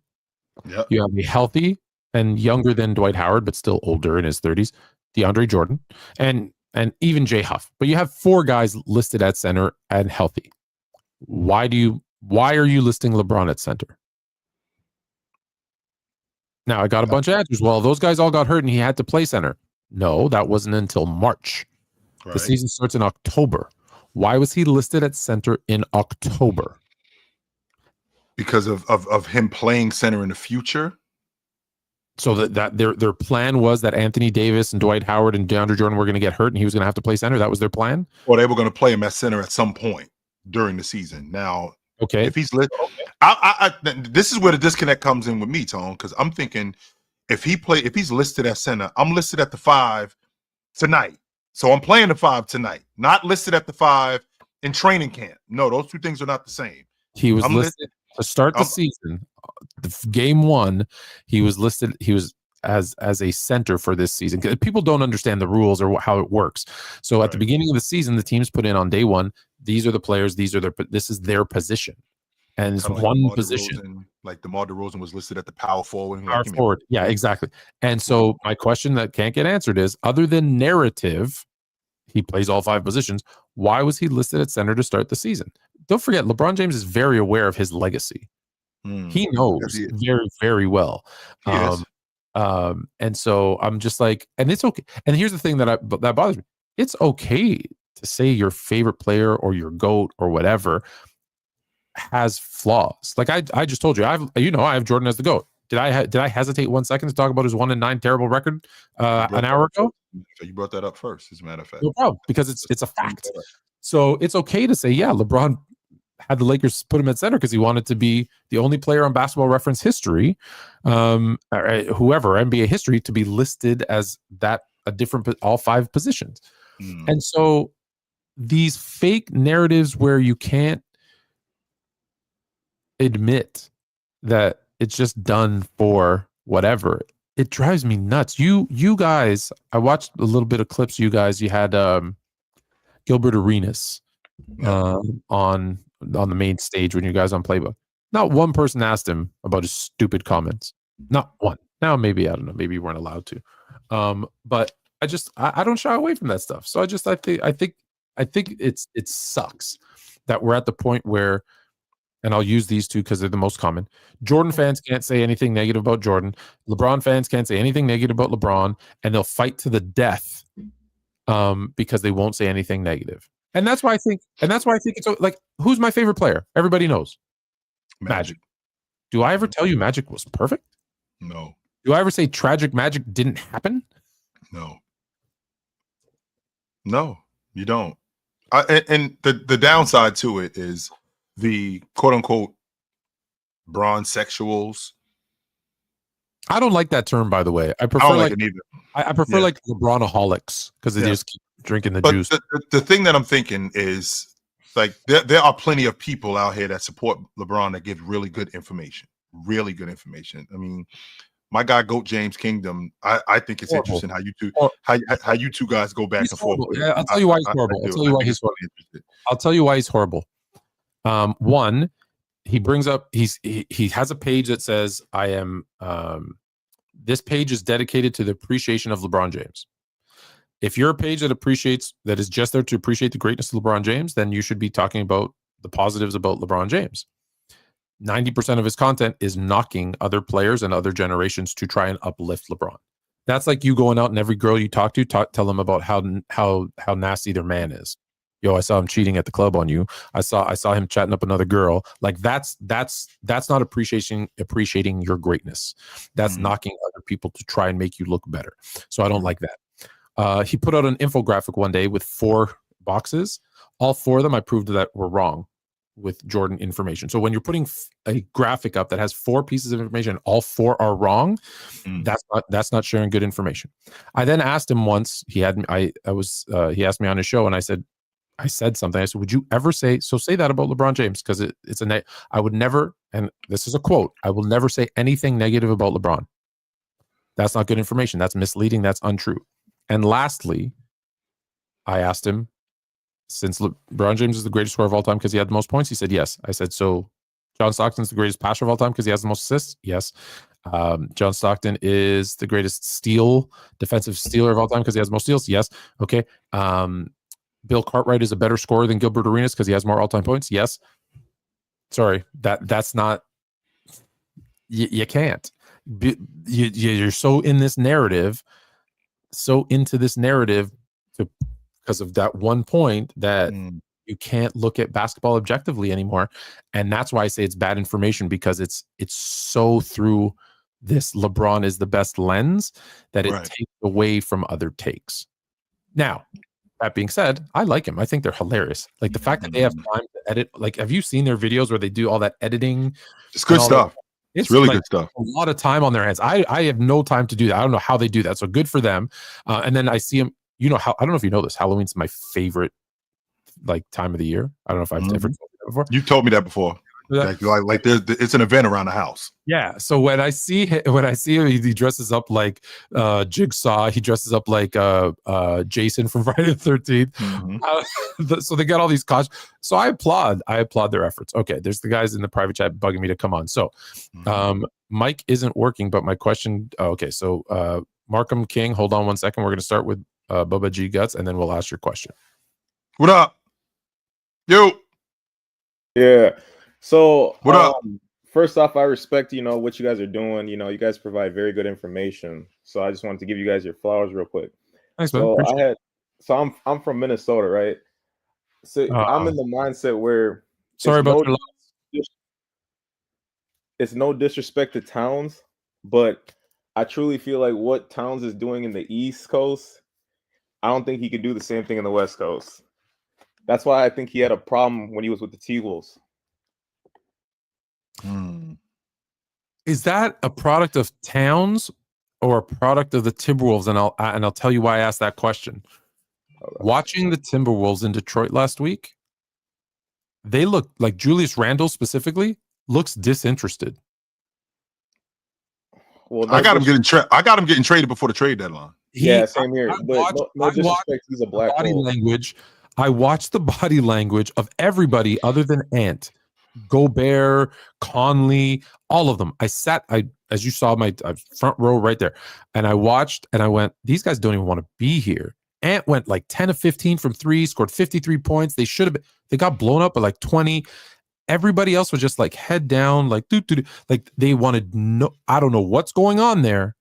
Yep.
You have a healthy and younger than Dwight Howard, but still older in his 30s, DeAndre Jordan, and even Jay Huff. But you have 4 guys listed at center and healthy. Why are you listing LeBron at center? Now, I got a bunch of answers. Well, those guys all got hurt and he had to play center. No, that wasn't until March. Right. The season starts in October. Why was he listed at center in October?
Because of him playing center in the future.
So that their plan was that Anthony Davis and Dwight Howard and DeAndre Jordan were going to get hurt and he was going to have to play center. That was their plan?
Well, they were going to play him at center at some point during the season. Now,
okay,
if he's listed, this is where the disconnect comes in with me, Tone, because I'm thinking if he's listed at center, I'm listed at the 5 tonight. So I'm playing the 5 tonight, not listed at the 5 in training camp. No, those two things are not the same.
He was listed to start the season. Game 1, he was listed. He was as a center for this season. People don't understand the rules or how it works. So at the beginning of the season, the teams put in on day 1. These are the players. This is their position, and it's one position.
Like DeMar DeRozan was listed at the power forward.
Power forward, yeah, exactly. And so my question that can't get answered is: other than narrative, he plays all 5 positions. Why was he listed at center to start the season? Don't forget, LeBron James is very aware of his legacy. He knows very, very well. And so I'm just like, and it's okay. And here's the thing that bothers me. It's okay to say your favorite player or your GOAT or whatever has flaws. Like I just told you, I have Jordan as the GOAT. Did I hesitate 1 second to talk about his 1-9 terrible record an hour ago?
You brought that up first, as a matter of fact.
No problem, because it's a fact. So it's okay to say, yeah, LeBron had the Lakers put him at center because he wanted to be the only player on Basketball Reference history, whoever, NBA history, to be listed as that, a different, all 5 positions. And so these fake narratives where you can't admit that it's just done for whatever, it drives me nuts. You guys, I watched a little bit of clips. You had Gilbert Arenas on the main stage when you guys on Playbook. Not one person asked him about his stupid comments. Not one. Now maybe, I don't know, maybe you weren't allowed to. But I don't shy away from that stuff. So I think I think it sucks that we're at the point where, and I'll use these two because they're the most common. Jordan fans can't say anything negative about Jordan. LeBron fans can't say anything negative about LeBron, and they'll fight to the death because they won't say anything negative. And that's why I think it's like, who's my favorite player? Everybody knows. Magic. Do I ever tell you Magic was perfect?
No.
Do I ever say tragic Magic didn't happen?
No. No, you don't. And the downside to it is the quote unquote bronze sexuals.
I don't like that term, by the way. I
I
prefer
don't like
like
it either.
I prefer
Yeah.
like LeBronaholics because they
Yeah.
just keep drinking the
But
juice.
the thing that I'm thinking is like there are plenty of people out here that support LeBron that give really good information. Really good information. I mean, my guy Goat James Kingdom, I think it's
Horrible.
interesting how you two guys go back
He's
and forth.
horrible.
with
Yeah,
it.
I'll tell you why he's horrible.
I
I'll
do.
tell you
I
why
think
he's
it's really interesting.
I'll tell you why he's horrible. One, he brings up he has a page that says I am this page is dedicated to the appreciation of LeBron James. If you're a page that is just there to appreciate the greatness of LeBron James, then you should be talking about the positives about LeBron James. 90% of his content is knocking other players and other generations to try and uplift LeBron. That's like you going out and every girl you talk to, tell them about how nasty their man is. Yo, I saw him cheating at the club on you. I saw him chatting up another girl. Like that's not appreciating your greatness. That's knocking other people to try and make you look better. So I don't like that. He put out an infographic one day with 4 boxes. All 4 of them I proved that were wrong with Jordan information. So when you're putting a graphic up that has 4 pieces of information, all 4 are wrong. That's not sharing good information. I then asked him once. He asked me on his show, and I said something. I said, "Would you ever say that about LeBron James? Because I would never." And this is a quote: "I will never say anything negative about LeBron. That's not good information. That's misleading. That's untrue." And lastly, I asked him, since LeBron James is the greatest scorer of all time because he had the most points, he said yes. I said, so John Stockton's the greatest passer of all time because he has the most assists? Yes. John Stockton is the greatest defensive stealer of all time because he has the most steals? Yes. Okay. Bill Cartwright is a better scorer than Gilbert Arenas because he has more all-time points? Yes. That's not, you can't. You're so in this narrative, because of that one point that you can't look at basketball objectively anymore. And that's why I say it's bad information, because it's so through this LeBron is the best lens that it takes away from other takes. Now, that being said, I like him. I think they're hilarious. Like the fact that they have time to edit. Like, have you seen their videos where they do all that editing?
It's good stuff. It's really
like
good stuff.
A lot of time on their hands. I have no time to do that. I don't know how they do that. So good for them. And then I see him. You know how? I don't know if you know this. Halloween's my favorite time of the year. I don't know if I've ever told you that before.
You told me that before. Like it's an event around the house.
Yeah. So when I see him, he dresses up like Jigsaw. He dresses up like Jason from Friday the 13th. So they got all these costumes. So I applaud their efforts. Okay, there's the guys in the private chat bugging me to come on. So Mike isn't working, but my question. Okay, so Markham King, hold on one second. We're going to start with Bubba G Guts, and then we'll ask your question.
What up? Yo.
Yeah. So
what up?
First off, I respect, what you guys are doing. You guys provide very good information. So I just wanted to give you guys your flowers real quick.
Thanks, man.
I'm from Minnesota, right? So I'm in the mindset where it's no disrespect to Towns, but I truly feel like what Towns is doing in the East Coast, I don't think he could do the same thing in the West Coast. That's why I think he had a problem when he was with the T-Wolves.
Is that a product of Towns or a product of the Timberwolves? And I'll tell you why I asked that question. Watching the Timberwolves in Detroit last week, they look like Julius Randle specifically looks disinterested.
Well,
I got him getting traded before the trade deadline.
Same here. No disrespect, he's a black hole.
I watched the body language of everybody other than Ant. Gobert, Conley, all of them. As you saw, my front row right there, and I watched and I went, these guys don't even want to be here. Ant went like 10 of 15 from 3, scored 53 points. They got blown up by like 20. Everybody else was just like head down, like like they wanted I don't know what's going on there.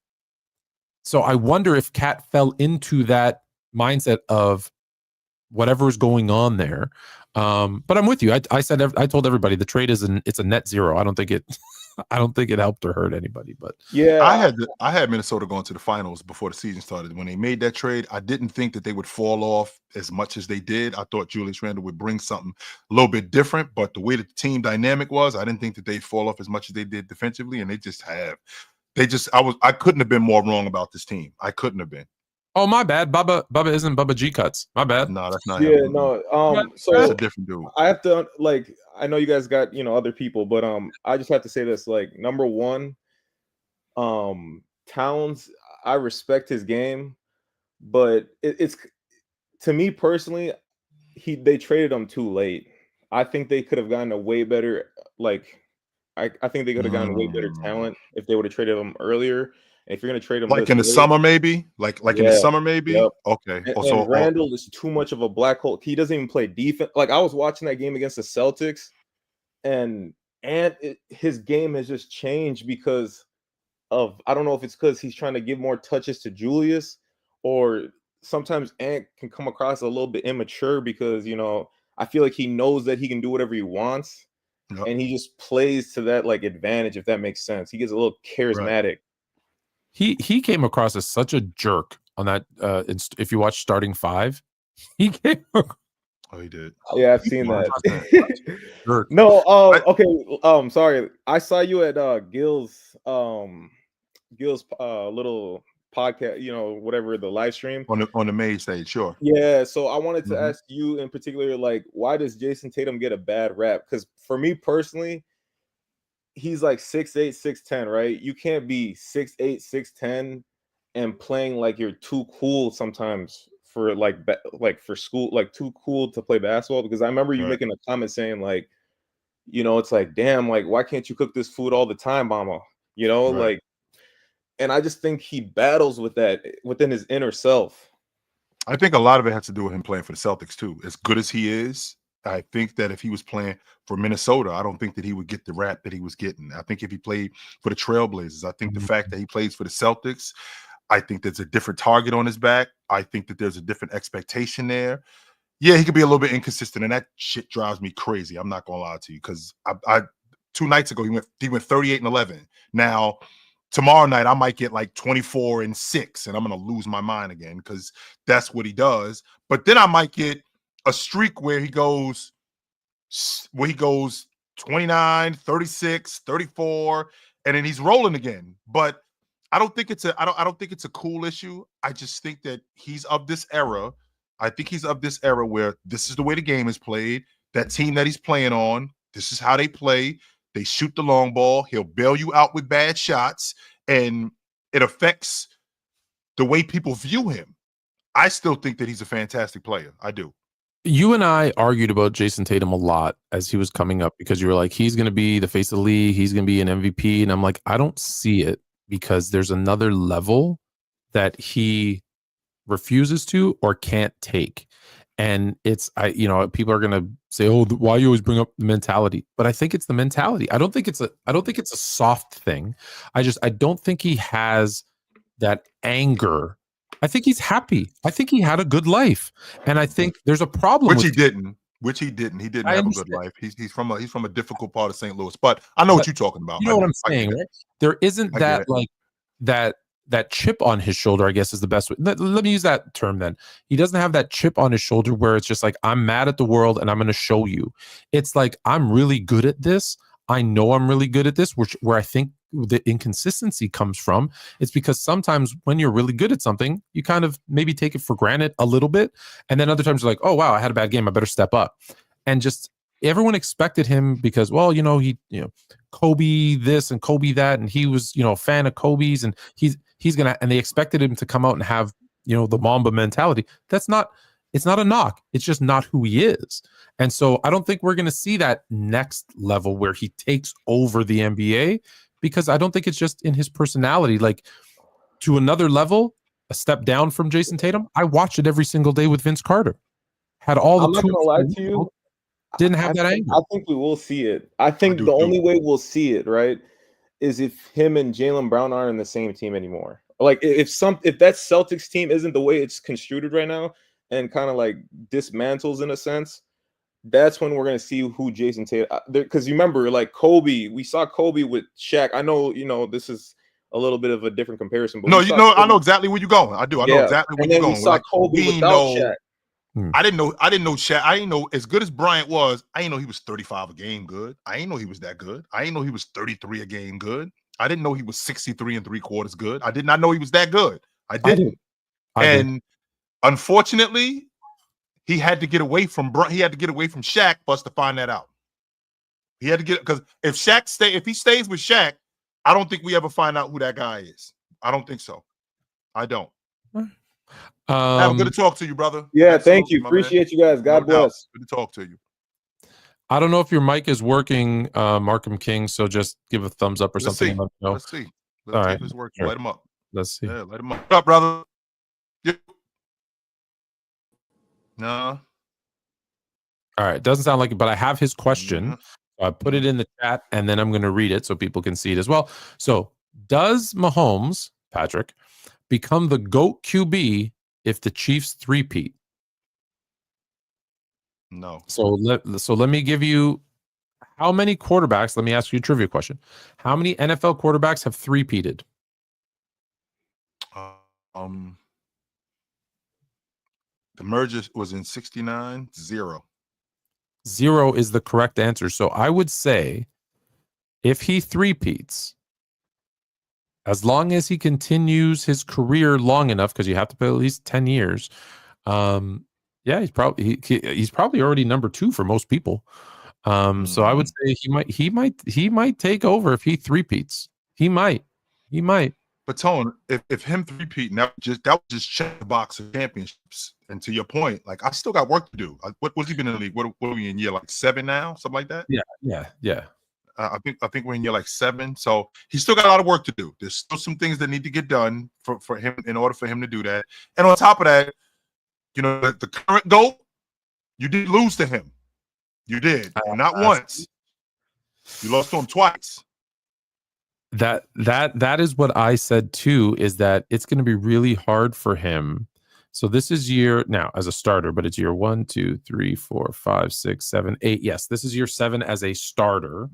So I wonder if Cat fell into that mindset of whatever's going on there. But I'm with you. I told everybody the trade it's a net zero. I don't think it helped or hurt anybody. But
yeah,
I had Minnesota going to the finals before the season started. When they made that trade, I didn't think that they would fall off as much as they did. I thought Julius Randle would bring something a little bit different, but the way that the team dynamic was, I didn't think that they'd fall off as much as they did defensively, and they just have. I couldn't have been more wrong about this team. I couldn't have been.
Oh, my bad. Bubba isn't Bubba G Cuts. My bad.
No, that's not
yeah,
him.
no. So
that's a different dude.
I have to like. I know you guys got other people, but I just have to say this. Like, number one, Towns. I respect his game, but it's to me personally, they traded him too late. I think they could have gotten a way better I think they could have gotten way better talent if they would have traded him earlier. And if you're going to trade him
like in the summer, maybe in the summer, maybe.
Yep.
Okay.
And Randall is too much of a black hole. He doesn't even play defense. Like, I was watching that game against the Celtics, and his game has just changed because of, I don't know if it's because he's trying to give more touches to Julius, or sometimes Ant can come across a little bit immature because I feel like he knows that he can do whatever he wants. Yep. And he just plays to that like advantage, if that makes sense. He gets a little charismatic.
Right. He came across as such a jerk on that. If you watch Starting Five, he came.
Oh, he did.
Yeah, I've seen that. No, okay. Sorry, I saw you at Gil's little podcast, whatever, the live stream
on the main stage. Sure.
Yeah, so I wanted to ask you in particular, like, why does Jason Tatum get a bad rap? Because for me personally, he's like 6'8", 6'10", right? You can't be 6'8", 6'10", and playing like you're too cool sometimes for for school, like too cool to play basketball. Because I remember you making a comment saying like, it's like, damn, like, why can't you cook this food all the time, mama? Like. And I just think he battles with that within his inner self.
I think a lot of it has to do with him playing for the Celtics too. As good as he is, I think that if he was playing for Minnesota, I don't think that he would get the rap that he was getting. I think if he played for the Trailblazers, I think the fact that he plays for the Celtics, I think there's a different target on his back. I think that there's a different expectation there. Yeah, he could be a little bit inconsistent, and that shit drives me crazy. I'm not gonna lie to you, because I 2 nights ago he went 38 and 11. Now, tomorrow night, I might get like 24 and 6, and I'm going to lose my mind again because that's what he does. But then I might get a streak where he goes 29, 36, 34, and then he's rolling again. But I don't think it's a cool issue. I just think that he's of this era. I think he's of this era where this is the way the game is played. That team that he's playing on, this is how they play. They shoot the long ball. He'll bail you out with bad shots, and it affects the way people view him. I still think that he's a fantastic player. I do.
You and I argued about Jason Tatum a lot as he was coming up because you were like, he's going to be the face of the league. He's going to be an MVP. And I'm like, I don't see it because there's another level that he refuses to or can't take. And people are going to say, oh, why you always bring up the mentality? But I think it's the mentality. I don't think it's a soft thing. I don't think he has that anger. I think he's happy. I think he had a good life. And I think there's a problem.
He didn't have a good life. He's from a difficult part of St. Louis. But I know what you're talking about.
You know what I'm saying, right? There isn't that chip on his shoulder, I guess is the best way. Let me use that term then. He doesn't have that chip on his shoulder where it's just like, I'm mad at the world and I'm going to show you. It's like, I'm really good at this. I know I'm really good at this, where I think the inconsistency comes from. It's because sometimes when you're really good at something, you kind of maybe take it for granted a little bit. And then other times you're like, oh, wow, I had a bad game. I better step up. And just everyone expected him because, well, Kobe this and Kobe that. And he was, a fan of Kobe's, and he's going to, and they expected him to come out and have, the Mamba mentality. It's not a knock. It's just not who he is. And so I don't think we're going to see that next level where he takes over the NBA, because I don't think it's just in his personality. Like, to another level, a step down from Jason Tatum. I watched it every single day with Vince Carter. Had all the
I'm not
tools.
gonna lie to you.
Didn't have that
I
angle.
think we will see it. I think
do
the
too.
only way we'll see it, right, is if him and Jaylen Brown aren't in the same team anymore. Like if that Celtics team isn't the way it's construed right now and kind of like dismantles in a sense, that's when we're gonna see who Jason Tatum. Because you remember, like Kobe, we saw Kobe with Shaq. I know, this is a little bit of a different comparison, but
No,
we
you
saw
know, I
Kobe-
know exactly where you're going. I do. I know
Yeah.
exactly where
And
you're
then we
going.
saw
Like,
Kobe
we
without
know.
Shaq.
I didn't know Shaq. I didn't know, as good as Bryant was, I didn't know he was 35 a game good. I didn't know he was that good. I didn't know he was 33 a game good. I didn't know he was 63 and 3/4 good. I did not know he was that good. I didn't. And unfortunately, he had to get away from Shaq for us to find that out. He had to get, because if he stays with Shaq, I don't think we ever find out who that guy is. I don't think so. I don't. Have good to talk to you, brother.
Yeah,
Absolutely,
thank you.
my
Appreciate you guys. God
No doubt.
bless.
Good to talk to you.
I don't know if your mic is working, Markham King. So just give a thumbs up or
Let's
something.
see.
And let me know.
Let's see. Let's
All
see
right.
if it's working.
Sure.
Light him up.
Let's see.
Yeah, light him up. What up, brother? Yeah. No.
All right. Doesn't sound like it, but I have his question.
Yeah.
So I put it in the chat, and then I'm going to read it so people can see it as well. So, does Mahomes, Patrick, become the GOAT QB if the Chiefs three-peat?
No.
So let me give you how many quarterbacks. Let me ask you a trivia question. How many NFL quarterbacks have three-peated?
The merger was in 69. 0.
0 is the correct answer. So I would say if he three-peats, as long as he continues his career long enough, because you have to play at least 10 years, yeah, he's probably already number 2 for most people. So I would say he might take over if he three-peats. He might.
But Tone, if him three-peating, that would just check the box of championships. And to your point, like, I still got work to do. What was he been in the league? What are we in, year like 7 now? Something like that?
Yeah.
I think we're in year like 7. So he's still got a lot of work to do. There's still some things that need to get done for him in order for him to do that. And on top of that, the current GOAT, you did lose to him. You did. And not once. You lost to him twice.
That is what I said too, is that it's going to be really hard for him. So this is year now as a starter, but it's year 1, 2, 3, 4, 5, 6, 7, 8. Yes, this is year 7 as a starter.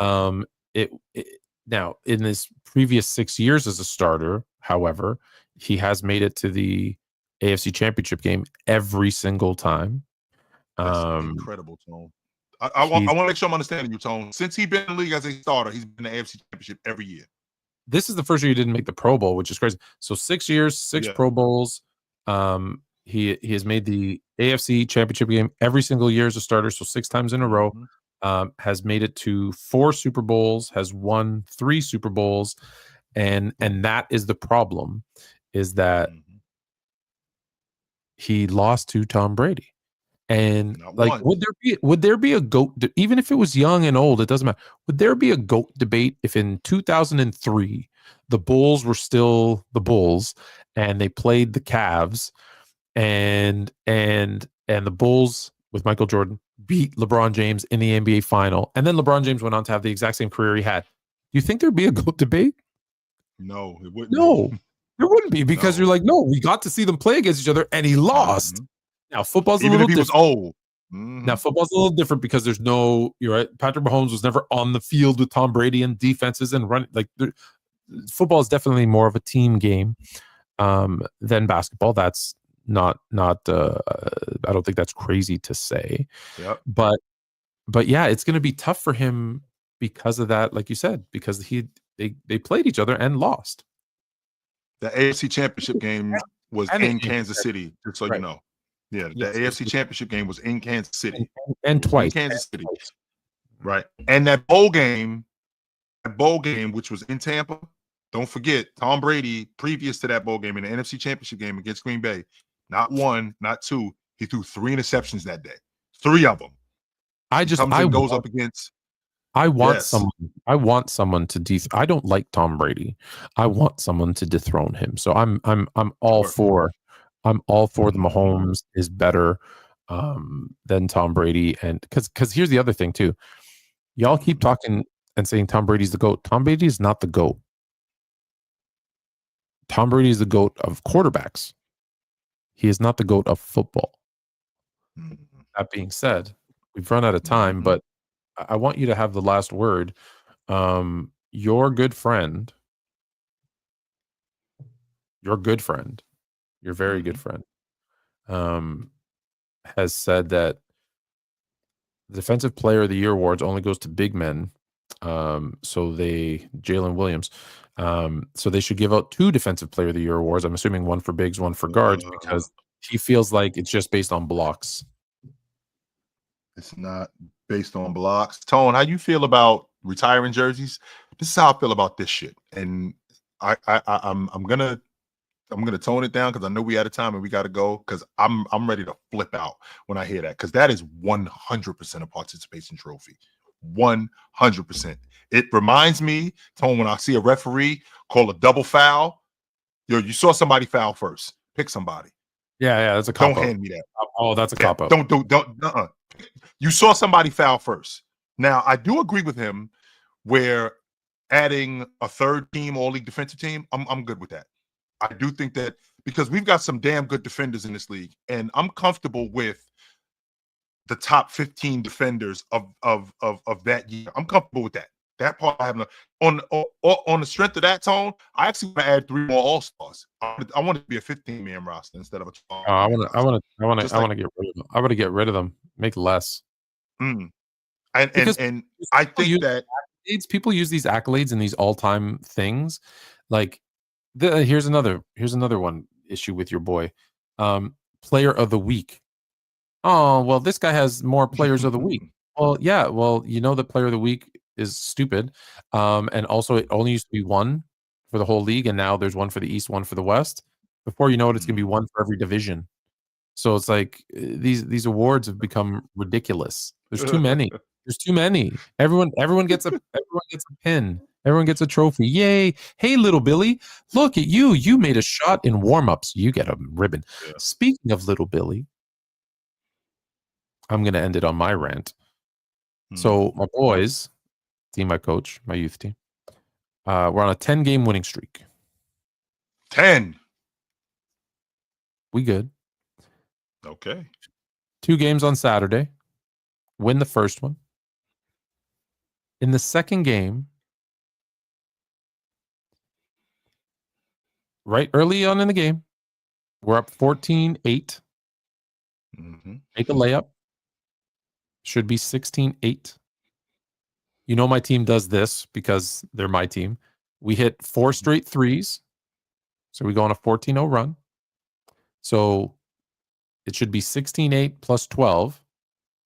Now in his previous 6 years as a starter, however, he has made it to the AFC Championship game every single time.
That's incredible, Tone. I want to make sure I'm understanding you, Tone. Since he's been in the league as a starter, he's been in the AFC Championship every year.
This is the first year he didn't make the Pro Bowl, which is crazy. So 6 years, 6 Pro Bowls. He has made the AFC Championship game every single year as a starter, so 6 times in a row. Has made it to 4 Super Bowls, has won 3 Super Bowls, and that is the problem, is that he lost to Tom Brady. And like, would there be a GOAT, even if it was young and old, it doesn't matter. Would there be a GOAT debate if in 2003 the Bulls were still the Bulls and they played the Cavs and the Bulls with Michael Jordan beat LeBron James in the NBA final, and then LeBron James went on to have the exact same career he had? Do you think there'd be a GOAT debate?
No, it wouldn't.
No, there wouldn't be, because you're like, no, we got to see them play against each other and he lost. Now football's
even
a little
if he
different.
was old.
Now football's a little different because there's no, you're right, Patrick Mahomes was never on the field with Tom Brady and defenses and running. Like, football is definitely more of a team game than basketball. That's not I don't think that's crazy to say.
Yep.
But yeah, it's going to be tough for him because of that, like you said, because they played each other and lost.
The AFC Championship game was in Kansas City, just so you know. Yeah, the AFC Championship game was in Kansas City.
And twice.
In Kansas City. Right. And that bowl game, which was in Tampa, don't forget, Tom Brady, previous to that bowl game in the NFC Championship game against Green Bay, not 1, not 2, he threw 3 interceptions that day. 3 of them. I
I want
Yes.
someone. I want someone to I don't like Tom Brady. I want someone to dethrone him. So I'm all
Sure.
for. I'm all for the
Mhm.
Mahomes is better than Tom Brady, and because here's the other thing too. Y'all keep talking and saying Tom Brady's the GOAT. Tom Brady is not the GOAT. Tom Brady is the GOAT of quarterbacks. He is not the GOAT of football.
Mhm.
That being said, we've run out of time,
Mhm.
but I want you to have the last word. Your good friend, your very good friend, has said that the Defensive Player of the Year awards only goes to big men. Jalen Williams. So they should give out 2 Defensive Player of the Year awards. I'm assuming one for bigs, one for guards, because he feels like it's just based on blocks.
It's not based on blocks. Tone, how you feel about retiring jerseys? This is how I feel about this shit. And I'm gonna tone it down because I know we out of time and we gotta go because I'm ready to flip out when I hear that because that is 100% a participation trophy. 100%. It reminds me, Tone, when I see a referee call a double foul, you saw somebody foul first. Pick somebody.
Yeah, that's a cop
Don't
out.
hand me that.
Oh, that's a
Yeah,
cop out.
don't. You saw somebody foul first. Now, I do agree with him where adding a third team, all league defensive team, I'm good with that. I do think that because we've got some damn good defenders in this league, and I'm comfortable with the top 15 defenders of that year. I'm comfortable with that. That part I have on the strength of that, Tone. I actually want to add 3 more all stars. I want it to be a 15-man roster instead of a 12.
I want
Just
to
like
get rid of them. I want to get rid of them. Make less.
and
Because
I think that
people use these accolades and these all-time things. Like here's another one issue with your boy. Player of the week. Oh, well, this guy has more players of the week. Well, yeah, well, you know the player of the week is stupid. And also it only used to be one for the whole league, and now there's one for the East, one for the West. Before you know it, it's gonna be one for every division. So it's like these awards have become ridiculous. There's too many. There's too many. Everyone gets a pin. Everyone gets a trophy. Yay. Hey, little Billy, look at you. You made a shot in warm-ups. You get a ribbon.
Yeah.
Speaking of little Billy, I'm going to end it on my rant. So my boys, team I coach, my youth team, we're on a 10-game winning streak.
10.
We good.
Okay.
2 games on Saturday. Win the first one. In the second game, right early on in the game, we're up 14-8. Make a layup. Should be 16-8. You know my team does this because they're my team. We hit 4 straight threes. So we go on a 14-0 run. So it should be 16-8 plus 12.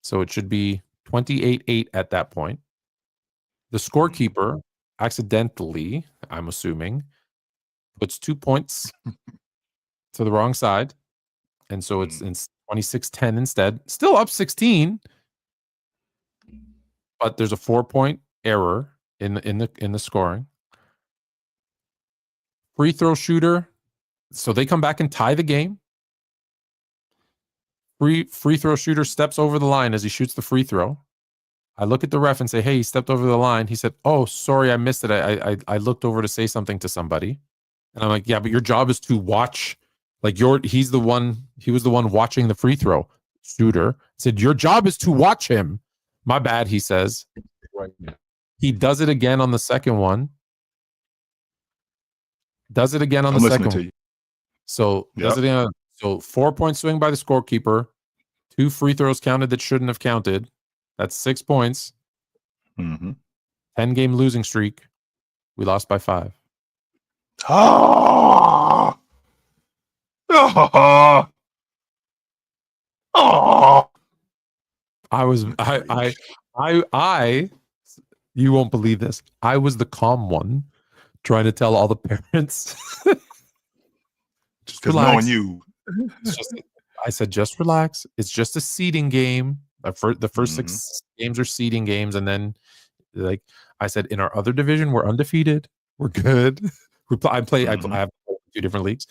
So it should be 28-8 at that point. The scorekeeper accidentally, I'm assuming, puts 2 points to the wrong side. And so it's in 26-10 instead. Still up 16. But there's a 4-point error in the scoring. Free throw shooter. So they come back and tie the game. Free throw shooter steps over the line as he shoots the free throw. I look at the ref and say, "Hey, he stepped over the line." He said, "Oh, sorry, I missed it. I looked over to say something to somebody." And I'm like, "Yeah, but your job is to watch. Like he was the one watching the free throw shooter." Said, "Your job is to watch him." My bad, he says. He does it again on the second one. Does it again on the second one. So does it again. So 4-point swing by the scorekeeper. 2 free throws counted that shouldn't have counted. That's 6 points. 10-game losing streak. We lost by 5.
Oh.
You won't believe this. I was the calm one trying to tell all the parents. Just relax.
Knowing you.
I said, just relax. It's just a seeding game. The first 6 games are seeding games, and then Like I said, in our other division, we're undefeated. We're good. I have 2 different leagues.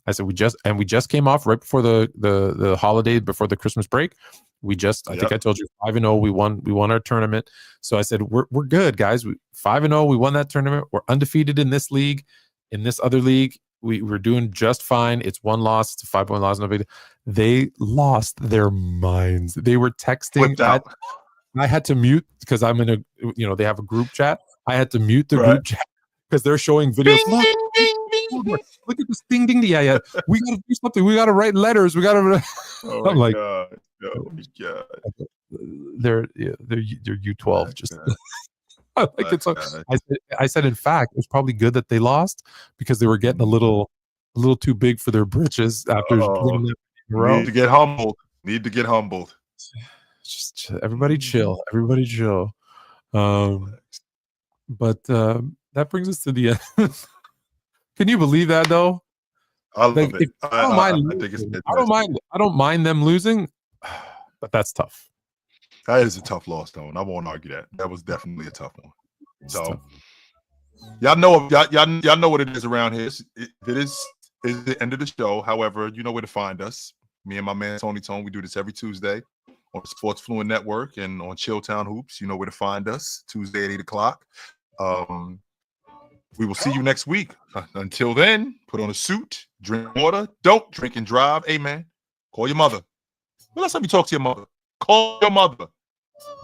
I said we just came off right before the holiday, before the Christmas break. I think I told you 5-0. We won our tournament. So I said we're good, guys. 5-0. We won that tournament. We're undefeated in this league. In this other league, we're doing just fine. It's 1 loss. It's a 5-point loss. No big deal. They lost their minds. They were texting. I had to mute because I'm in a, they have a group chat. I had to mute the group chat because they're showing videos. Look at this ding ding. Yeah. We got to do something. We got to write letters. We got to.
Oh my God. Oh my God.
They're U12. Just like it's. I said, in fact, it's probably good that they lost because they were getting a little too big for their britches after winning that in a row.
Need to get humbled.
Just everybody chill. Everybody chill. But that brings us to the end. Can you believe that though?
I love it.
I don't mind them losing, but that's tough.
That is a tough loss, though, and I won't argue that. That was definitely a tough one. So y'all know what it is around here. It is the end of the show. However, you know where to find us. Me and my man Tony Tone. We do this every Tuesday on Sports Fluent Network and on Chilltown Hoops. You know where to find us. Tuesday at 8:00. We will see you next week. Until then, put on a suit, drink water, don't drink and drive. Hey, man, call your mother. Well, last time you talk to your mother, call your mother.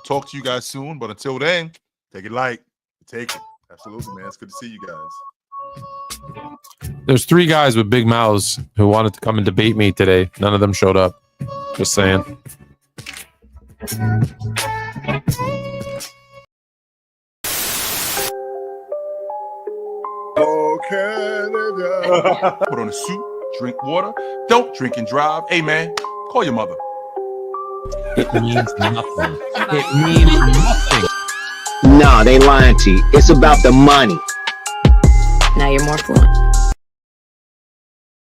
Talk to you guys soon, but until then, take it light. Take it. Absolutely, man. It's good to see you guys.
There's 3 guys with big mouths who wanted to come and debate me today. None of them showed up. Just saying.
Put on a suit, drink water, don't drink and drive. Hey, man, call your mother.
It means nothing. It means nothing.
Nah, they lying to you. It's about the money.
Now you're more fluent.